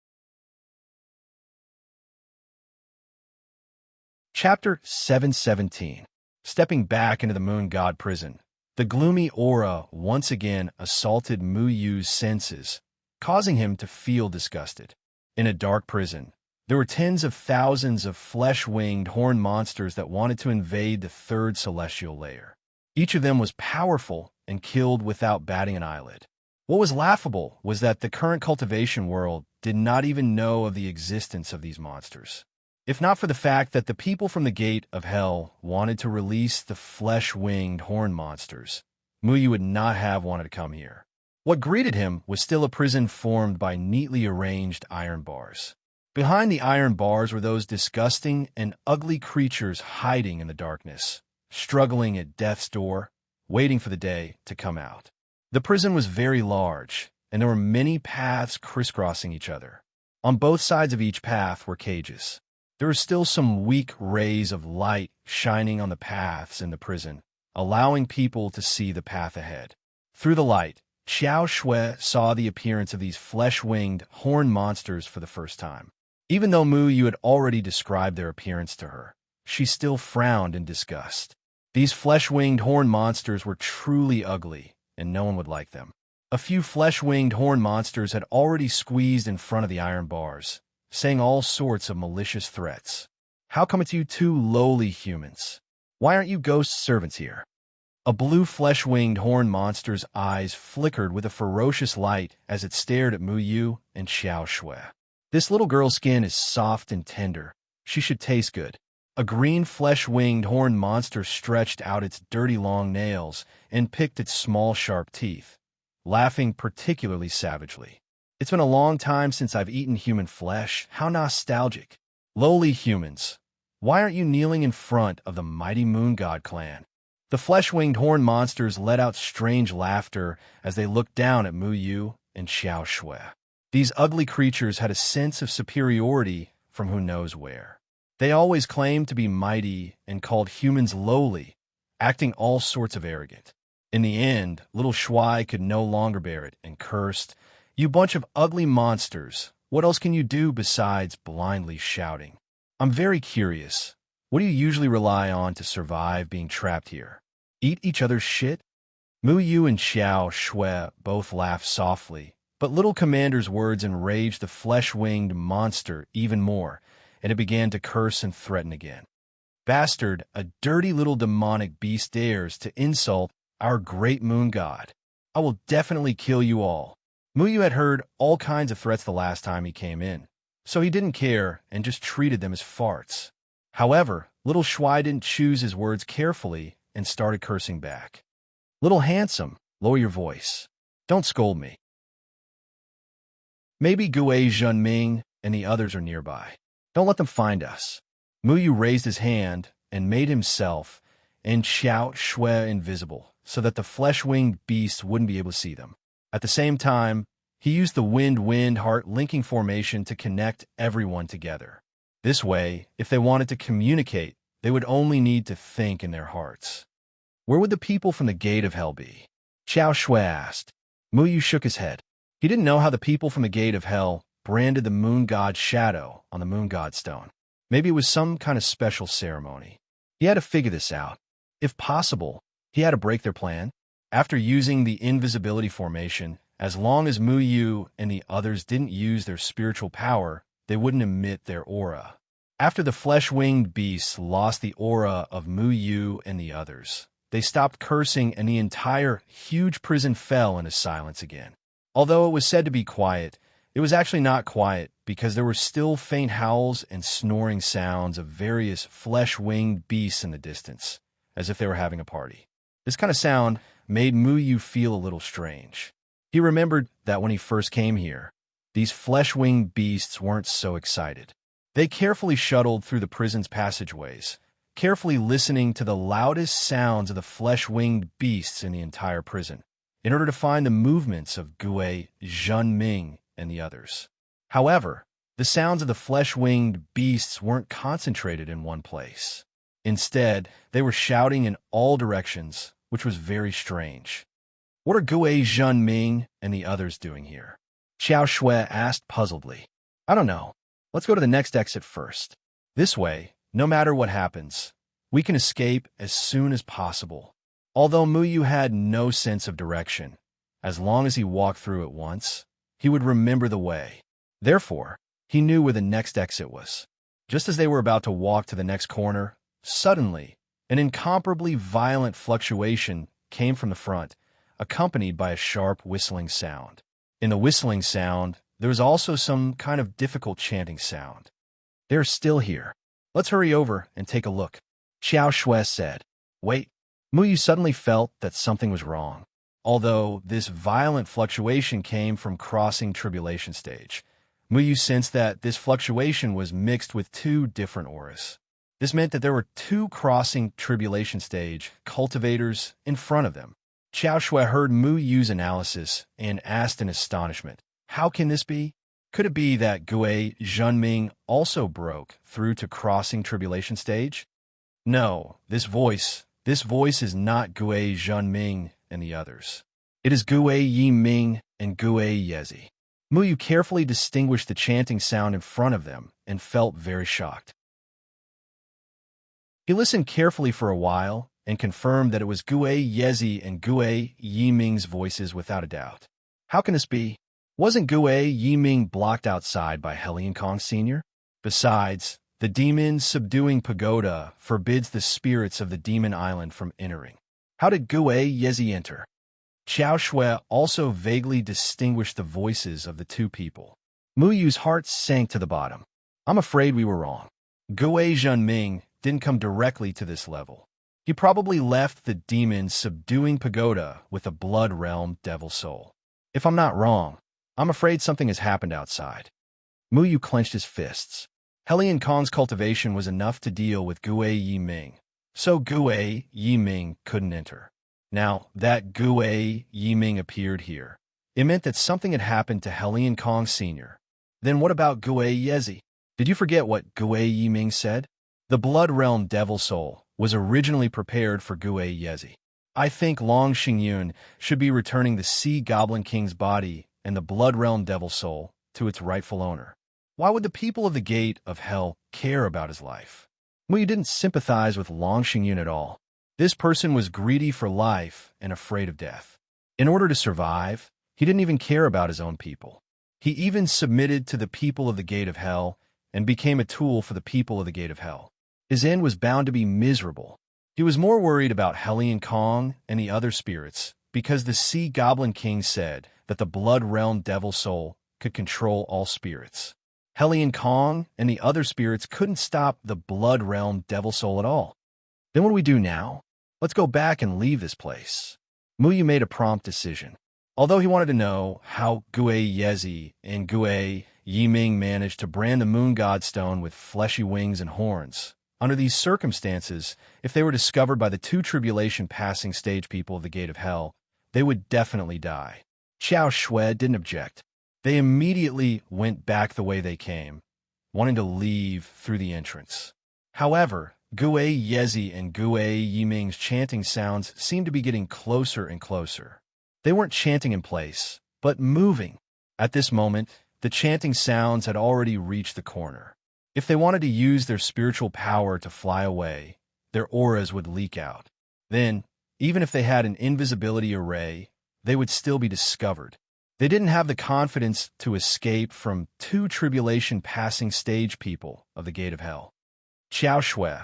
Chapter 717. Stepping back into the moon god prison, the gloomy aura once again assaulted Muyu's senses, causing him to feel disgusted. In a dark prison, there were tens of thousands of flesh-winged horned monsters that wanted to invade the third celestial layer. Each of them was powerful and killed without batting an eyelid. What was laughable was that the current cultivation world did not even know of the existence of these monsters. If not for the fact that the people from the Gate of Hell wanted to release the flesh-winged horned monsters, Muyu would not have wanted to come here. What greeted him was still a prison formed by neatly arranged iron bars. Behind the iron bars were those disgusting and ugly creatures hiding in the darkness, struggling at death's door, waiting for the day to come out. The prison was very large, and there were many paths crisscrossing each other. On both sides of each path were cages. There were still some weak rays of light shining on the paths in the prison, allowing people to see the path ahead. Through the light, Xiao Shui saw the appearance of these flesh-winged, horned monsters for the first time. Even though Muyu had already described their appearance to her, she still frowned in disgust. These flesh-winged horned monsters were truly ugly, and no one would like them. A few flesh-winged horned monsters had already squeezed in front of the iron bars, saying all sorts of malicious threats. How come it's you two lowly humans? Why aren't you ghost servants here? A blue flesh-winged horned monster's eyes flickered with a ferocious light as it stared at Muyu and Xiao Shui. This little girl's skin is soft and tender. She should taste good. A green flesh-winged horned monster stretched out its dirty long nails and picked its small sharp teeth, laughing particularly savagely. It's been a long time since I've eaten human flesh. How nostalgic. Lowly humans, why aren't you kneeling in front of the mighty moon god clan? The flesh-winged horned monsters let out strange laughter as they looked down at Muyu and Xiao Shui. These ugly creatures had a sense of superiority from who knows where. They always claimed to be mighty and called humans lowly, acting all sorts of arrogant. In the end, little Shui could no longer bear it and cursed, "You bunch of ugly monsters, what else can you do besides blindly shouting? I'm very curious. What do you usually rely on to survive being trapped here? Eat each other's shit?" Muyu and Xiao Shui both laughed softly, but little commander's words enraged the flesh-winged monster even more, and it began to curse and threaten again. "Bastard, a dirty little demonic beast dares to insult our great moon god. I will definitely kill you all." Muyu had heard all kinds of threats the last time he came in, so he didn't care and just treated them as farts. However, little Shui didn't choose his words carefully and started cursing back. "Little handsome, lower your voice. Don't scold me. Maybe Gue Zhenming and the others are nearby. Don't let them find us." Muyu raised his hand and made himself and Xiao Shui invisible so that the flesh-winged beasts wouldn't be able to see them. At the same time, he used the wind-wind heart linking formation to connect everyone together. This way, if they wanted to communicate, they would only need to think in their hearts. Where would the people from the Gate of Hell be? Xiao Shui asked. Muyu shook his head. He didn't know how the people from the Gate of Hell branded the moon god's shadow on the moon god stone. Maybe it was some kind of special ceremony. He had to figure this out. If possible, he had to break their plan. After using the invisibility formation, as long as Muyu and the others didn't use their spiritual power, they wouldn't emit their aura. After the flesh-winged beasts lost the aura of Muyu and the others, they stopped cursing and the entire huge prison fell into silence again. Although it was said to be quiet, it was actually not quiet because there were still faint howls and snoring sounds of various flesh-winged beasts in the distance, as if they were having a party. This kind of sound made Muyu feel a little strange. He remembered that when he first came here, these flesh-winged beasts weren't so excited. They carefully shuttled through the prison's passageways, carefully listening to the loudest sounds of the flesh-winged beasts in the entire prison, in order to find the movements of Gue, Zhenming, and the others. However, the sounds of the flesh-winged beasts weren't concentrated in one place. Instead, they were shouting in all directions, which was very strange. What are Gue, Zhenming, and the others doing here? Xiao Shui asked puzzledly. I don't know. Let's go to the next exit first. This way, no matter what happens, we can escape as soon as possible. Although Muyu had no sense of direction, as long as he walked through it once, he would remember the way. Therefore, he knew where the next exit was. Just as they were about to walk to the next corner, suddenly, an incomparably violent fluctuation came from the front, accompanied by a sharp whistling sound. In the whistling sound, there was also some kind of difficult chanting sound. They're still here. Let's hurry over and take a look, Xiao Shui said. Wait. Muyu suddenly felt that something was wrong. Although this violent fluctuation came from crossing tribulation stage, Muyu sensed that this fluctuation was mixed with two different auras. This meant that there were two crossing tribulation stage cultivators in front of them. Xiao Shui heard Muyu's analysis and asked in astonishment, how can this be? Could it be that Gue Zhenming also broke through to crossing tribulation stage? No, this voice is not Gue Zhenming and the others. It is Gue Yiming and Gue Yezi. Muyu carefully distinguished the chanting sound in front of them and felt very shocked. He listened carefully for a while and confirmed that it was Gue Yezi and Gue Yiming's voices without a doubt. How can this be? Wasn't Gue Yiming blocked outside by Helion Kong Sr.? Besides, the demon's subduing pagoda forbids the spirits of the demon island from entering. How did Gue Yezi enter? Xiao Shui also vaguely distinguished the voices of the two people. Muyu's heart sank to the bottom. I'm afraid we were wrong. Gue Zhenming didn't come directly to this level. He probably left the demon's subduing pagoda with a blood realm devil soul. If I'm not wrong, I'm afraid something has happened outside. Muyu clenched his fists. Helion Kong's cultivation was enough to deal with Gue Yiming, so Gue Yiming couldn't enter. Now that Gue Yiming appeared here, it meant that something had happened to Helion Kong Sr. Then what about Gue Yezi? Did you forget what Gue Yiming said? The Blood Realm Devil Soul was originally prepared for Gue Yezi. I think Long Xingyun should be returning the Sea Goblin King's body and the Blood Realm Devil Soul to its rightful owner. Why would the people of the Gate of Hell care about his life? Muyu didn't sympathize with Long Xingyun at all. This person was greedy for life and afraid of death. In order to survive, he didn't even care about his own people. He even submitted to the people of the Gate of Hell and became a tool for the people of the Gate of Hell. His end was bound to be miserable. He was more worried about Helion Kong and the other spirits because the Sea Goblin King said that the Blood Realm Devil Soul could control all spirits. Helion Kong and the other spirits couldn't stop the Blood Realm Devil Soul at all. Then what do we do now? Let's go back and leave this place. Muyu made a prompt decision. Although he wanted to know how Gue Yezi and Gue Yiming managed to brand the Moon God Stone with fleshy wings and horns, under these circumstances, if they were discovered by the two tribulation passing stage people of the Gate of Hell, they would definitely die. Xiao Shui didn't object. They immediately went back the way they came, wanting to leave through the entrance. However, Gue Yezi and Gue Yiming's chanting sounds seemed to be getting closer and closer. They weren't chanting in place, but moving. At this moment, the chanting sounds had already reached the corner. If they wanted to use their spiritual power to fly away, their auras would leak out. Then, even if they had an invisibility array, they would still be discovered. They didn't have the confidence to escape from two tribulation-passing stage people of the Gate of Hell. Xiao Shui,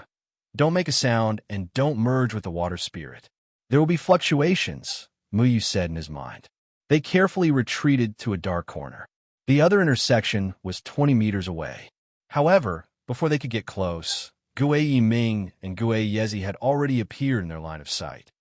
don't make a sound and don't merge with the water spirit. There will be fluctuations, Mu Yu said in his mind. They carefully retreated to a dark corner. The other intersection was 20 meters away. However, before they could get close, Gue Yiming and Gue Yezi had already appeared in their line of sight.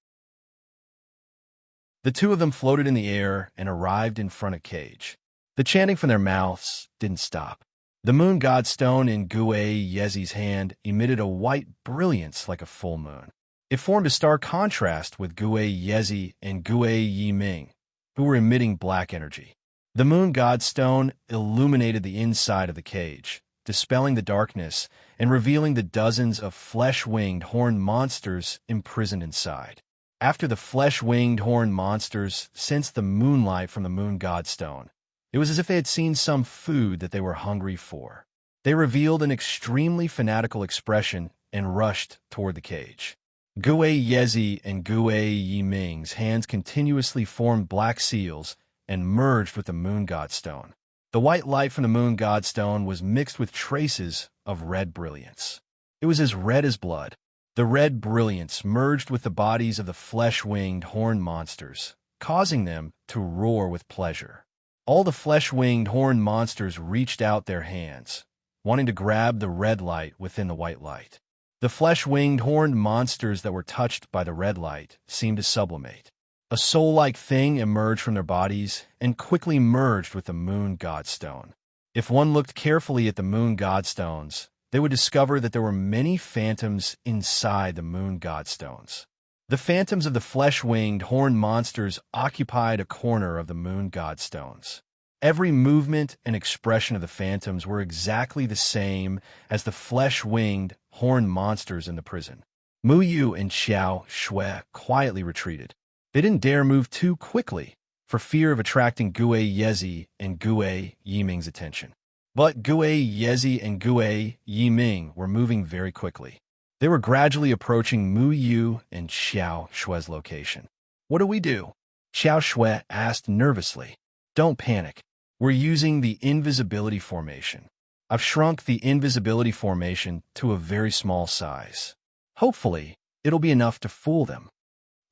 The two of them floated in the air and arrived in front of Cage. The chanting from their mouths didn't stop. The moon godstone in Gue Yezi's hand emitted a white brilliance like a full moon. It formed a stark contrast with Gue Yezi and Gue Yiming, who were emitting black energy. The moon godstone illuminated the inside of the cage, dispelling the darkness and revealing the dozens of flesh-winged horned monsters imprisoned inside. After the flesh-winged horned monsters sensed the moonlight from the moon godstone, it was as if they had seen some food that they were hungry for. They revealed an extremely fanatical expression and rushed toward the cage. Gue Yezi and Gue Yiming's hands continuously formed black seals and merged with the moon godstone. The white light from the moon godstone was mixed with traces of red brilliance. It was as red as blood. The red brilliance merged with the bodies of the flesh-winged horned monsters, causing them to roar with pleasure. All the flesh-winged horned monsters reached out their hands, wanting to grab the red light within the white light. The flesh-winged horned monsters that were touched by the red light seemed to sublimate. A soul-like thing emerged from their bodies and quickly merged with the moon godstone. If one looked carefully at the moon godstones, they would discover that there were many phantoms inside the moon godstones. The phantoms of the flesh-winged horned monsters occupied a corner of the moon godstones. Every movement and expression of the phantoms were exactly the same as the flesh-winged horned monsters in the prison. Mu Yu and Xiao Shui quietly retreated. They didn't dare move too quickly for fear of attracting Gue Yezi and Gue Yiming's attention. But Gue Yezi and Gue Yiming were moving very quickly. They were gradually approaching Mu Yu and Xiao Shui's location. "What do we do?" Xiao Shui asked nervously. "Don't panic. We're using the invisibility formation. I've shrunk the invisibility formation to a very small size. Hopefully, it'll be enough to fool them."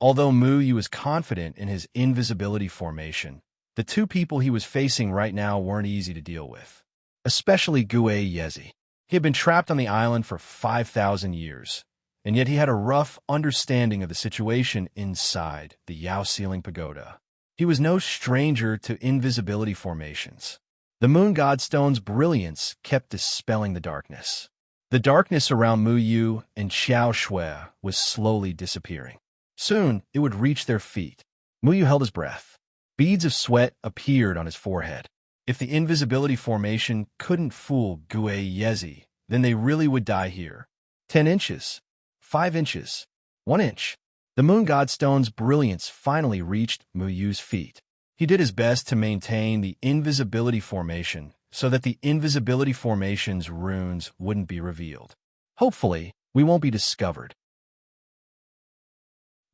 Although Mu Yu was confident in his invisibility formation, the two people he was facing right now weren't easy to deal with, especially Gue Yezi. He had been trapped on the island for 5,000 years, and yet he had a rough understanding of the situation inside the Yao Ceiling Pagoda. He was no stranger to invisibility formations. The moon godstone's brilliance kept dispelling the darkness. The darkness around Mu Yu and Xiao Shui was slowly disappearing. Soon, it would reach their feet. Mu Yu held his breath. Beads of sweat appeared on his forehead. If the invisibility formation couldn't fool Gue Yezi, then they really would die here. 10 inches, 5 inches, 1 inch. The moon godstone's brilliance finally reached Mu Yu's feet. He did his best to maintain the invisibility formation so that the invisibility formation's runes wouldn't be revealed. Hopefully, we won't be discovered.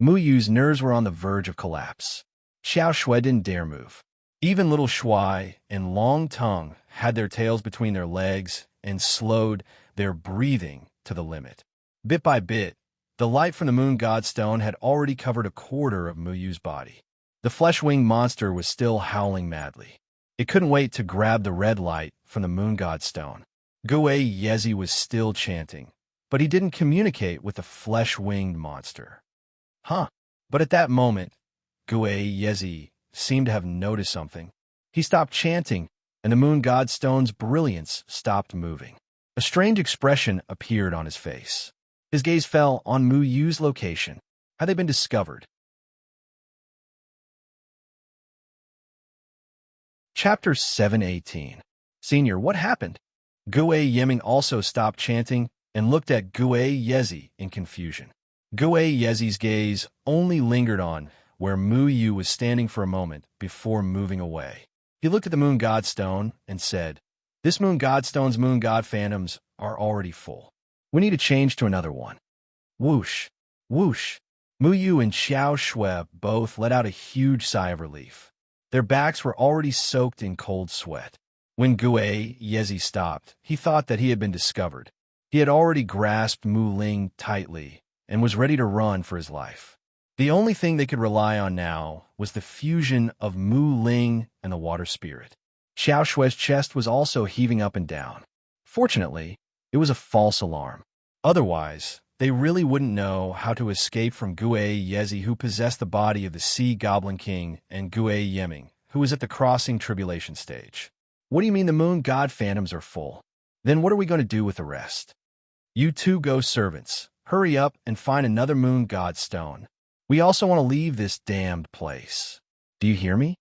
Mu Yu's nerves were on the verge of collapse. Xiao Shui didn't dare move. Even little Shui and Long Tongue had their tails between their legs and slowed their breathing to the limit. Bit by bit, the light from the moon godstone had already covered a quarter of Mu Yu's body. The flesh-winged monster was still howling madly. It couldn't wait to grab the red light from the moon godstone. Gue Yezi was still chanting, but he didn't communicate with the flesh-winged monster. But at that moment, Gue Yezi seemed to have noticed something. He stopped chanting, and the moon godstone's brilliance stopped moving. A strange expression appeared on his face. His gaze fell on Mu Yu's location. Had they been discovered? Chapter 718. Senior, what happened? Gue Yiming also stopped chanting and looked at Gue Yezi in confusion. Gue Yezi's gaze only lingered on where Mu Yu was standing for a moment before moving away. He looked at the moon godstone and said, "This moon godstone's moon god phantoms are already full. We need to change to another one." Whoosh, whoosh. Mu Yu and Xiao Shui both let out a huge sigh of relief. Their backs were already soaked in cold sweat. When Gue Yezi stopped, he thought that he had been discovered. He had already grasped Mu Ling tightly and was ready to run for his life. The only thing they could rely on now was the fusion of Mu Ling and the water spirit. Xiao Shue's chest was also heaving up and down. Fortunately, it was a false alarm. Otherwise, they really wouldn't know how to escape from Gue Yezi, who possessed the body of the Sea Goblin King, and Gue Yeming, who was at the crossing tribulation stage. What do you mean the moon god phantoms are full? Then what are we going to do with the rest? You two ghost servants, hurry up and find another moon god stone. We also want to leave this damned place. Do you hear me?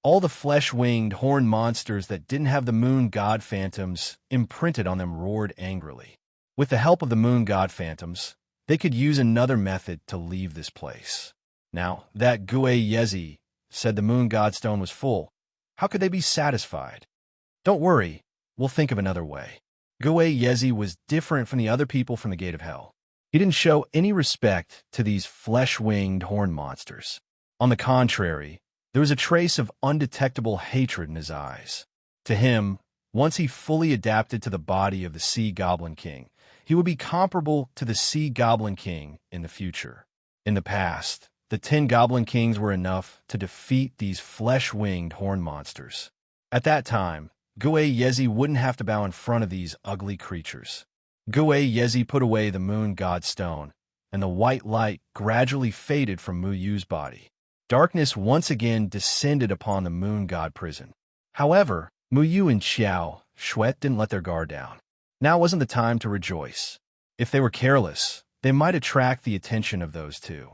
All the flesh-winged horned monsters that didn't have the moon god phantoms imprinted on them roared angrily. With the help of the moon god phantoms, they could use another method to leave this place. Now, that Gue Yezi said the moon god stone was full. How could they be satisfied? Don't worry, we'll think of another way. Gue Yezi was different from the other people from the Gate of Hell. He didn't show any respect to these flesh-winged horned monsters. On the contrary, there was a trace of undetectable hatred in his eyes. To him, once he fully adapted to the body of the Sea Goblin King, he would be comparable to the Sea Goblin King in the future. In the past, the 10 Goblin Kings were enough to defeat these flesh-winged horned monsters. At that time, Gue Yezi wouldn't have to bow in front of these ugly creatures. Gue Yezi put away the moon god stone, and the white light gradually faded from Mu Yu's body. Darkness once again descended upon the moon god prison. However, Mu Yu and Xiao Shui didn't let their guard down. Now wasn't the time to rejoice. If they were careless, they might attract the attention of those two.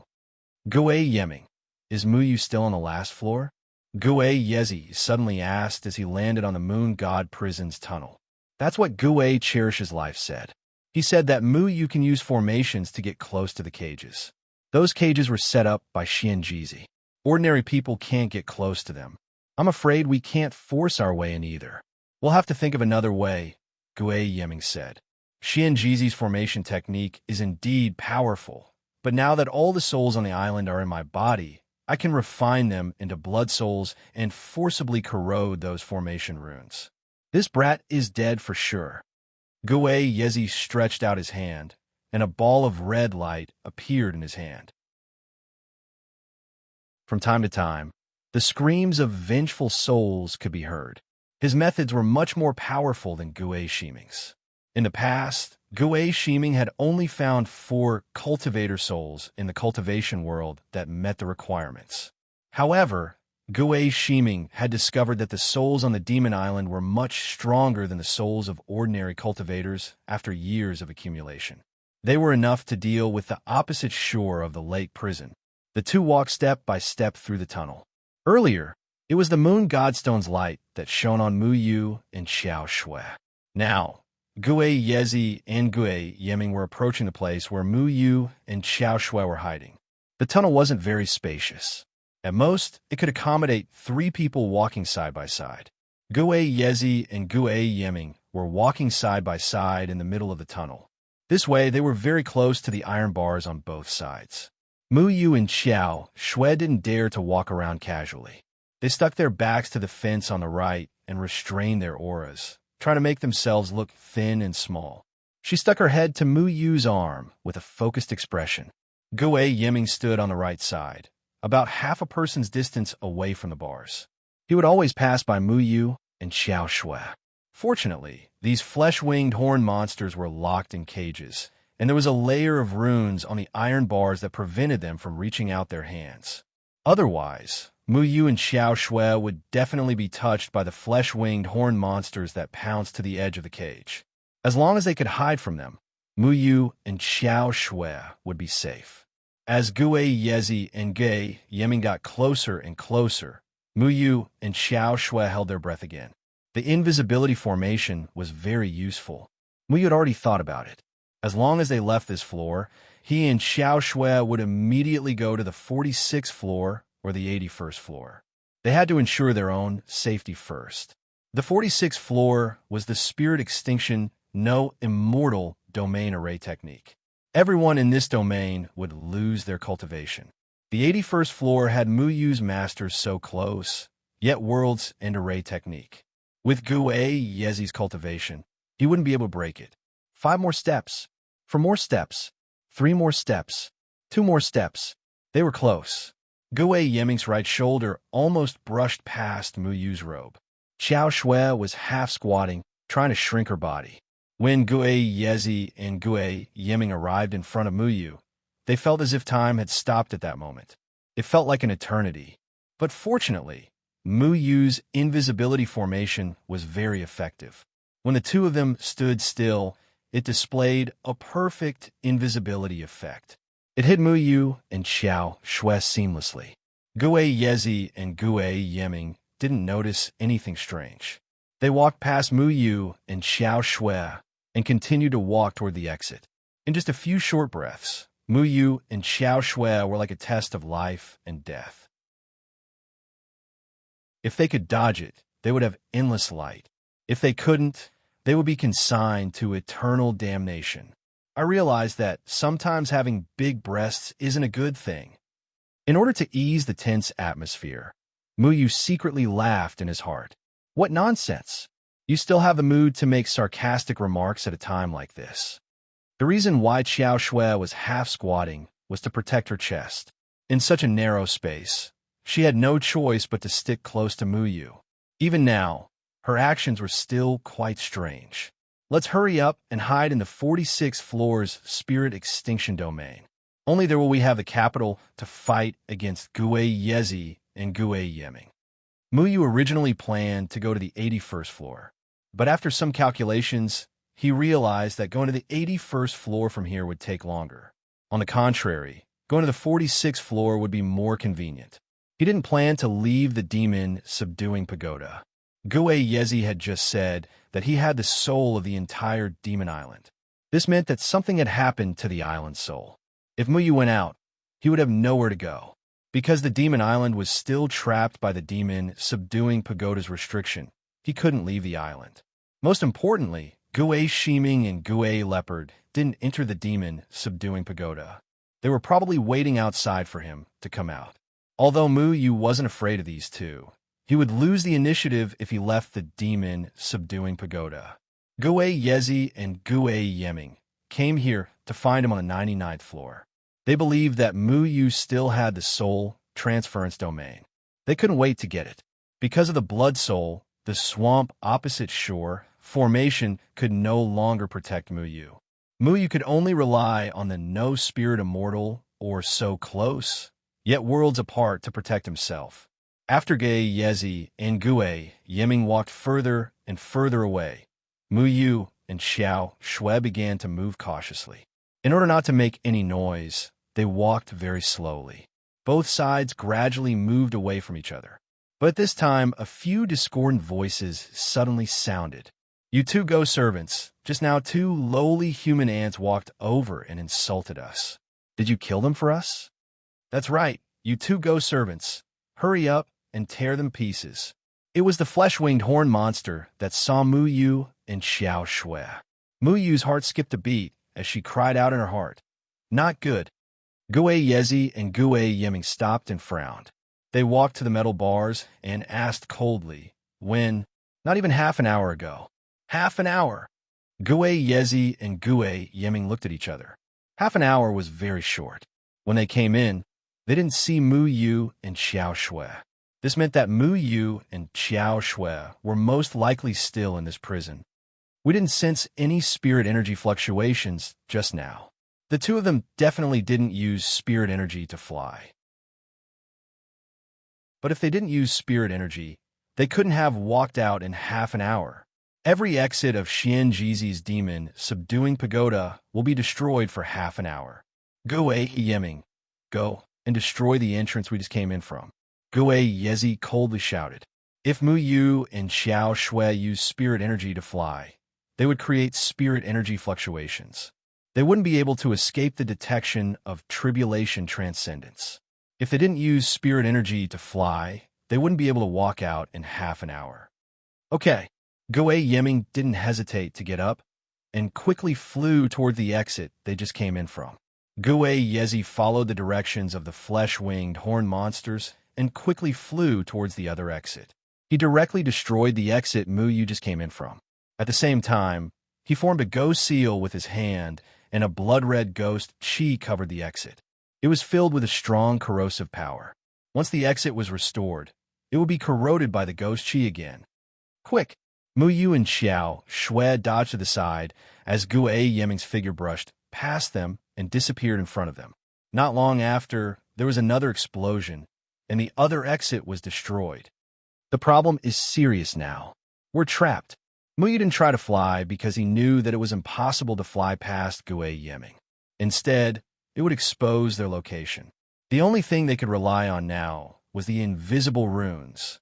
Gue Yeming, is Mu Yu still on the last floor? Gue Yezi suddenly asked as he landed on the moon god prison's tunnel. That's what Gue Cherishes Life said. He said that Mu Yu can use formations to get close to the cages. Those cages were set up by Xianjizi. Ordinary people can't get close to them. I'm afraid we can't force our way in either. We'll have to think of another way, Gue Yeming said. Xianjizi's formation technique is indeed powerful, but now that all the souls on the island are in my body, I can refine them into blood souls and forcibly corrode those formation runes. This brat is dead for sure. Gue Yezi stretched out his hand, and a ball of red light appeared in his hand. From time to time, the screams of vengeful souls could be heard. His methods were much more powerful than Gue Shiming's. In the past, Gue Shiming had only found 4 cultivator souls in the cultivation world that met the requirements. However, Gue Shiming had discovered that the souls on the Demon Island were much stronger than the souls of ordinary cultivators after years of accumulation. They were enough to deal with the opposite shore of the lake prison. The two walked step by step through the tunnel. Earlier, it was the moon godstone's light that shone on Mu Yu and Xiao Shui. Now, Gue Yezi and Gue Yeming were approaching the place where Mu Yu and Xiao Shui were hiding. The tunnel wasn't very spacious. At most, it could accommodate 3 people walking side by side. Gue Yezi and Gue Yeming were walking side by side in the middle of the tunnel. This way, they were very close to the iron bars on both sides. Mu Yu and Xiao Shui didn't dare to walk around casually. They stuck their backs to the fence on the right and restrained their auras, trying to make themselves look thin and small. She stuck her head to Mu Yu's arm with a focused expression. Gue Yeming stood on the right side, about half a person's distance away from the bars. He would always pass by Mu Yu and Xiao Shui. Fortunately, these flesh-winged horned monsters were locked in cages, and there was a layer of runes on the iron bars that prevented them from reaching out their hands. Otherwise, Mu Yu and Xiao Shui would definitely be touched by the flesh-winged horned monsters that pounced to the edge of the cage. As long as they could hide from them, Mu Yu and Xiao Shui would be safe. As Gue Yezi and Gue Yeming got closer and closer, Mu Yu and Xiao Shui held their breath again. The invisibility formation was very useful. Mu Yu had already thought about it. As long as they left this floor, he and Xiao Shui would immediately go to the 46th floor or the 81st floor. They had to ensure their own safety first. The 46th floor was the spirit extinction, no immortal domain array technique. Everyone in this domain would lose their cultivation. The 81st floor had Mu Yu's masters so close, yet worlds and array technique. With Gue Yezi's cultivation, he wouldn't be able to break it. 5 more steps. 4 more steps. 3 more steps. 2 more steps. They were close. Gue Yeming's right shoulder almost brushed past Mu Yu's robe. Xiao Shui was half squatting, trying to shrink her body. When Gue Yezi and Gue Yeming arrived in front of Mu Yu, they felt as if time had stopped at that moment. It felt like an eternity. But fortunately, Mu Yu's invisibility formation was very effective. When the two of them stood still, it displayed a perfect invisibility effect. It hid Mu Yu and Xiao Shui seamlessly. Gue Yezi and Gue Yeming didn't notice anything strange. They walked past Mu Yu and Xiao Shui and continued to walk toward the exit. In just a few short breaths, Mu Yu and Xiao Shui were like a test of life and death. If they could dodge it, they would have endless light. If they couldn't, they would be consigned to eternal damnation. I realized that sometimes having big breasts isn't a good thing. In order to ease the tense atmosphere, Mu Yu secretly laughed in his heart. What nonsense! You still have the mood to make sarcastic remarks at a time like this. The reason why Xiao Shui was half squatting was to protect her chest. In such a narrow space, she had no choice but to stick close to Mu Yu. Even now, her actions were still quite strange. Let's hurry up and hide in the 46th floor's spirit extinction domain. Only there will we have the capital to fight against Gue Yezi and Gue Yeming. Mu Yu originally planned to go to the 81st floor, but after some calculations, he realized that going to the 81st floor from here would take longer. On the contrary, going to the 46th floor would be more convenient. He didn't plan to leave the demon subduing pagoda. Gue Yezi had just said that he had the soul of the entire demon island. This meant that something had happened to the island's soul. If Mu Yu went out, he would have nowhere to go. Because the demon island was still trapped by the demon subduing pagoda's restriction, he couldn't leave the island. Most importantly, Gue Shiming and Gue Leopard didn't enter the demon subduing pagoda. They were probably waiting outside for him to come out. Although Mu Yu wasn't afraid of these two, he would lose the initiative if he left the demon subduing pagoda. Gue Yezi and Gue Yeming came here to find him on the 99th floor. They believed that Mu Yu still had the soul transference domain. They couldn't wait to get it. Because of the blood soul, the swamp opposite shore formation could no longer protect Mu Yu. Mu Yu could only rely on the no spirit immortal or so close, yet worlds apart to protect himself. After Gue Yezi and Gue Yeming walked further and further away, Mu Yu and Xiao Shui began to move cautiously. In order not to make any noise, they walked very slowly. Both sides gradually moved away from each other. But this time, a few discordant voices suddenly sounded. You two ghost servants, just now two lowly human ants walked over and insulted us. Did you kill them for us? That's right, you two ghost servants. Hurry up and tear them pieces. It was the flesh-winged horn monster that saw Mu Yu and Xiao Shui. Mu Yu's heart skipped a beat as she cried out in her heart. Not good. Gue Yezi and Gue Yeming stopped and frowned. They walked to the metal bars and asked coldly, when? Not even half an hour ago. Half an hour. Gue Yezi and Gue Yeming looked at each other. Half an hour was very short. When they came in, they didn't see Mu Yu and Xiao Shui. This meant that Mu Yu and Xiao Shui were most likely still in this prison. We didn't sense any spirit energy fluctuations just now. The two of them definitely didn't use spirit energy to fly. But if they didn't use spirit energy, they couldn't have walked out in half an hour. Every exit of Xian Jizi's demon subduing pagoda will be destroyed for half an hour. Gue Yeming, go and destroy the entrance we just came in from. Gue Yezi coldly shouted. If Mu Yu and Xiao Shui used spirit energy to fly, they would create spirit energy fluctuations. They wouldn't be able to escape the detection of tribulation transcendence. If they didn't use spirit energy to fly, they wouldn't be able to walk out in half an hour. Okay, Gue Yeming didn't hesitate to get up and quickly flew toward the exit they just came in from. Gue Yezi followed the directions of the flesh-winged horn monsters and quickly flew towards the other exit. He directly destroyed the exit Mu Yu just came in from. At the same time, he formed a ghost seal with his hand, and a blood-red ghost chi covered the exit. It was filled with a strong corrosive power. Once the exit was restored, it would be corroded by the ghost chi again. Quick! Mu Yu and Xiao Shui dodged to the side as Gue Yeming's figure brushed past them and disappeared in front of them. Not long after, there was another explosion, and the other exit was destroyed. The problem is serious now. We're trapped. Mu Yu didn't try to fly because he knew that it was impossible to fly past Gue Yeming. Instead, it would expose their location. The only thing they could rely on now was the invisible runes.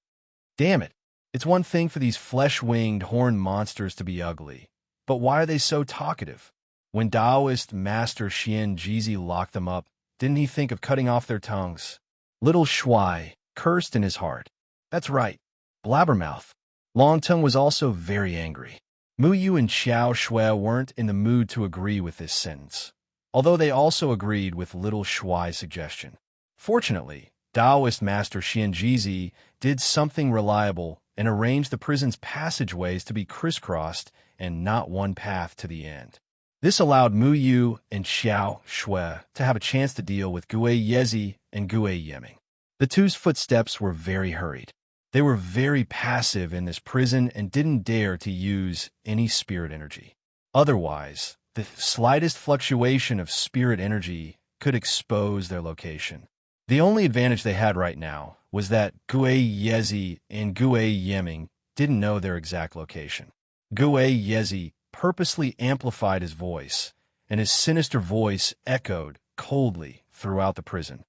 Damn it! It's one thing for these flesh-winged horned monsters to be ugly, but why are they so talkative? When Taoist Master Xian Jizi locked them up, didn't he think of cutting off their tongues? Little Shui cursed in his heart. That's right, blabbermouth. Longtongue was also very angry. Mu Yu and Xiao Shui weren't in the mood to agree with this sentence, although they also agreed with Little Shui's suggestion. Fortunately, Taoist Master Xian Jizi did something reliable and arranged the prison's passageways to be crisscrossed and not one path to the end. This allowed Mu Yu and Xiao Shui to have a chance to deal with Gue Yezi and Gue Yeming. The two's footsteps were very hurried. They were very passive in this prison and didn't dare to use any spirit energy. Otherwise, the slightest fluctuation of spirit energy could expose their location. The only advantage they had right now was that Gue Yezi and Gue Yeming didn't know their exact location. Gue Yezi purposely amplified his voice, and his sinister voice echoed coldly throughout the prison.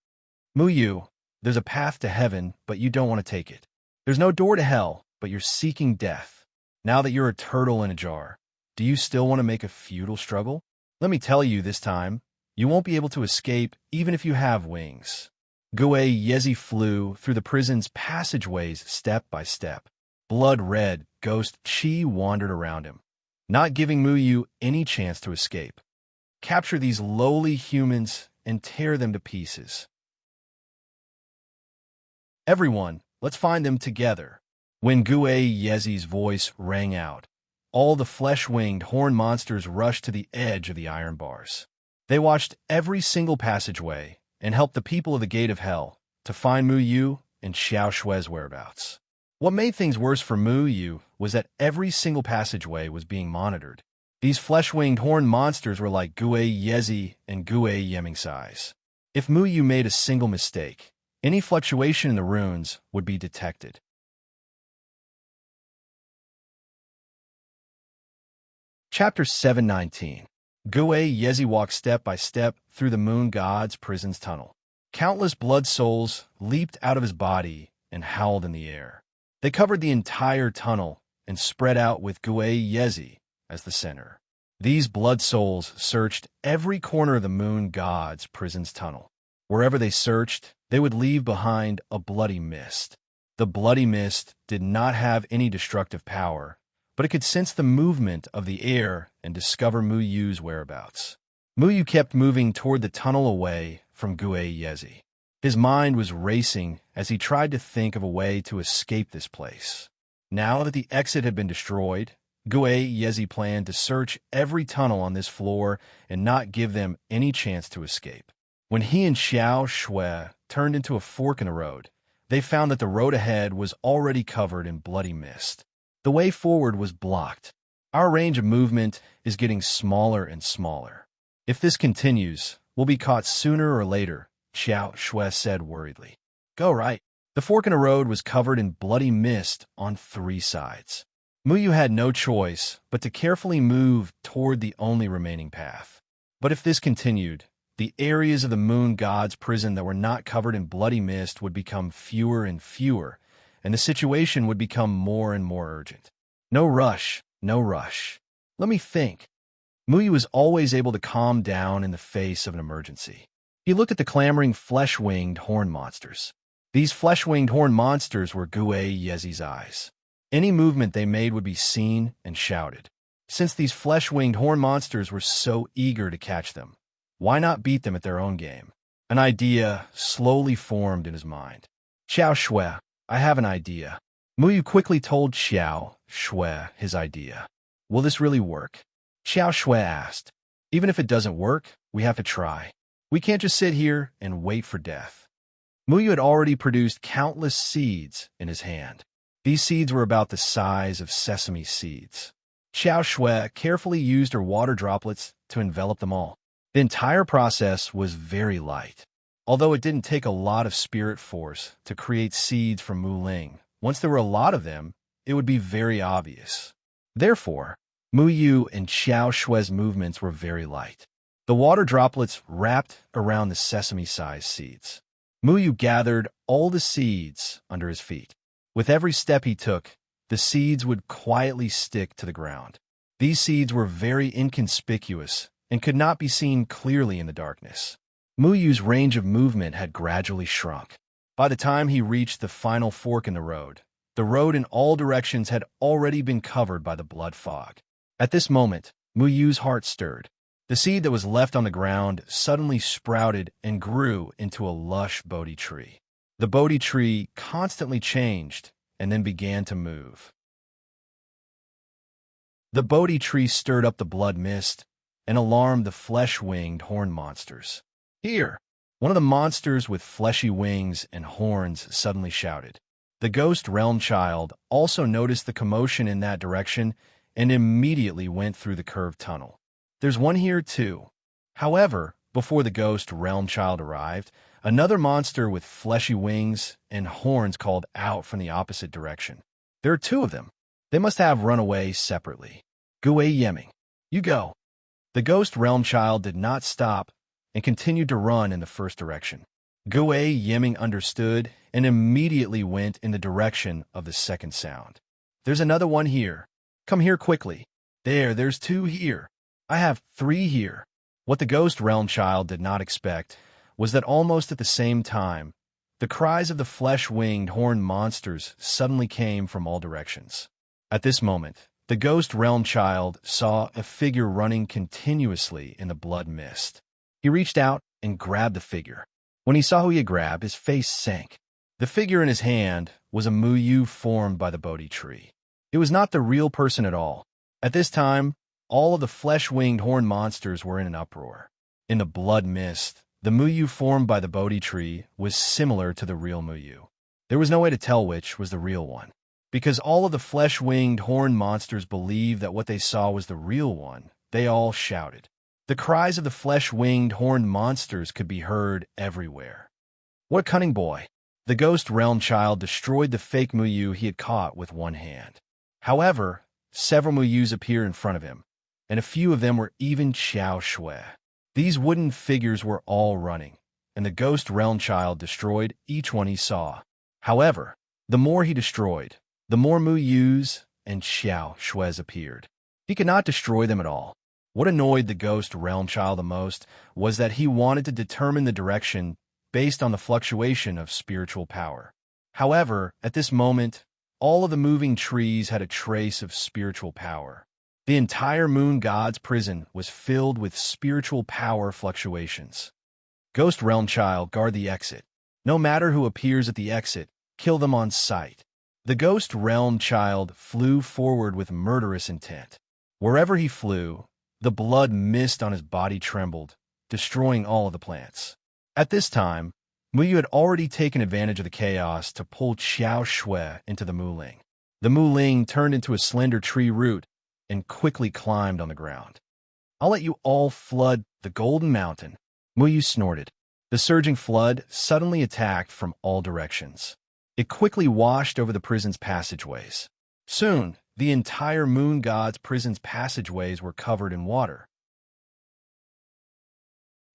Mu Yu, there's a path to heaven, but you don't want to take it. There's no door to hell, but you're seeking death. Now that you're a turtle in a jar, do you still want to make a futile struggle? Let me tell you this time, you won't be able to escape even if you have wings. Gue Yezi flew through the prison's passageways step by step. Blood-red ghost chi wandered around him, not giving Mu Yu any chance to escape. Capture these lowly humans and tear them to pieces. Everyone, let's find them together. When Gue Yezi's voice rang out, all the flesh-winged horn monsters rushed to the edge of the iron bars. They watched every single passageway and helped the people of the Gate of Hell to find Mu Yu and Xiao Shui's whereabouts. What made things worse for Mu Yu was that every single passageway was being monitored. These flesh-winged horn monsters were like Gue Yezi and Gue Yeming size. If Mu Yu made a single mistake, any fluctuation in the runes would be detected. Chapter 719. Gue Yezi walked step by step through the moon god's prison's tunnel. Countless blood souls leaped out of his body and howled in the air. They covered the entire tunnel and spread out with Gue Yezi as the center. These blood souls searched every corner of the moon god's prison's tunnel. Wherever they searched, they would leave behind a bloody mist. The bloody mist did not have any destructive power, but it could sense the movement of the air and discover Mu Yu's whereabouts. Mu Yu kept moving toward the tunnel away from Gue Yezi. His mind was racing as he tried to think of a way to escape this place. Now that the exit had been destroyed, Gue Yezi planned to search every tunnel on this floor and not give them any chance to escape. When he and Xiao Shui turned into a fork in the road, they found that the road ahead was already covered in bloody mist. The way forward was blocked. Our range of movement is getting smaller and smaller. If this continues, we'll be caught sooner or later, Xiao Shui said worriedly. Go right. The fork in the road was covered in bloody mist on three sides. Mu Yu had no choice but to carefully move toward the only remaining path. But if this continued, the areas of the moon god's prison that were not covered in bloody mist would become fewer and fewer, and the situation would become more and more urgent. No rush, no rush. Let me think. Mu Yu was always able to calm down in the face of an emergency. He looked at the clamoring flesh-winged horn monsters. These flesh-winged horn monsters were Gue Yezi's eyes. Any movement they made would be seen and shouted. Since these flesh-winged horn monsters were so eager to catch them, why not beat them at their own game? An idea slowly formed in his mind. Xiao Shui, I have an idea. Mu Yu quickly told Xiao Shui his idea. Will this really work? Xiao Shui asked. Even if it doesn't work, we have to try. We can't just sit here and wait for death. Muyu had already produced countless seeds in his hand. These seeds were about the size of sesame seeds. Xiao Shui carefully used her water droplets to envelop them all. The entire process was very light. Although it didn't take a lot of spirit force to create seeds from Mu Ling, once there were a lot of them, it would be very obvious. Therefore, Mu Yu and Xiao Shui's movements were very light. The water droplets wrapped around the sesame-sized seeds. Mu Yu gathered all the seeds under his feet. With every step he took, the seeds would quietly stick to the ground. These seeds were very inconspicuous and could not be seen clearly in the darkness. Mu Yu's range of movement had gradually shrunk. By the time he reached the final fork in the road in all directions had already been covered by the blood fog. At this moment, Mu Yu's heart stirred. The seed that was left on the ground suddenly sprouted and grew into a lush Bodhi tree. The Bodhi tree constantly changed and then began to move. The Bodhi tree stirred up the blood mist and alarmed the flesh-winged horn monsters. "Here!" One of the monsters with fleshy wings and horns suddenly shouted. The Ghost Realm Child also noticed the commotion in that direction and immediately went through the curved tunnel. "There's one here too." However, before the Ghost Realm Child arrived, another monster with fleshy wings and horns called out from the opposite direction. "There are two of them. They must have run away separately. Gui Yeming, you go." The Ghost Realm Child did not stop and continued to run in the first direction. Gui Yeming understood and immediately went in the direction of the second sound. "There's another one here. Come here quickly. There's two here. I have three here." What the Ghost Realm Child did not expect was that almost at the same time, the cries of the flesh-winged horned monsters suddenly came from all directions. At this moment, the Ghost Realm Child saw a figure running continuously in the blood mist. He reached out and grabbed the figure. When he saw who he had grabbed, his face sank. The figure in his hand was a Mu Yu formed by the Bodhi tree. It was not the real person at all. At this time, all of the flesh-winged horned monsters were in an uproar. In the blood mist, the Mu Yu formed by the Bodhi tree was similar to the real Mu Yu. There was no way to tell which was the real one. Because all of the flesh-winged horned monsters believed that what they saw was the real one, they all shouted. The cries of the flesh-winged horned monsters could be heard everywhere. What a cunning boy! The Ghost Realm Child destroyed the fake Mu Yu he had caught with one hand. However, several Mu Yus appeared in front of him, and a few of them were even Xiao Shui. These wooden figures were all running, and the Ghost Realm Child destroyed each one he saw. However, the more he destroyed, the more Mu Yus and Xiao Shuis appeared. He could not destroy them at all. What annoyed the Ghost Realm Child the most was that he wanted to determine the direction based on the fluctuation of spiritual power. However, at this moment, all of the moving trees had a trace of spiritual power. The entire Moon God's prison was filled with spiritual power fluctuations. Ghost Realm Child, guard the exit. No matter who appears at the exit, kill them on sight. The Ghost Realm Child flew forward with murderous intent. Wherever he flew, the blood mist on his body trembled, destroying all of the plants. At this time, Mu Yu had already taken advantage of the chaos to pull Xiao Shui into the Mu Ling. The Mu Ling turned into a slender tree root and quickly climbed on the ground. "I'll let you all flood the Golden Mountain." Mu Yu snorted. The surging flood suddenly attacked from all directions. It quickly washed over the prison's passageways. Soon, the entire Moon God's prison's passageways were covered in water.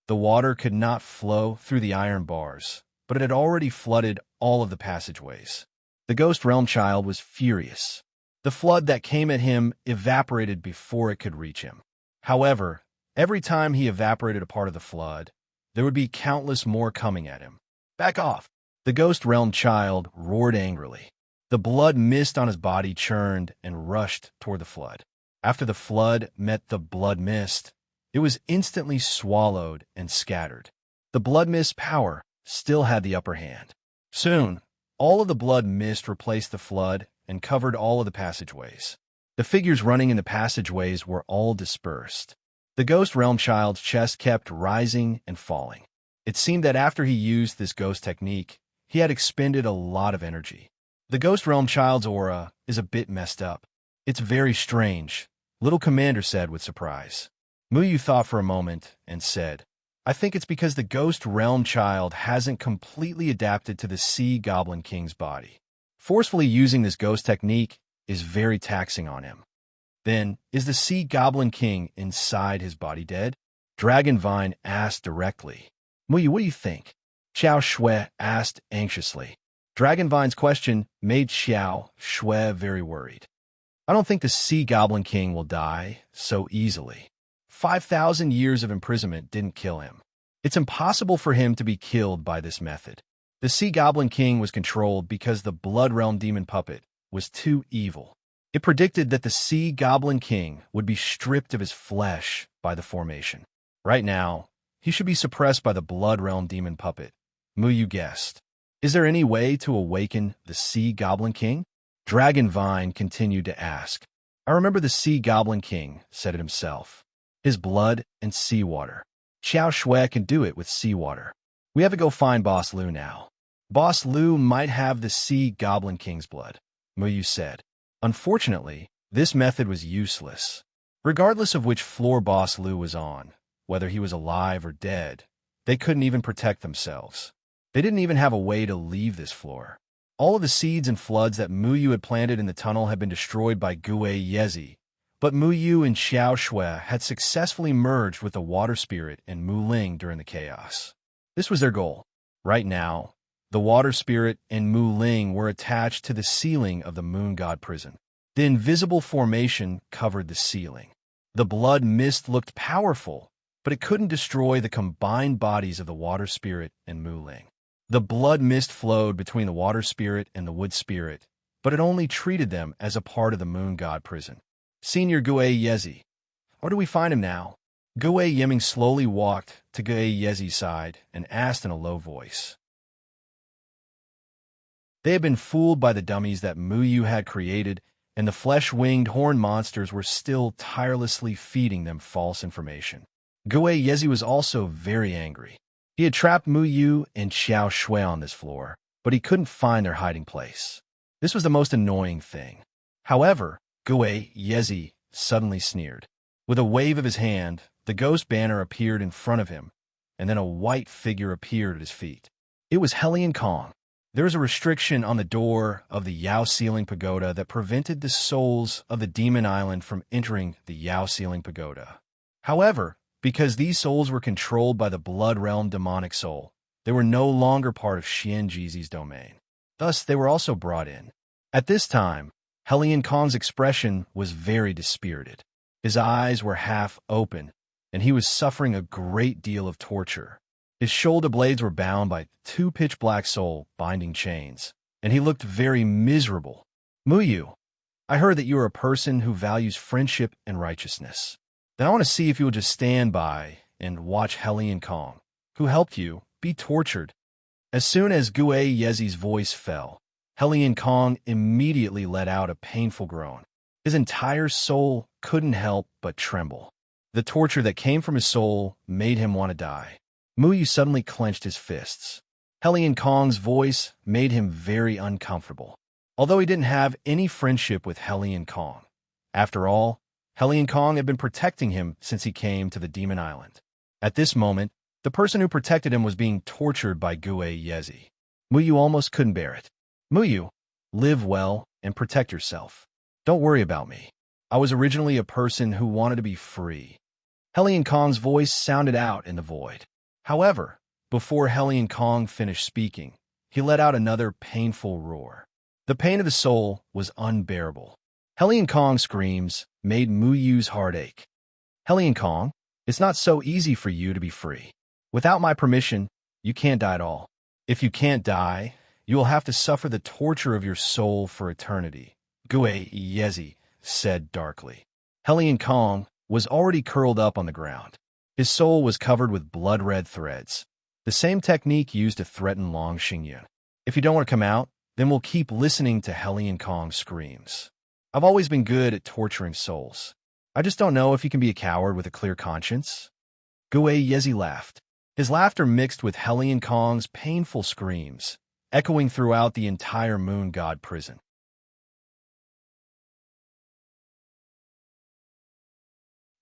The water could not flow through the iron bars, but it had already flooded all of the passageways. The Ghost Realm Child was furious. The flood that came at him evaporated before it could reach him. However, every time he evaporated a part of the flood, there would be countless more coming at him. "Back off!" The Ghost Realm Child roared angrily. The blood mist on his body churned and rushed toward the flood. After the flood met the blood mist, it was instantly swallowed and scattered. The blood mist's power still had the upper hand. Soon, all of the blood mist replaced the flood and covered all of the passageways. The figures running in the passageways were all dispersed. The Ghost Realm child's chest kept rising and falling. It seemed that after he used this ghost technique, he had expended a lot of energy. The Ghost Realm child's aura is a bit messed up. It's very strange, Little Commander said with surprise. Muyu thought for a moment and said, I think it's because the Ghost Realm child hasn't completely adapted to the Sea Goblin King's body. Forcefully using this ghost technique is very taxing on him. Then, is the Sea Goblin King inside his body dead? Dragonvine asked directly. Muyu, what do you think? Xiao Shui asked anxiously. Dragonvine's question made Xiao Shui very worried. I don't think the Sea Goblin King will die so easily. 5,000 years of imprisonment didn't kill him. It's impossible for him to be killed by this method. The Sea Goblin King was controlled because the Blood Realm demon puppet was too evil. It predicted that the Sea Goblin King would be stripped of his flesh by the formation. Right now, he should be suppressed by the Blood Realm demon puppet. Muyu guessed. Is there any way to awaken the Sea Goblin King? Dragonvine continued to ask. I remember the Sea Goblin King said it himself. His blood and seawater. Xiao Shui can do it with seawater. We have to go find Boss Lu now. Boss Lu might have the Sea Goblin King's blood, Muyu said. Unfortunately, this method was useless. Regardless of which floor Boss Lu was on, whether he was alive or dead, they couldn't even protect themselves. They didn't even have a way to leave this floor. All of the seeds and floods that Muyu had planted in the tunnel had been destroyed by Gui Yezi, but Muyu and Xiao Shui had successfully merged with the Water Spirit and Mu Ling during the chaos. This was their goal. Right now, the Water Spirit and Mu Ling were attached to the ceiling of the Moon God prison. The invisible formation covered the ceiling. The blood mist looked powerful, but it couldn't destroy the combined bodies of the Water Spirit and Mu Ling. The blood mist flowed between the Water Spirit and the Wood Spirit, but it only treated them as a part of the Moon God prison. Senior Gui Yezi. Where do we find him now? Gui Yiming slowly walked to Gui Yezi's side and asked in a low voice. They had been fooled by the dummies that Muyu had created, and the flesh-winged horn monsters were still tirelessly feeding them false information. Gui Yezi was also very angry. He had trapped Muyu and Xiao Shui on this floor, but he couldn't find their hiding place. This was the most annoying thing. However, Gui Yezi suddenly sneered. With a wave of his hand, the ghost banner appeared in front of him, and then a white figure appeared at his feet. It was Hellion Kong. There was a restriction on the door of the Yao Ceiling Pagoda that prevented the souls of the Demon Island from entering the Yao Ceiling Pagoda. However, because these souls were controlled by the Blood Realm demonic soul, they were no longer part of Xianjizi's domain. Thus, they were also brought in. At this time, Hellion Kong's expression was very dispirited. His eyes were half open, and he was suffering a great deal of torture. His shoulder blades were bound by 2 pitch-black soul-binding chains, and he looked very miserable. Muyu, I heard that you are a person who values friendship and righteousness. Then I want to see if you will just stand by and watch Hellion Kong, who helped you, be tortured. As soon as Gui Yezi's voice fell, Hellion Kong immediately let out a painful groan. His entire soul couldn't help but tremble. The torture that came from his soul made him want to die. Muyu suddenly clenched his fists. Hellion Kong's voice made him very uncomfortable, although he didn't have any friendship with Hellion Kong. After all, Hellion Kong had been protecting him since he came to the Demon Island. At this moment, the person who protected him was being tortured by Gui Yezi. Muyu almost couldn't bear it. Muyu, live well and protect yourself. Don't worry about me. I was originally a person who wanted to be free. Hellion Kong's voice sounded out in the void. However, before Hellion Kong finished speaking, he let out another painful roar. The pain of his soul was unbearable. Hellion Kong's screams made Muyu's heart ache. Hellion Kong, it's not so easy for you to be free. Without my permission, you can't die at all. If you can't die, you will have to suffer the torture of your soul for eternity, Gui Yezi said darkly. Hellion Kong was already curled up on the ground. His soul was covered with blood-red threads, the same technique used to threaten Long Xingyun. If you don't want to come out, then we'll keep listening to Hellion Kong's screams. I've always been good at torturing souls. I just don't know if you can be a coward with a clear conscience. Gue Yezi laughed. His laughter mixed with Hellion Kong's painful screams, echoing throughout the entire moon god prison.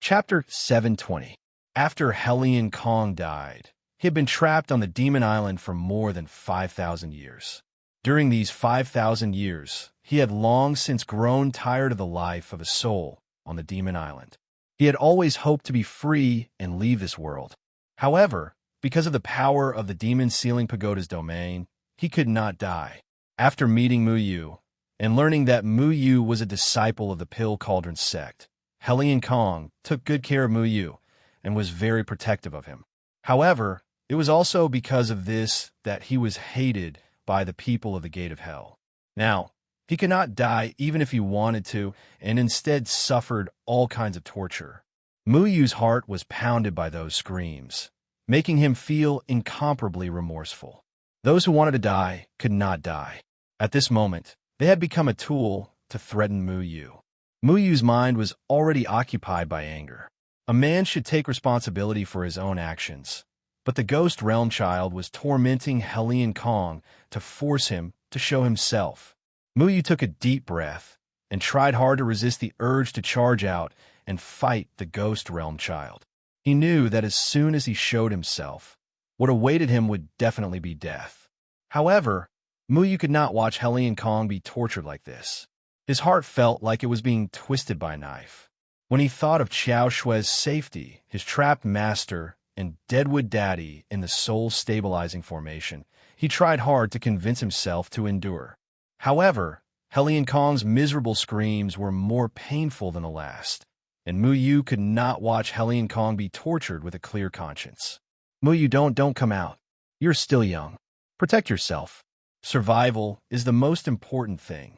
Chapter 720. After Hellion Kong died, he had been trapped on the Demon Island for more than 5,000 years. During these 5,000 years, he had long since grown tired of the life of a soul on the Demon Island. He had always hoped to be free and leave this world. However, because of the power of the Demon Sealing Pagoda's domain, he could not die. After meeting Mu Yu and learning that Mu Yu was a disciple of the Pill Cauldron sect, Hellion Kong took good care of Mu Yu and was very protective of him. However, it was also because of this that he was hated by the people of the Gate of Hell. Now, he could not die even if he wanted to, and instead suffered all kinds of torture. Mu Yu's heart was pounded by those screams, making him feel incomparably remorseful. Those who wanted to die could not die. At this moment, they had become a tool to threaten Mu Yu. Mu Yu's mind was already occupied by anger. A man should take responsibility for his own actions, but the Ghost Realm Child was tormenting Hellion Kong to force him to show himself. Mu Yu took a deep breath and tried hard to resist the urge to charge out and fight the Ghost Realm Child. He knew that as soon as he showed himself, what awaited him would definitely be death. However, Mu Yu could not watch Hellion Kong be tortured like this. His heart felt like it was being twisted by a knife. When he thought of Qiao Shue's safety, his trapped master, and Deadwood Daddy in the soul-stabilizing formation, he tried hard to convince himself to endure. However, Hellion Kong's miserable screams were more painful than the last, and Mu Yu could not watch Hellion Kong be tortured with a clear conscience. Mu Yu, don't come out. You're still young. Protect yourself. Survival is the most important thing.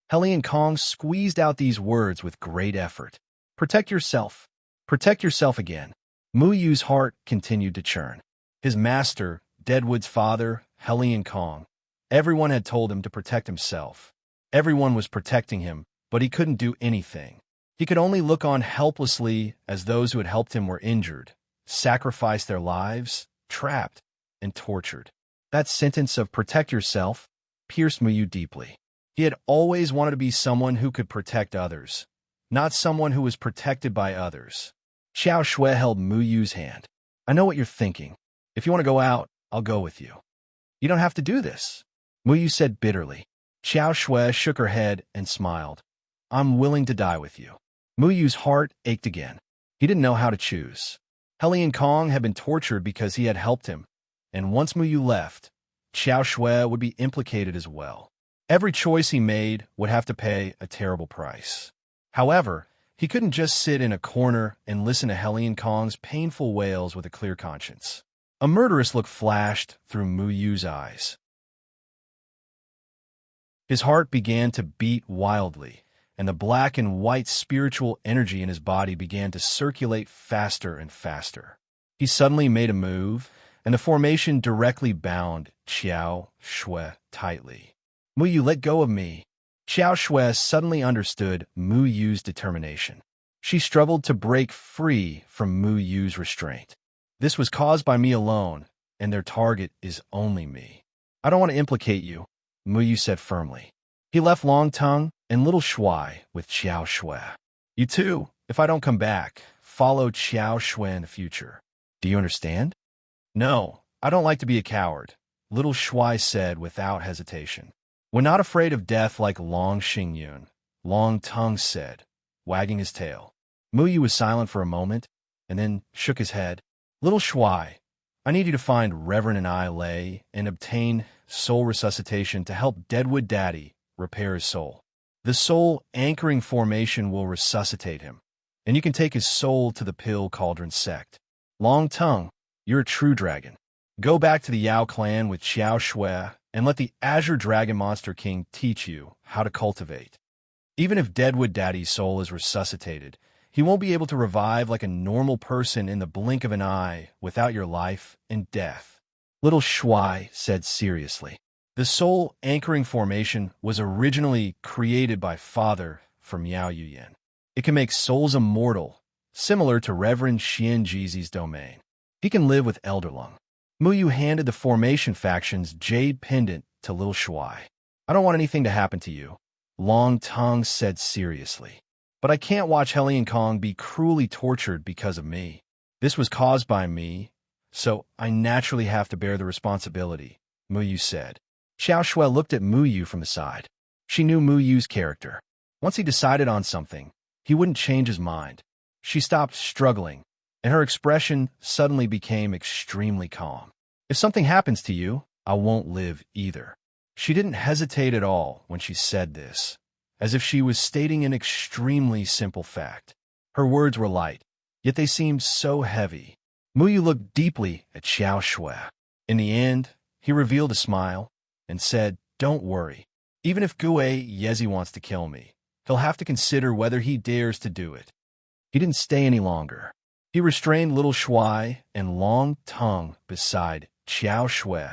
Hellion Kong squeezed out these words with great effort. Protect yourself. Protect yourself again. Mu Yu's heart continued to churn. His master, Deadwood's father, Hellion Kong, everyone had told him to protect himself. Everyone was protecting him, but he couldn't do anything. He could only look on helplessly as those who had helped him were injured, sacrificed their lives, trapped, and tortured. That sentence of protect yourself pierced Mu Yu deeply. He had always wanted to be someone who could protect others, not someone who was protected by others. Qiao Shui held Mu Yu's hand. I know what you're thinking. If you want to go out, I'll go with you. You don't have to do this, Mu Yu said bitterly. Qiao Shui shook her head and smiled. I'm willing to die with you. Mu Yu's heart ached again. He didn't know how to choose. Hellion Kong had been tortured because he had helped him, and once Mu Yu left, Qiao Shui would be implicated as well. Every choice he made would have to pay a terrible price. However, he couldn't just sit in a corner and listen to Hellion Kong's painful wails with a clear conscience. A murderous look flashed through Mu Yu's eyes. His heart began to beat wildly, and the black and white spiritual energy in his body began to circulate faster and faster. He suddenly made a move, and the formation directly bound Qiao Shui tightly. Mu Yu, let go of me. Qiao Shui suddenly understood Mu Yu's determination. She struggled to break free from Mu Yu's restraint. This was caused by me alone, and their target is only me. I don't want to implicate you, Mu Yu said firmly. He left Long Tongue and Little Shui with Qiao Shui. You too, if I don't come back, follow Qiao Shui in the future. Do you understand? No, I don't like to be a coward, Little Shui said without hesitation. We're not afraid of death like Long Xingyun, Long Tongue said, wagging his tail. Mu Yu was silent for a moment, and then shook his head. Little Shui, I need you to find Reverend and I Lei and obtain soul resuscitation to help Deadwood Daddy repair his soul. The soul anchoring formation will resuscitate him, and you can take his soul to the Pill Cauldron sect. Long Tongue, you're a true dragon. Go back to the Yao clan with Qiao Shui and let the Azure Dragon Monster King teach you how to cultivate. Even if Deadwood Daddy's soul is resuscitated, he won't be able to revive like a normal person in the blink of an eye without your life and death. Little Shui said seriously. The soul anchoring formation was originally created by Father from Miao Yuyan. It can make souls immortal, similar to Reverend Xian Jizi's domain. He can live with Elderlung. Muyu handed the formation faction's jade pendant to Lil Shuai. I don't want anything to happen to you, Long Tongue said seriously. But I can't watch Helian Kong be cruelly tortured because of me. This was caused by me, so I naturally have to bear the responsibility, Muyu said. Xiao Shui looked at Muyu from the side. She knew Muyu's character. Once he decided on something, he wouldn't change his mind. She stopped struggling, and her expression suddenly became extremely calm. If something happens to you, I won't live either. She didn't hesitate at all when she said this, as if she was stating an extremely simple fact. Her words were light, yet they seemed so heavy. Muyu looked deeply at Xiao Shui. In the end, he revealed a smile and said, "Don't worry. Even if Gue Yezi wants to kill me, he'll have to consider whether he dares to do it." He didn't stay any longer. He restrained Little Shuai and Long Tongue beside Xiao Shui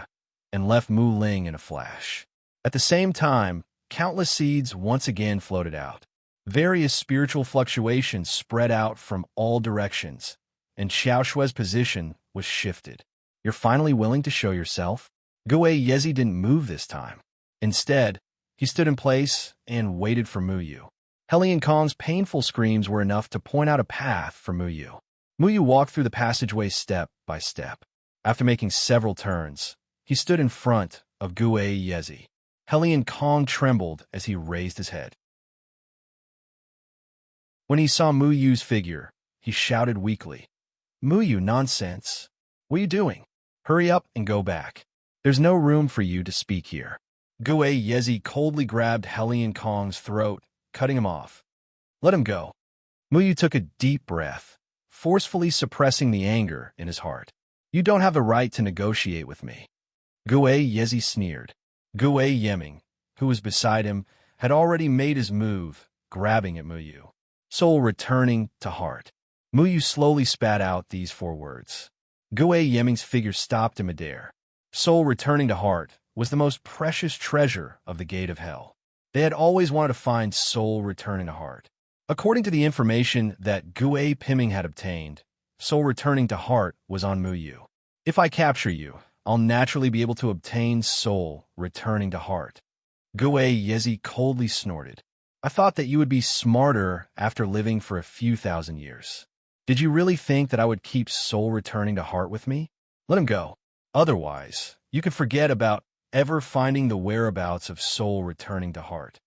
and left Mu Ling in a flash. At the same time, countless seeds once again floated out. Various spiritual fluctuations spread out from all directions, and Xiao Shui's position was shifted. "You're finally willing to show yourself?" Gue Yezi didn't move this time. Instead, he stood in place and waited for Muyu. Helian Kong's painful screams were enough to point out a path for Muyu. Muyu walked through the passageway step by step. After making several turns, he stood in front of Gue Yezi. Helian Kong trembled as he raised his head. When he saw Muyu's figure, he shouted weakly, "Muyu, nonsense. What are you doing? Hurry up and go back. There's no room for you to speak here." Gue Yezi coldly grabbed Helian Kong's throat, cutting him off. "Let him go." Muyu took a deep breath, forcefully suppressing the anger in his heart. "You don't have the right to negotiate with me." Gue Yezi sneered. Gue Yeming, who was beside him, had already made his move, grabbing at Muyu. "Soul returning to heart." Muyu slowly spat out these 4 words. Gue Yeming's figure stopped in midair. Soul returning to heart was the most precious treasure of the Gate of Hell. They had always wanted to find soul returning to heart. According to the information that Gue Piming had obtained, soul returning to heart was on Muyu. "If I capture you, I'll naturally be able to obtain soul returning to heart." Gue Yezi coldly snorted. "I thought that you would be smarter after living for a few thousand years. Did you really think that I would keep soul returning to heart with me? Let him go. Otherwise, you could forget about ever finding the whereabouts of soul returning to heart."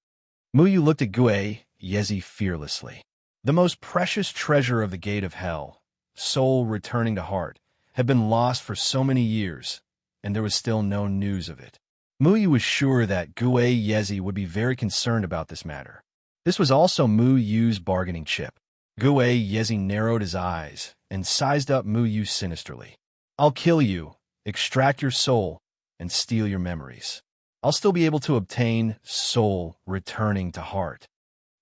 Muyu looked at Gue Yezi fearlessly. The most precious treasure of the Gate of Hell, soul returning to heart, had been lost for so many years, and there was still no news of it. Muyu was sure that Gue Yezi would be very concerned about this matter. This was also Muyu's bargaining chip. Gue Yezi narrowed his eyes and sized up Muyu sinisterly. "I'll kill you, extract your soul, and steal your memories. I'll still be able to obtain soul returning to heart."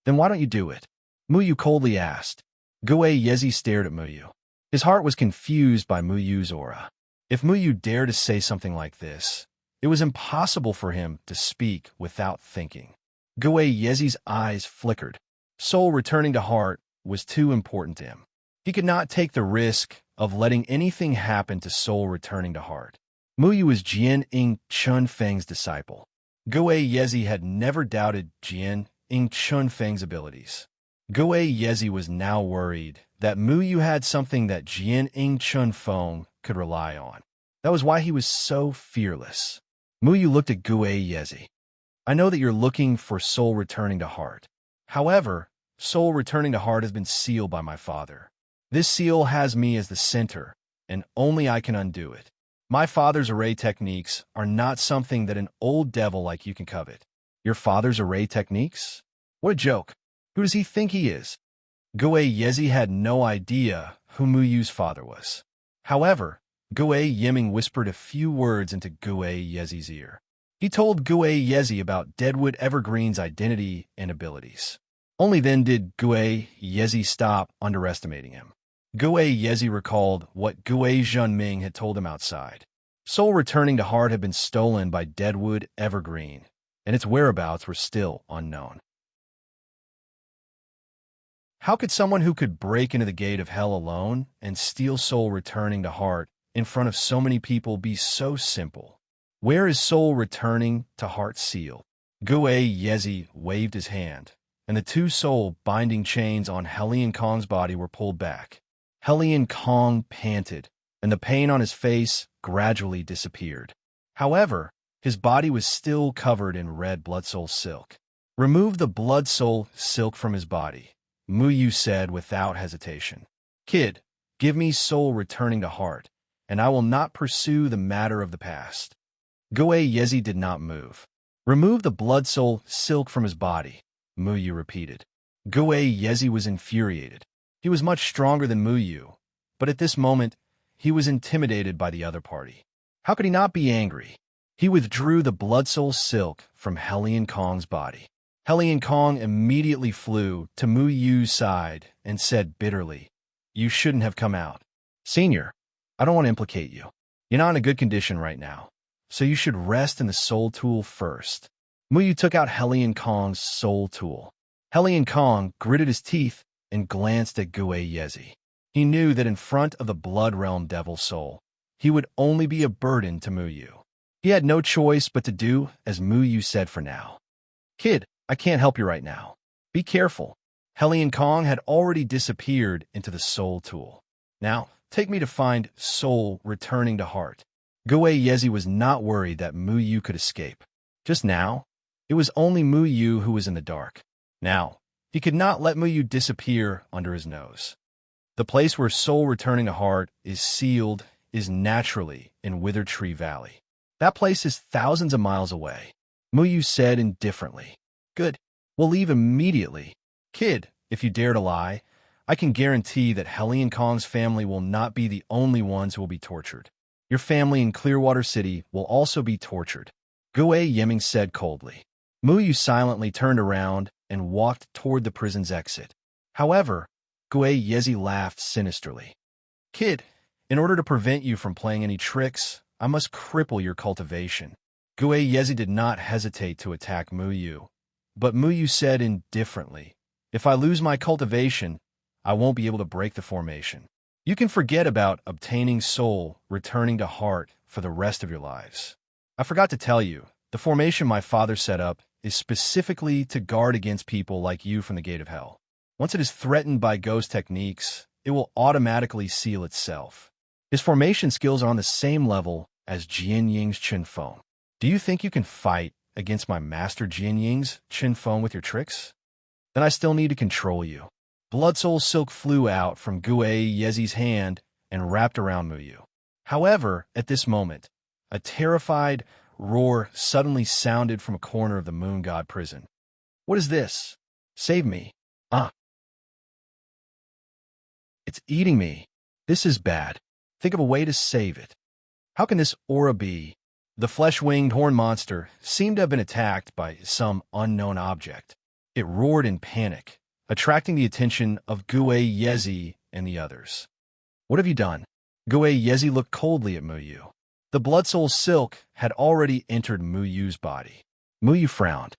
"Then why don't you do it?" Muyu coldly asked. Gue Yezi stared at Muyu. His heart was confused by Muyu's aura. If Muyu dared to say something like this, it was impossible for him to speak without thinking. Gue Yezi's eyes flickered. Soul returning to heart was too important to him. He could not take the risk of letting anything happen to soul returning to heart. Muyu was Jian Ing Chunfeng's disciple. Gue Yezi had never doubted Jian Ing Chunfeng's abilities. Gue Yezi was now worried that Muyu had something that Jian Ing Chunfeng could rely on. That was why he was so fearless. Muyu looked at Gue Yezi. "I know that you're looking for soul returning to heart. However, soul returning to heart has been sealed by my father. This seal has me as the center, and only I can undo it. My father's array techniques are not something that an old devil like you can covet." "Your father's array techniques? What a joke. Who does he think he is?" Gue Yezi had no idea who Muyu's father was. However, Gue Yiming whispered a few words into Gue Yezi's ear. He told Gue Yezi about Deadwood Evergreen's identity and abilities. Only then did Gue Yezi stop underestimating him. Gue Yezi recalled what Gue Zhenming had told him outside. Soul returning to heart had been stolen by Deadwood Evergreen, and its whereabouts were still unknown. How could someone who could break into the gate of hell alone and steal soul returning to heart in front of so many people be so simple? Where is soul returning to heart sealed? Gue Yezi waved his hand, and the two soul-binding chains on Helion Kong's body were pulled back. Helion Kong panted, and the pain on his face gradually disappeared. However, his body was still covered in red blood soul silk. Remove the blood soul silk from his body, Mu Yu said without hesitation. Kid, give me soul returning to heart, and I will not pursue the matter of the past. Gue Yezi did not move. Remove the blood soul silk from his body, Mu Yu repeated. Gue Yezi was infuriated. He was much stronger than Mu Yu, but at this moment, he was intimidated by the other party. How could he not be angry? He withdrew the blood soul silk from Helion Kong's body. Helion Kong immediately flew to Mu Yu's side and said bitterly, "You shouldn't have come out. Senior, I don't want to implicate you. You're not in a good condition right now, so you should rest in the soul tool first." Mu Yu took out Helion Kong's soul tool. Helion Kong gritted his teeth and glanced at Gue Yezi. He knew that in front of the Blood Realm Devil Soul, he would only be a burden to Mu Yu. He had no choice but to do as Mu Yu said for now. Kid, I can't help you right now. Be careful. Helion Kong had already disappeared into the soul tool. Now, take me to find soul returning to heart. Gue Yezi was not worried that Mu Yu could escape. Just now, it was only Mu Yu who was in the dark. Now, he could not let Mu Yu disappear under his nose. The place where soul returning to heart is sealed is naturally in Withered Tree Valley. That place is thousands of miles away. Mu Yu said indifferently. Good. We'll leave immediately. Kid, if you dare to lie, I can guarantee that Helion Kong's family will not be the only ones who will be tortured. Your family in Clearwater City will also be tortured. Gue Yeming said coldly. Mu Yu silently turned around and walked toward the prison's exit. However, Gue Yezi laughed sinisterly. Kid, in order to prevent you from playing any tricks, I must cripple your cultivation. Gue Yezi did not hesitate to attack Mu Yu, but Mu Yu said indifferently, if I lose my cultivation, I won't be able to break the formation. You can forget about obtaining soul, returning to heart for the rest of your lives. I forgot to tell you, the formation my father set up is specifically to guard against people like you from the gate of hell. Once it is threatened by ghost techniques, it will automatically seal itself. His formation skills are on the same level as Jian Ying's Qin Feng. Do you think you can fight against my master Jian Ying's Qin Feng with your tricks? Then I still need to control you. Blood Soul Silk flew out from Gue Yezi's hand and wrapped around Mu Yu. However, at this moment, a terrified roar suddenly sounded from a corner of the Moon God prison. What is this? Save me. It's eating me. This is bad. Think of a way to save it. How can this aura be? The flesh-winged horn monster seemed to have been attacked by some unknown object. It roared in panic, attracting the attention of Gue Yezi and the others. What have you done? Gue Yezi looked coldly at Mu Yu. The Blood Soul Silk had already entered Mu Yu's body. Mu Yu frowned.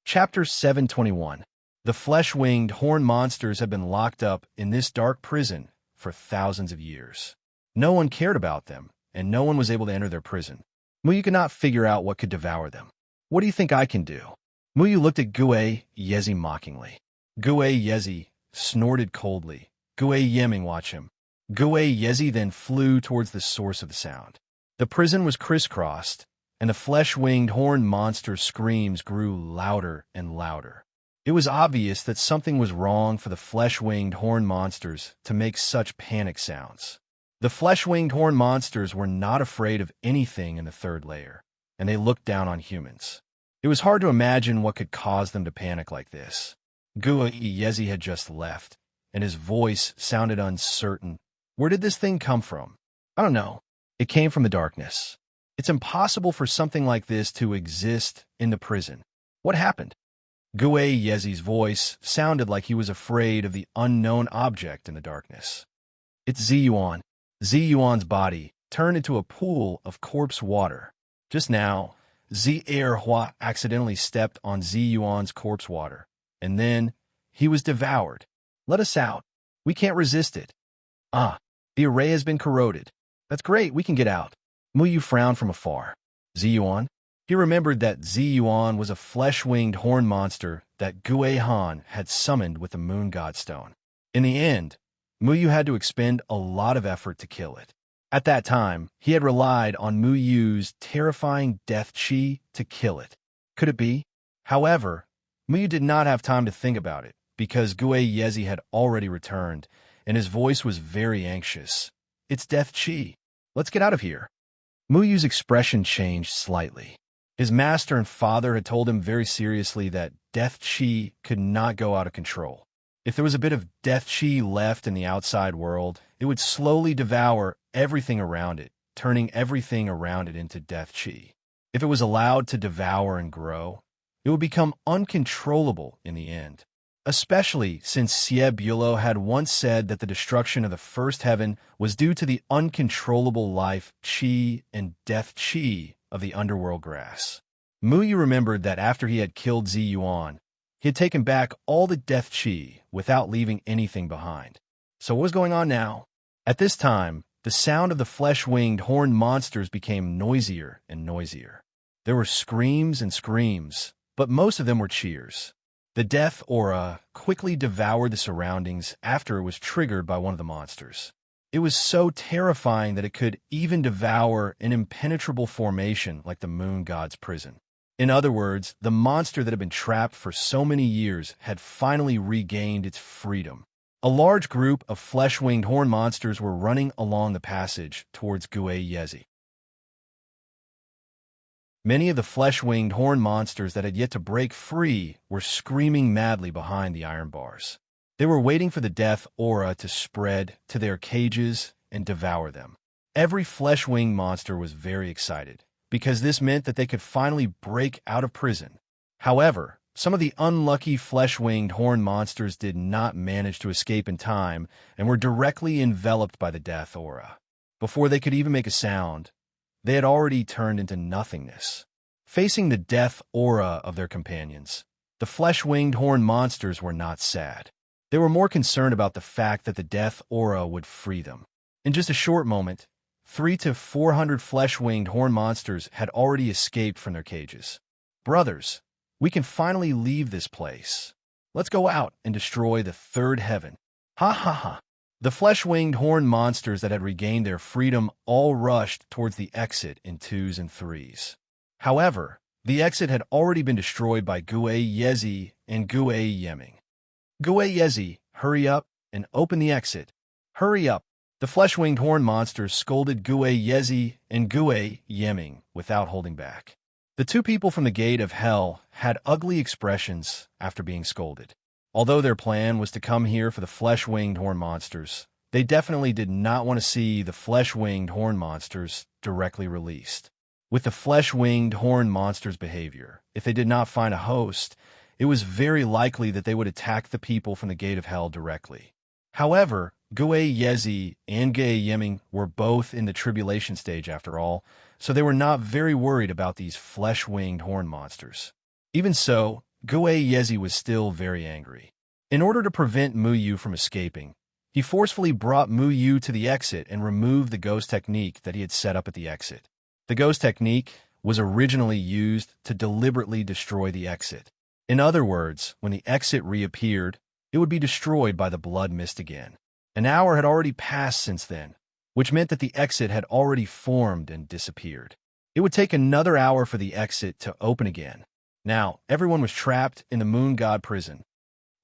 Chapter 721. The flesh-winged horn monsters have been locked up in this dark prison for thousands of years. No one cared about them, and no one was able to enter their prison. Mu Yu could not figure out what could devour them. What do you think I can do? Mu Yu looked at Gue Yezi mockingly. Gue Yezi snorted coldly. Gue Yeming watched him. Gue Yezi then flew towards the source of the sound. The prison was crisscrossed, and the flesh-winged horn monster's screams grew louder and louder. It was obvious that something was wrong for the flesh-winged horn monsters to make such panic sounds. The flesh-winged horn monsters were not afraid of anything in the third layer, and they looked down on humans. It was hard to imagine what could cause them to panic like this. Gue Yezi had just left, and his voice sounded uncertain. Where did this thing come from? I don't know. It came from the darkness. It's impossible for something like this to exist in the prison. What happened? Gue Yezi's voice sounded like he was afraid of the unknown object in the darkness. It's Ziyuan. Ziyuan's body turned into a pool of corpse water. Just now, Hua accidentally stepped on Zi Yuan's corpse water, and then he was devoured. Let us out. We can't resist it. Ah, the array has been corroded. That's great, we can get out. Mu Yu frowned from afar. Zi Yuan? He remembered that Zi Yuan was a flesh-winged horn monster that Gue Han had summoned with the Moon God Stone. In the end, Mu Yu had to expend a lot of effort to kill it. At that time, he had relied on Mu Yu's terrifying death chi to kill it. Could it be? However, Mu Yu did not have time to think about it, because Gue Yezi had already returned, and his voice was very anxious. It's death chi. Let's get out of here. Mu Yu's expression changed slightly. His master and father had told him very seriously that death chi could not go out of control. If there was a bit of death chi left in the outside world, it would slowly devour everything around it, turning everything around it into death chi. If it was allowed to devour and grow, it would become uncontrollable in the end. Especially since Xie Bulo had once said that the destruction of the first heaven was due to the uncontrollable life chi and death chi of the underworld grass. Mu Yu remembered that after he had killed Zi Yuan, he had taken back all the death chi without leaving anything behind. So what was going on now? At this time, the sound of the flesh-winged horned monsters became noisier and noisier. There were screams and screams, but most of them were cheers. The death aura quickly devoured the surroundings after it was triggered by one of the monsters. It was so terrifying that it could even devour an impenetrable formation like the Moon God's prison. In other words, the monster that had been trapped for so many years had finally regained its freedom. A large group of flesh-winged horn monsters were running along the passage towards Gue Yezi. Many of the flesh-winged horn monsters that had yet to break free were screaming madly behind the iron bars. They were waiting for the death aura to spread to their cages and devour them. Every flesh-winged monster was very excited, because this meant that they could finally break out of prison. However, some of the unlucky flesh-winged horn monsters did not manage to escape in time and were directly enveloped by the death aura. Before they could even make a sound, they had already turned into nothingness. Facing the death aura of their companions, the flesh-winged horn monsters were not sad. They were more concerned about the fact that the death aura would free them. In just a short moment, 300 to 400 flesh-winged horn monsters had already escaped from their cages. Brothers, we can finally leave this place. Let's go out and destroy the third heaven. Ha ha ha. The flesh-winged horn monsters that had regained their freedom all rushed towards the exit in twos and threes. However, the exit had already been destroyed by Gue Yezi and Gue Yeming. Gue Yezi, hurry up and open the exit. Hurry up. The flesh-winged horn monsters scolded Gue Yezi and Gue Yeming without holding back. The two people from the gate of hell had ugly expressions after being scolded. Although their plan was to come here for the flesh-winged horn monsters, they definitely did not want to see the flesh-winged horn monsters directly released. With the flesh-winged horn monsters' behavior, if they did not find a host, it was very likely that they would attack the people from the gate of hell directly. However, Gue Yezi and Gue Yeming were both in the tribulation stage after all, so they were not very worried about these flesh-winged horn monsters. Even so, Gue Yezi was still very angry. In order to prevent Mu Yu from escaping, he forcefully brought Mu Yu to the exit and removed the ghost technique that he had set up at the exit. The ghost technique was originally used to deliberately destroy the exit. In other words, when the exit reappeared, it would be destroyed by the blood mist again. An hour had already passed since then, which meant that the exit had already formed and disappeared. It would take another hour for the exit to open again. Now, everyone was trapped in the Moon God prison.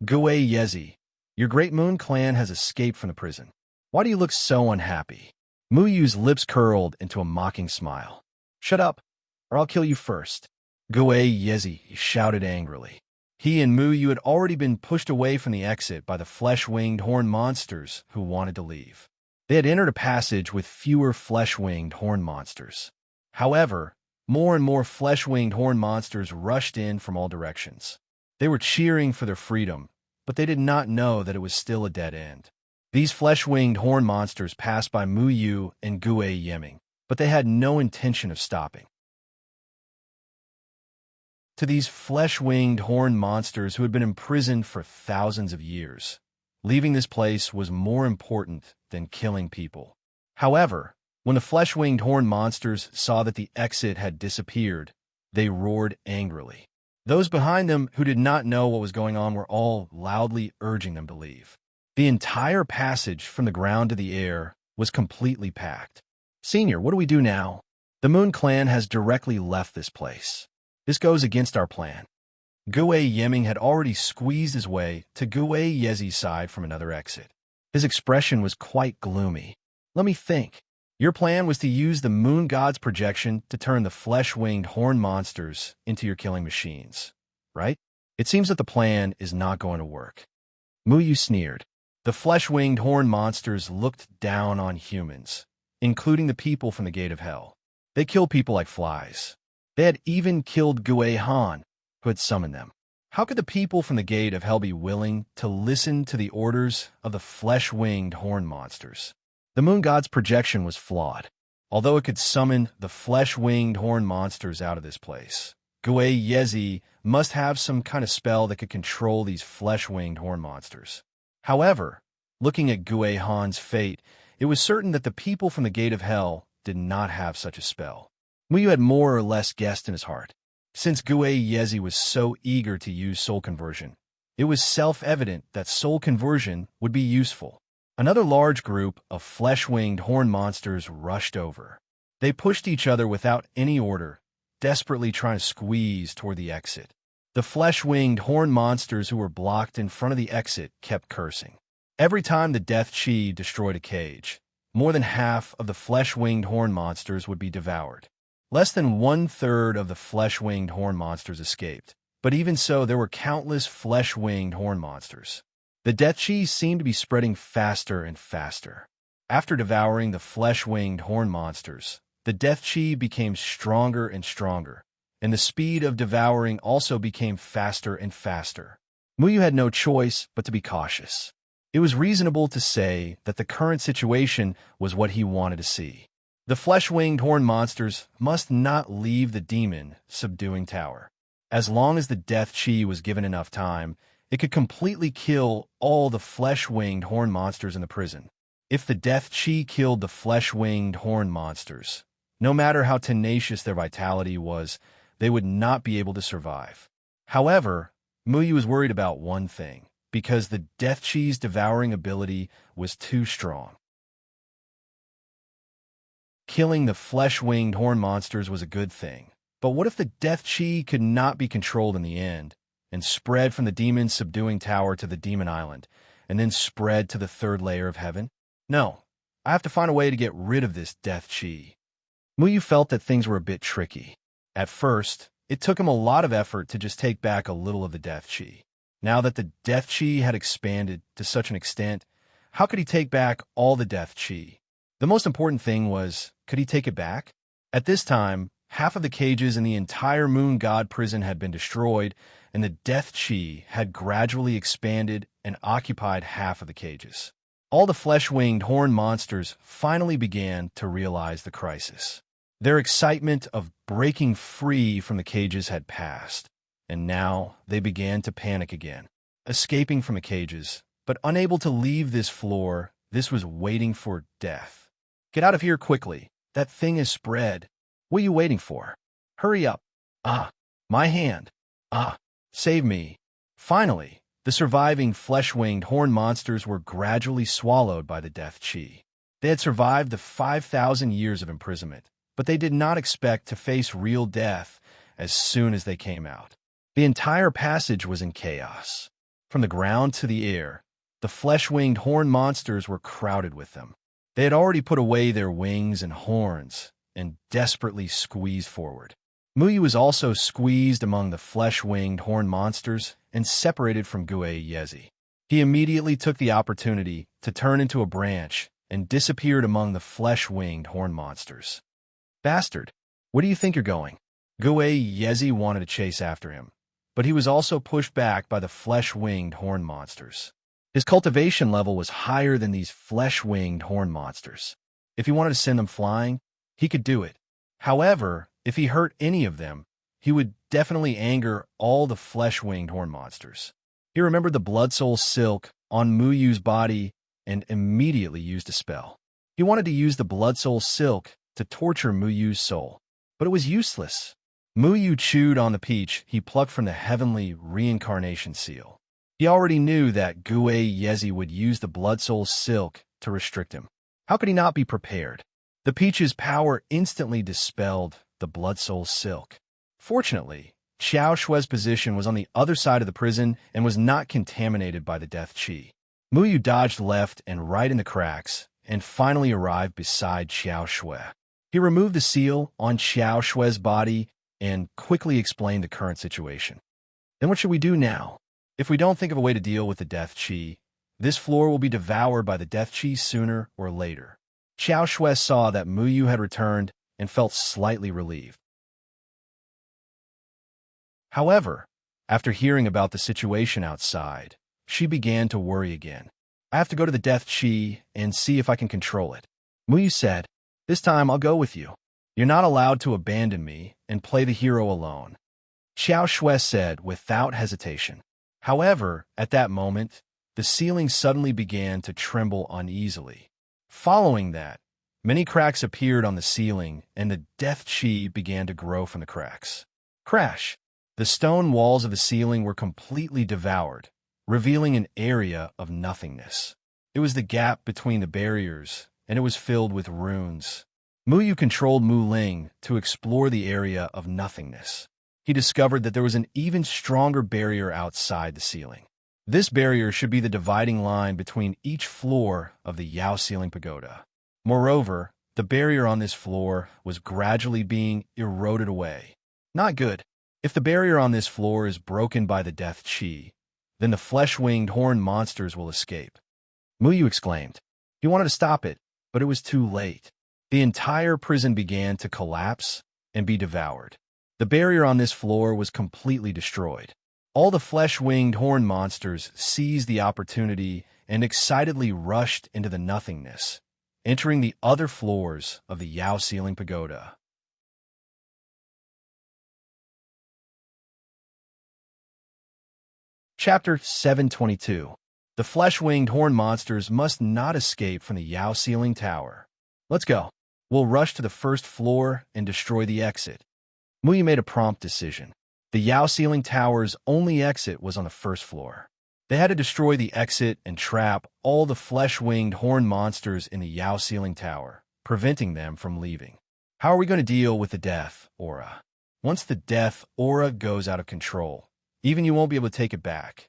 Gue Yezi, your great Moon clan has escaped from the prison. Why do you look so unhappy? Mu Yu's lips curled into a mocking smile. Shut up, or I'll kill you first. Gue Yezi shouted angrily. He and Mu Yu had already been pushed away from the exit by the flesh-winged horn monsters who wanted to leave. They had entered a passage with fewer flesh-winged horn monsters. However, more and more flesh-winged horn monsters rushed in from all directions. They were cheering for their freedom, but they did not know that it was still a dead end. These flesh-winged horn monsters passed by Mu Yu and Gue Yeming, but they had no intention of stopping. to these flesh-winged horned monsters who had been imprisoned for thousands of years. Leaving this place was more important than killing people. However, when the flesh-winged horned monsters saw that the exit had disappeared, they roared angrily. Those behind them who did not know what was going on were all loudly urging them to leave. The entire passage from the ground to the air was completely packed. "Senior, what do we do now? The Moon Clan has directly left this place. This goes against our plan." Gue Yeming had already squeezed his way to Gue Yezi's side from another exit. His expression was quite gloomy. "Let me think. Your plan was to use the Moon God's projection to turn the flesh-winged horned monsters into your killing machines, right? It seems that the plan is not going to work." Muyu sneered. The flesh-winged horned monsters looked down on humans, including the people from the Gate of Hell. They killed people like flies. They had even killed Gue Han, who had summoned them. How could the people from the Gate of Hell be willing to listen to the orders of the flesh-winged horned monsters? The Moon God's projection was flawed. Although it could summon the flesh-winged horned monsters out of this place, Gue Yezi must have some kind of spell that could control these flesh-winged horned monsters. However, looking at Gue Han's fate, it was certain that the people from the Gate of Hell did not have such a spell. Muyu had more or less guessed in his heart. Since Gue Yezi was so eager to use soul conversion, it was self-evident that soul conversion would be useful. Another large group of flesh-winged horned monsters rushed over. They pushed each other without any order, desperately trying to squeeze toward the exit. The flesh-winged horned monsters who were blocked in front of the exit kept cursing. Every time the Death Chi destroyed a cage, more than half of the flesh-winged horned monsters would be devoured. Less than 1/3 of the flesh-winged horned monsters escaped, but even so, there were countless flesh-winged horned monsters. The Death Chi seemed to be spreading faster and faster. After devouring the flesh-winged horned monsters, the Death Chi became stronger and stronger, and the speed of devouring also became faster and faster. Muyu had no choice but to be cautious. It was reasonable to say that the current situation was what he wanted to see. The flesh-winged horned monsters must not leave the demon subduing tower. As long as the Death Chi was given enough time, it could completely kill all the flesh-winged horned monsters in the prison. If the Death Chi killed the flesh-winged horned monsters, no matter how tenacious their vitality was, they would not be able to survive. However, Muyu was worried about one thing, because the Death Chi's devouring ability was too strong. Killing the flesh-winged horned monsters was a good thing, but what if the Death Chi could not be controlled in the end, and spread from the demon's subduing tower to the demon island, and then spread to the third layer of heaven? No, I have to find a way to get rid of this Death Chi. Muyu felt that things were a bit tricky. At first, it took him a lot of effort to just take back a little of the Death Chi. Now that the Death Chi had expanded to such an extent, how could he take back all the Death Chi? The most important thing was, could he take it back? At this time, half of the cages in the entire Moon God prison had been destroyed, and the Death Chi had gradually expanded and occupied half of the cages. All the flesh-winged horned monsters finally began to realize the crisis. Their excitement of breaking free from the cages had passed, and now they began to panic again. Escaping from the cages, but unable to leave this floor, this was waiting for death. "Get out of here quickly. That thing is spread. What are you waiting for? Hurry up. Ah, my hand. Ah, save me." Finally, the surviving flesh-winged horned monsters were gradually swallowed by the Death Chi. They had survived the 5,000 years of imprisonment, but they did not expect to face real death as soon as they came out. The entire passage was in chaos. From the ground to the air, the flesh-winged horned monsters were crowded with them. They had already put away their wings and horns and desperately squeezed forward. Muyu was also squeezed among the flesh-winged horned monsters and separated from Gue Yezi. He immediately took the opportunity to turn into a branch and disappeared among the flesh-winged horned monsters. "Bastard, where do you think you're going?" Gue Yezi wanted to chase after him, but he was also pushed back by the flesh-winged horned monsters. His cultivation level was higher than these flesh-winged horned monsters. If he wanted to send them flying, he could do it. However, if he hurt any of them, he would definitely anger all the flesh-winged horn monsters. He remembered the blood soul silk on Muyu's body and immediately used a spell. He wanted to use the blood soul silk to torture Muyu's soul, but it was useless. Muyu chewed on the peach he plucked from the heavenly reincarnation seal. He already knew that Gue Yezi would use the blood soul silk to restrict him. How could he not be prepared? The peach's power instantly dispelled the blood soul silk. Fortunately, Xiao Shue's position was on the other side of the prison and was not contaminated by the death chi. Muyu dodged left and right in the cracks and finally arrived beside Xiao Shui. He removed the seal on Xiao Shue's body and quickly explained the current situation. Then what should we do now? If we don't think of a way to deal with the death chi, this floor will be devoured by the death chi sooner or later. Xiao Shui saw that Muyu had returned and felt slightly relieved. However, after hearing about the situation outside, she began to worry again. I have to go to the death chi and see if I can control it. Muyu said, "This time I'll go with you. You're not allowed to abandon me and play the hero alone." Xiao Shui said without hesitation. However, at that moment, the ceiling suddenly began to tremble uneasily. Following that, many cracks appeared on the ceiling and the death chi began to grow from the cracks. Crash! The stone walls of the ceiling were completely devoured, revealing an area of nothingness. It was the gap between the barriers, and it was filled with runes. Muyu controlled Mu Ling to explore the area of nothingness. He discovered that there was an even stronger barrier outside the ceiling. This barrier should be the dividing line between each floor of the Yao ceiling pagoda. Moreover, the barrier on this floor was gradually being eroded away. Not good. If the barrier on this floor is broken by the death chi, then the flesh-winged horn monsters will escape. Muyu exclaimed. He wanted to stop it, but it was too late. The entire prison began to collapse and be devoured. The barrier on this floor was completely destroyed. All the flesh-winged horn monsters seized the opportunity and excitedly rushed into the nothingness, entering the other floors of the Yao ceiling pagoda. Chapter 722. The flesh-winged horn monsters must not escape from the Yao ceiling tower. Let's go. We'll rush to the first floor and destroy the exit. Muyu made a prompt decision. The Yao ceiling tower's only exit was on the first floor. They had to destroy the exit and trap all the flesh-winged horn monsters in the Yao ceiling tower, preventing them from leaving. How are we going to deal with the death aura? Once the death aura goes out of control, even you won't be able to take it back.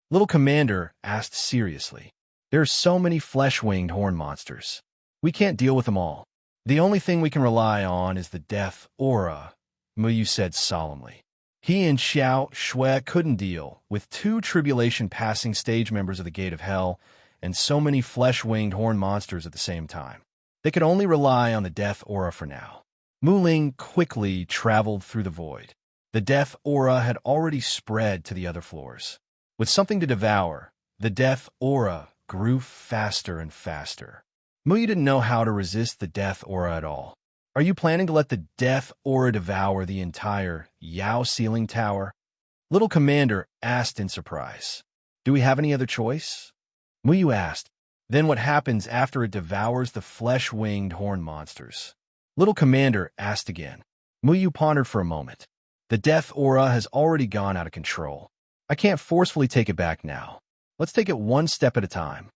Little Commander asked seriously. There are so many flesh-winged horn monsters. We can't deal with them all. The only thing we can rely on is the death aura, Muyu said solemnly. He and Xiao Shui couldn't deal with 2 tribulation-passing stage members of the Gate of Hell and so many flesh-winged horn monsters at the same time. They could only rely on the death aura for now. Mu Ling quickly traveled through the void. The death aura had already spread to the other floors. With something to devour, the death aura grew faster and faster. Muyu didn't know how to resist the death aura at all. Are you planning to let the death aura devour the entire Yao ceiling tower? Little Commander asked in surprise. Do we have any other choice? Muyu asked. Then what happens after it devours the flesh-winged horn monsters? Little Commander asked again. Muyu pondered for a moment. The death aura has already gone out of control. I can't forcefully take it back now. Let's take it one step at a time.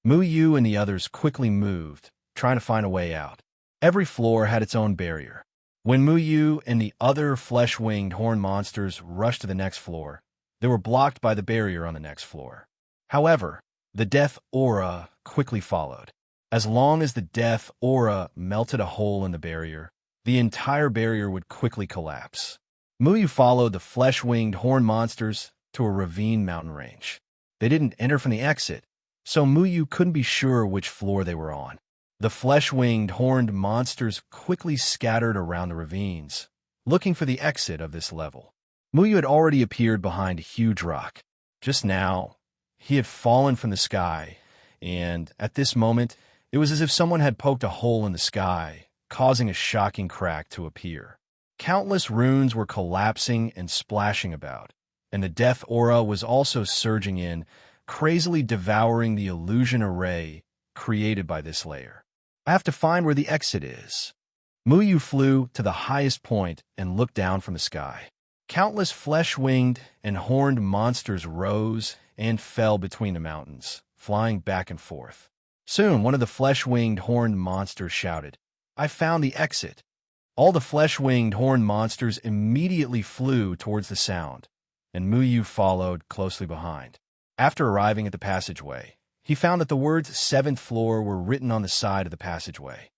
Muyu and the others quickly moved, trying to find a way out. Every floor had its own barrier. When Muyu and the other flesh-winged horn monsters rushed to the next floor, they were blocked by the barrier on the next floor. However, the death aura quickly followed. As long as the death aura melted a hole in the barrier, the entire barrier would quickly collapse. Muyu followed the flesh-winged horn monsters to a ravine mountain range. They didn't enter from the exit, so Muyu couldn't be sure which floor they were on. The flesh-winged horned monsters quickly scattered around the ravines, looking for the exit of this level. Muyu had already appeared behind a huge rock. Just now, he had fallen from the sky, and at this moment, it was as if someone had poked a hole in the sky, causing a shocking crack to appear. Countless runes were collapsing and splashing about, and the death aura was also surging in, crazily devouring the illusion array created by this layer. I have to find where the exit is. Muyu flew to the highest point and looked down from the sky. Countless flesh-winged and horned monsters rose and fell between the mountains, flying back and forth. Soon, one of the flesh-winged horned monsters shouted, "I found the exit." All the flesh-winged horned monsters immediately flew towards the sound, and Muyu followed closely behind. After arriving at the passageway, he found that the words "seventh floor" were written on the side of the passageway.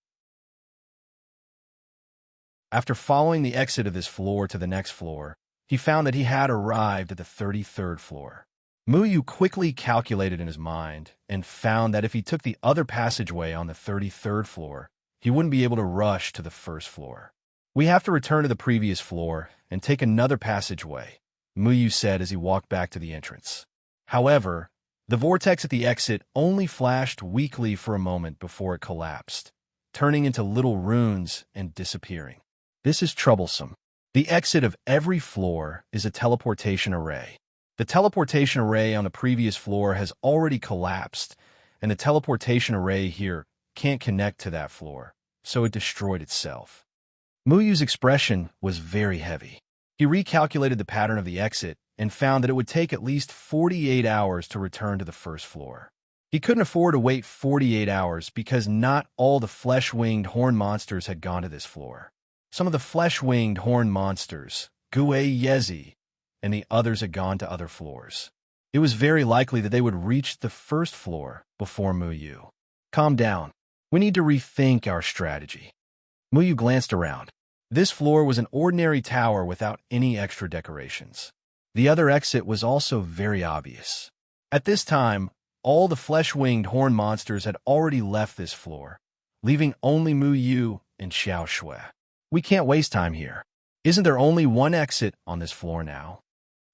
After following the exit of this floor to the next floor, he found that he had arrived at the 33rd floor. Muyu quickly calculated in his mind and found that if he took the other passageway on the 33rd floor, he wouldn't be able to rush to the first floor. "We have to return to the previous floor and take another passageway," Muyu said as he walked back to the entrance. However, the vortex at the exit only flashed weakly for a moment before it collapsed, turning into little runes and disappearing. This is troublesome. The exit of every floor is a teleportation array. The teleportation array on the previous floor has already collapsed, and the teleportation array here can't connect to that floor, so it destroyed itself. Muyu's expression was very heavy. He recalculated the pattern of the exit and found that it would take at least 48 hours to return to the first floor. He couldn't afford to wait 48 hours because not all the flesh-winged horn monsters had gone to this floor. Some of the flesh-winged horn monsters, Gue Yezi, and the others had gone to other floors. It was very likely that they would reach the first floor before Muyu. "Calm down. We need to rethink our strategy." Muyu glanced around. This floor was an ordinary tower without any extra decorations. The other exit was also very obvious. At this time, all the flesh-winged horn monsters had already left this floor, leaving only Muyu and Xiao Shui. "We can't waste time here. Isn't there only one exit on this floor now?"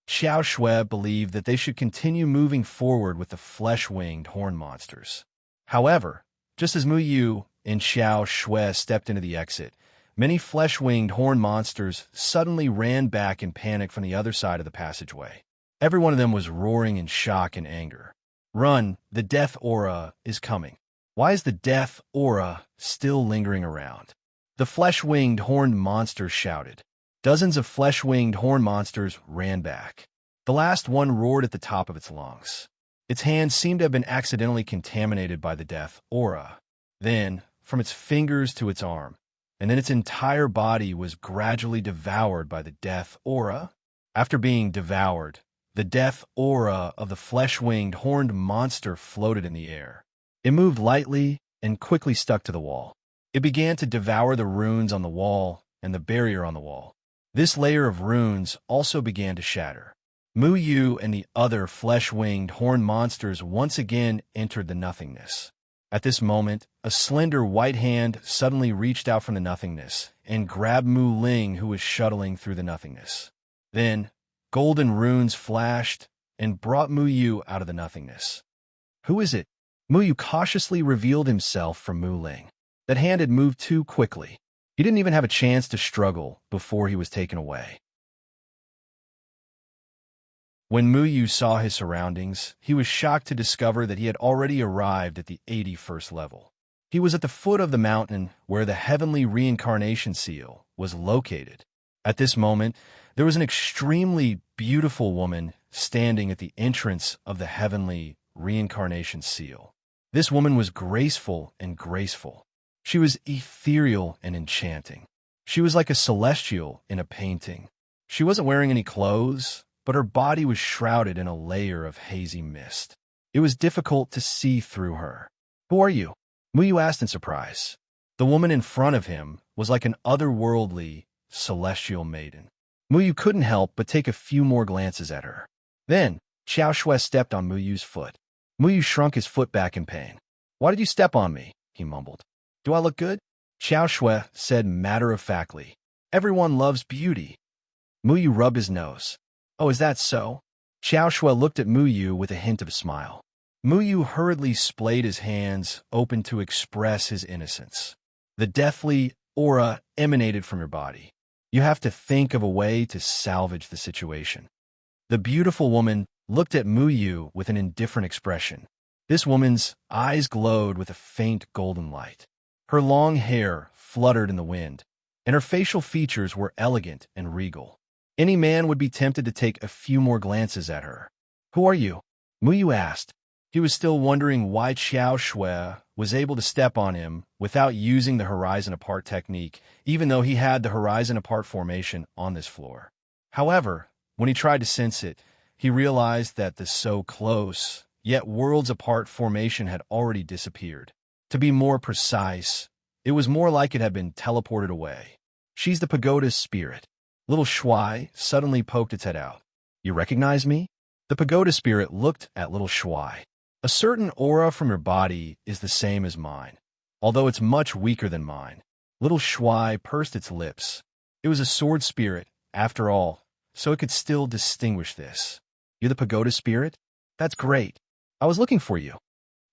Xiao Shui believed that they should continue moving forward with the flesh-winged horn monsters. However, just as Muyu and Xiao Shui stepped into the exit, many flesh-winged horn monsters suddenly ran back in panic from the other side of the passageway. Every one of them was roaring in shock and anger. "Run, the death aura is coming." Why is the death aura still lingering around? The flesh-winged horned monsters shouted. Dozens of flesh-winged horn monsters ran back. The last one roared at the top of its lungs. Its hands seemed to have been accidentally contaminated by the death aura. Then, from its fingers to its arm, and then its entire body was gradually devoured by the death aura. After being devoured, the death aura of the flesh-winged horned monster floated in the air. It moved lightly and quickly stuck to the wall. It began to devour the runes on the wall and the barrier on the wall. This layer of runes also began to shatter. Muyu and the other flesh-winged horned monsters once again entered the nothingness. At this moment, a slender white hand suddenly reached out from the nothingness and grabbed Mu Ling, who was shuttling through the nothingness. Then, golden runes flashed and brought Muyu out of the nothingness. "Who is it?" Muyu cautiously revealed himself from Mu Ling. That hand had moved too quickly. He didn't even have a chance to struggle before he was taken away. When Muyu saw his surroundings, he was shocked to discover that he had already arrived at the 81st level. He was at the foot of the mountain where the heavenly reincarnation seal was located. At this moment, there was an extremely beautiful woman standing at the entrance of the heavenly reincarnation seal. This woman was graceful and graceful. She was ethereal and enchanting. She was like a celestial in a painting. She wasn't wearing any clothes, but her body was shrouded in a layer of hazy mist. It was difficult to see through her. "Who are you?" Muyu asked in surprise. The woman in front of him was like an otherworldly, celestial maiden. Muyu couldn't help but take a few more glances at her. Then, Xiao Shui stepped on Muyu's foot. Muyu shrunk his foot back in pain. "Why did you step on me?" he mumbled. "Do I look good?" Xiao Shui said matter-of-factly. "Everyone loves beauty." Muyu rubbed his nose. "Oh, is that so?" Xiao Shui looked at Muyu with a hint of a smile. Muyu hurriedly splayed his hands, open to express his innocence. The deathly aura emanated from your body. You have to think of a way to salvage the situation. The beautiful woman looked at Muyu with an indifferent expression. This woman's eyes glowed with a faint golden light. Her long hair fluttered in the wind, and her facial features were elegant and regal. Any man would be tempted to take a few more glances at her. "Who are you?" Muyu asked. He was still wondering why Xiao Shui was able to step on him without using the horizon apart technique, even though he had the horizon apart formation on this floor. However, when he tried to sense it, he realized that the so close, yet worlds apart formation had already disappeared. To be more precise, it was more like it had been teleported away. "She's the pagoda's spirit." Little Shui suddenly poked its head out. "You recognize me?" The pagoda spirit looked at little Shui. "A certain aura from your body is the same as mine, although it's much weaker than mine." Little Shui pursed its lips. It was a sword spirit, after all, so it could still distinguish this. "You're the pagoda spirit? That's great. I was looking for you."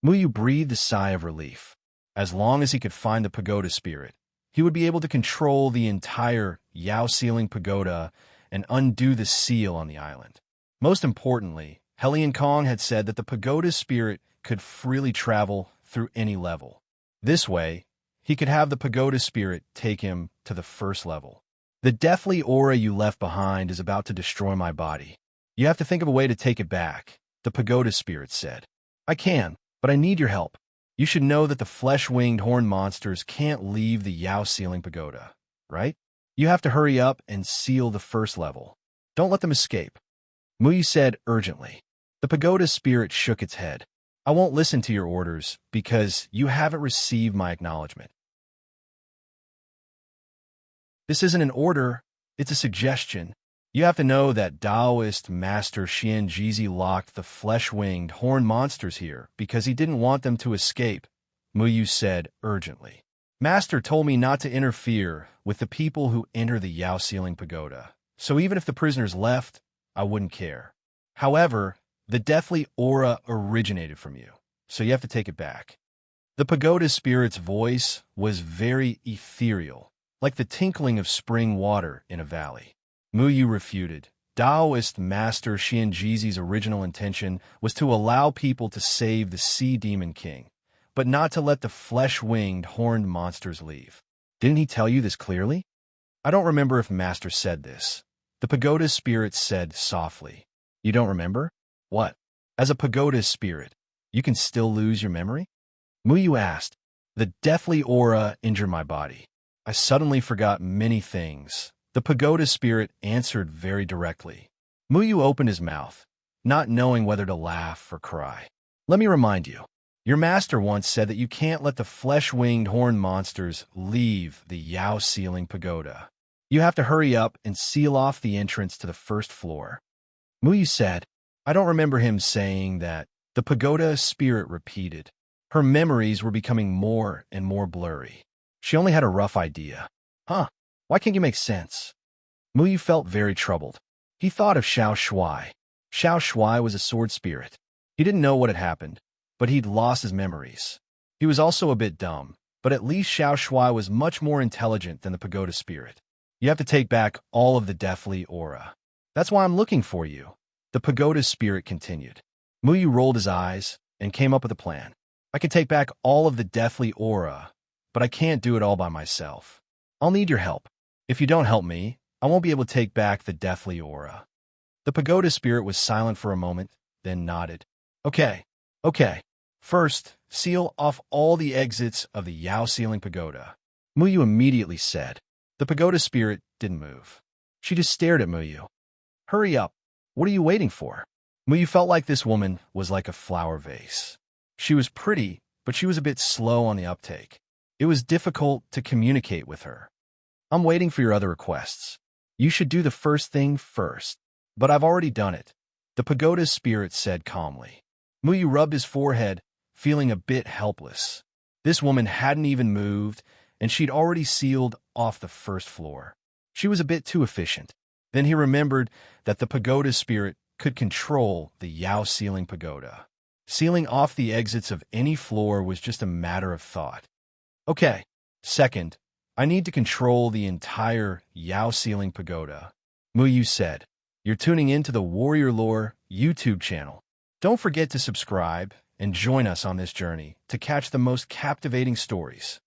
Muyu breathed a sigh of relief. As long as he could find the pagoda spirit, he would be able to control the entire Yao Ceiling Pagoda and undo the seal on the island. Most importantly, Helian Kong had said that the pagoda spirit could freely travel through any level. This way, he could have the pagoda spirit take him to the first level. "The deathly aura you left behind is about to destroy my body. You have to think of a way to take it back," the pagoda spirit said. "I can, but I need your help. You should know that the flesh-winged horned monsters can't leave the Yao Ceiling Pagoda, right? You have to hurry up and seal the first level. Don't let them escape," Muyu said urgently. The pagoda spirit shook its head. "I won't listen to your orders because you haven't received my acknowledgement." "This isn't an order, it's a suggestion. You have to know that Taoist Master Xian Jizi locked the flesh-winged horned monsters here because he didn't want them to escape," Muyu said urgently. "Master told me not to interfere with the people who enter the Yao Ceiling Pagoda, so even if the prisoners left, I wouldn't care. However, the deathly aura originated from you, so you have to take it back." The pagoda spirit's voice was very ethereal, like the tinkling of spring water in a valley. Muyu refuted. Taoist Master Xianjizi's original intention was to allow people to save the Sea Demon King, but not to let the flesh-winged horned monsters leave. "Didn't he tell you this clearly?" "I don't remember if Master said this," the pagoda spirit said softly. "You don't remember? What? As a pagoda spirit, you can still lose your memory?" Muyu asked. "The deathly aura injured my body. I suddenly forgot many things," the pagoda spirit answered very directly. Muyu opened his mouth, not knowing whether to laugh or cry. "Let me remind you, your master once said that you can't let the flesh-winged horned monsters leave the Yao Ceiling Pagoda. You have to hurry up and seal off the entrance to the first floor." Muyu said. "I don't remember him saying that," the pagoda spirit repeated. Her memories were becoming more and more blurry. She only had a rough idea. "Huh? Why can't you make sense?" Muyu felt very troubled. He thought of Xiao Shui. Xiao Shui was a sword spirit. He didn't know what had happened, but he'd lost his memories. He was also a bit dumb, but at least Xiao Shui was much more intelligent than the pagoda spirit. "You have to take back all of the deathly aura. That's why I'm looking for you," the pagoda spirit continued. Muyu rolled his eyes and came up with a plan. "I can take back all of the deathly aura, but I can't do it all by myself. I'll need your help. If you don't help me, I won't be able to take back the deathly aura." The pagoda spirit was silent for a moment, then nodded. Okay. First, seal off all the exits of the Yao Ceiling Pagoda," Muyu immediately said. The pagoda spirit didn't move. She just stared at Muyu. "Hurry up. What are you waiting for?" Muyu felt like this woman was like a flower vase. She was pretty, but she was a bit slow on the uptake. It was difficult to communicate with her. "I'm waiting for your other requests. You should do the first thing first." "But I've already done it," the pagoda spirit said calmly. Muyu rubbed his forehead, feeling a bit helpless. This woman hadn't even moved, and she'd already sealed off the first floor. She was a bit too efficient. Then he remembered that the pagoda spirit could control the Yao Ceiling Pagoda. Sealing off the exits of any floor was just a matter of thought. "Okay. Second, I need to control the entire Yao Ceiling Pagoda. Muyu said. You're tuning in to the Warrior Lore YouTube channel. Don't forget to subscribe and join us on this journey to catch the most captivating stories.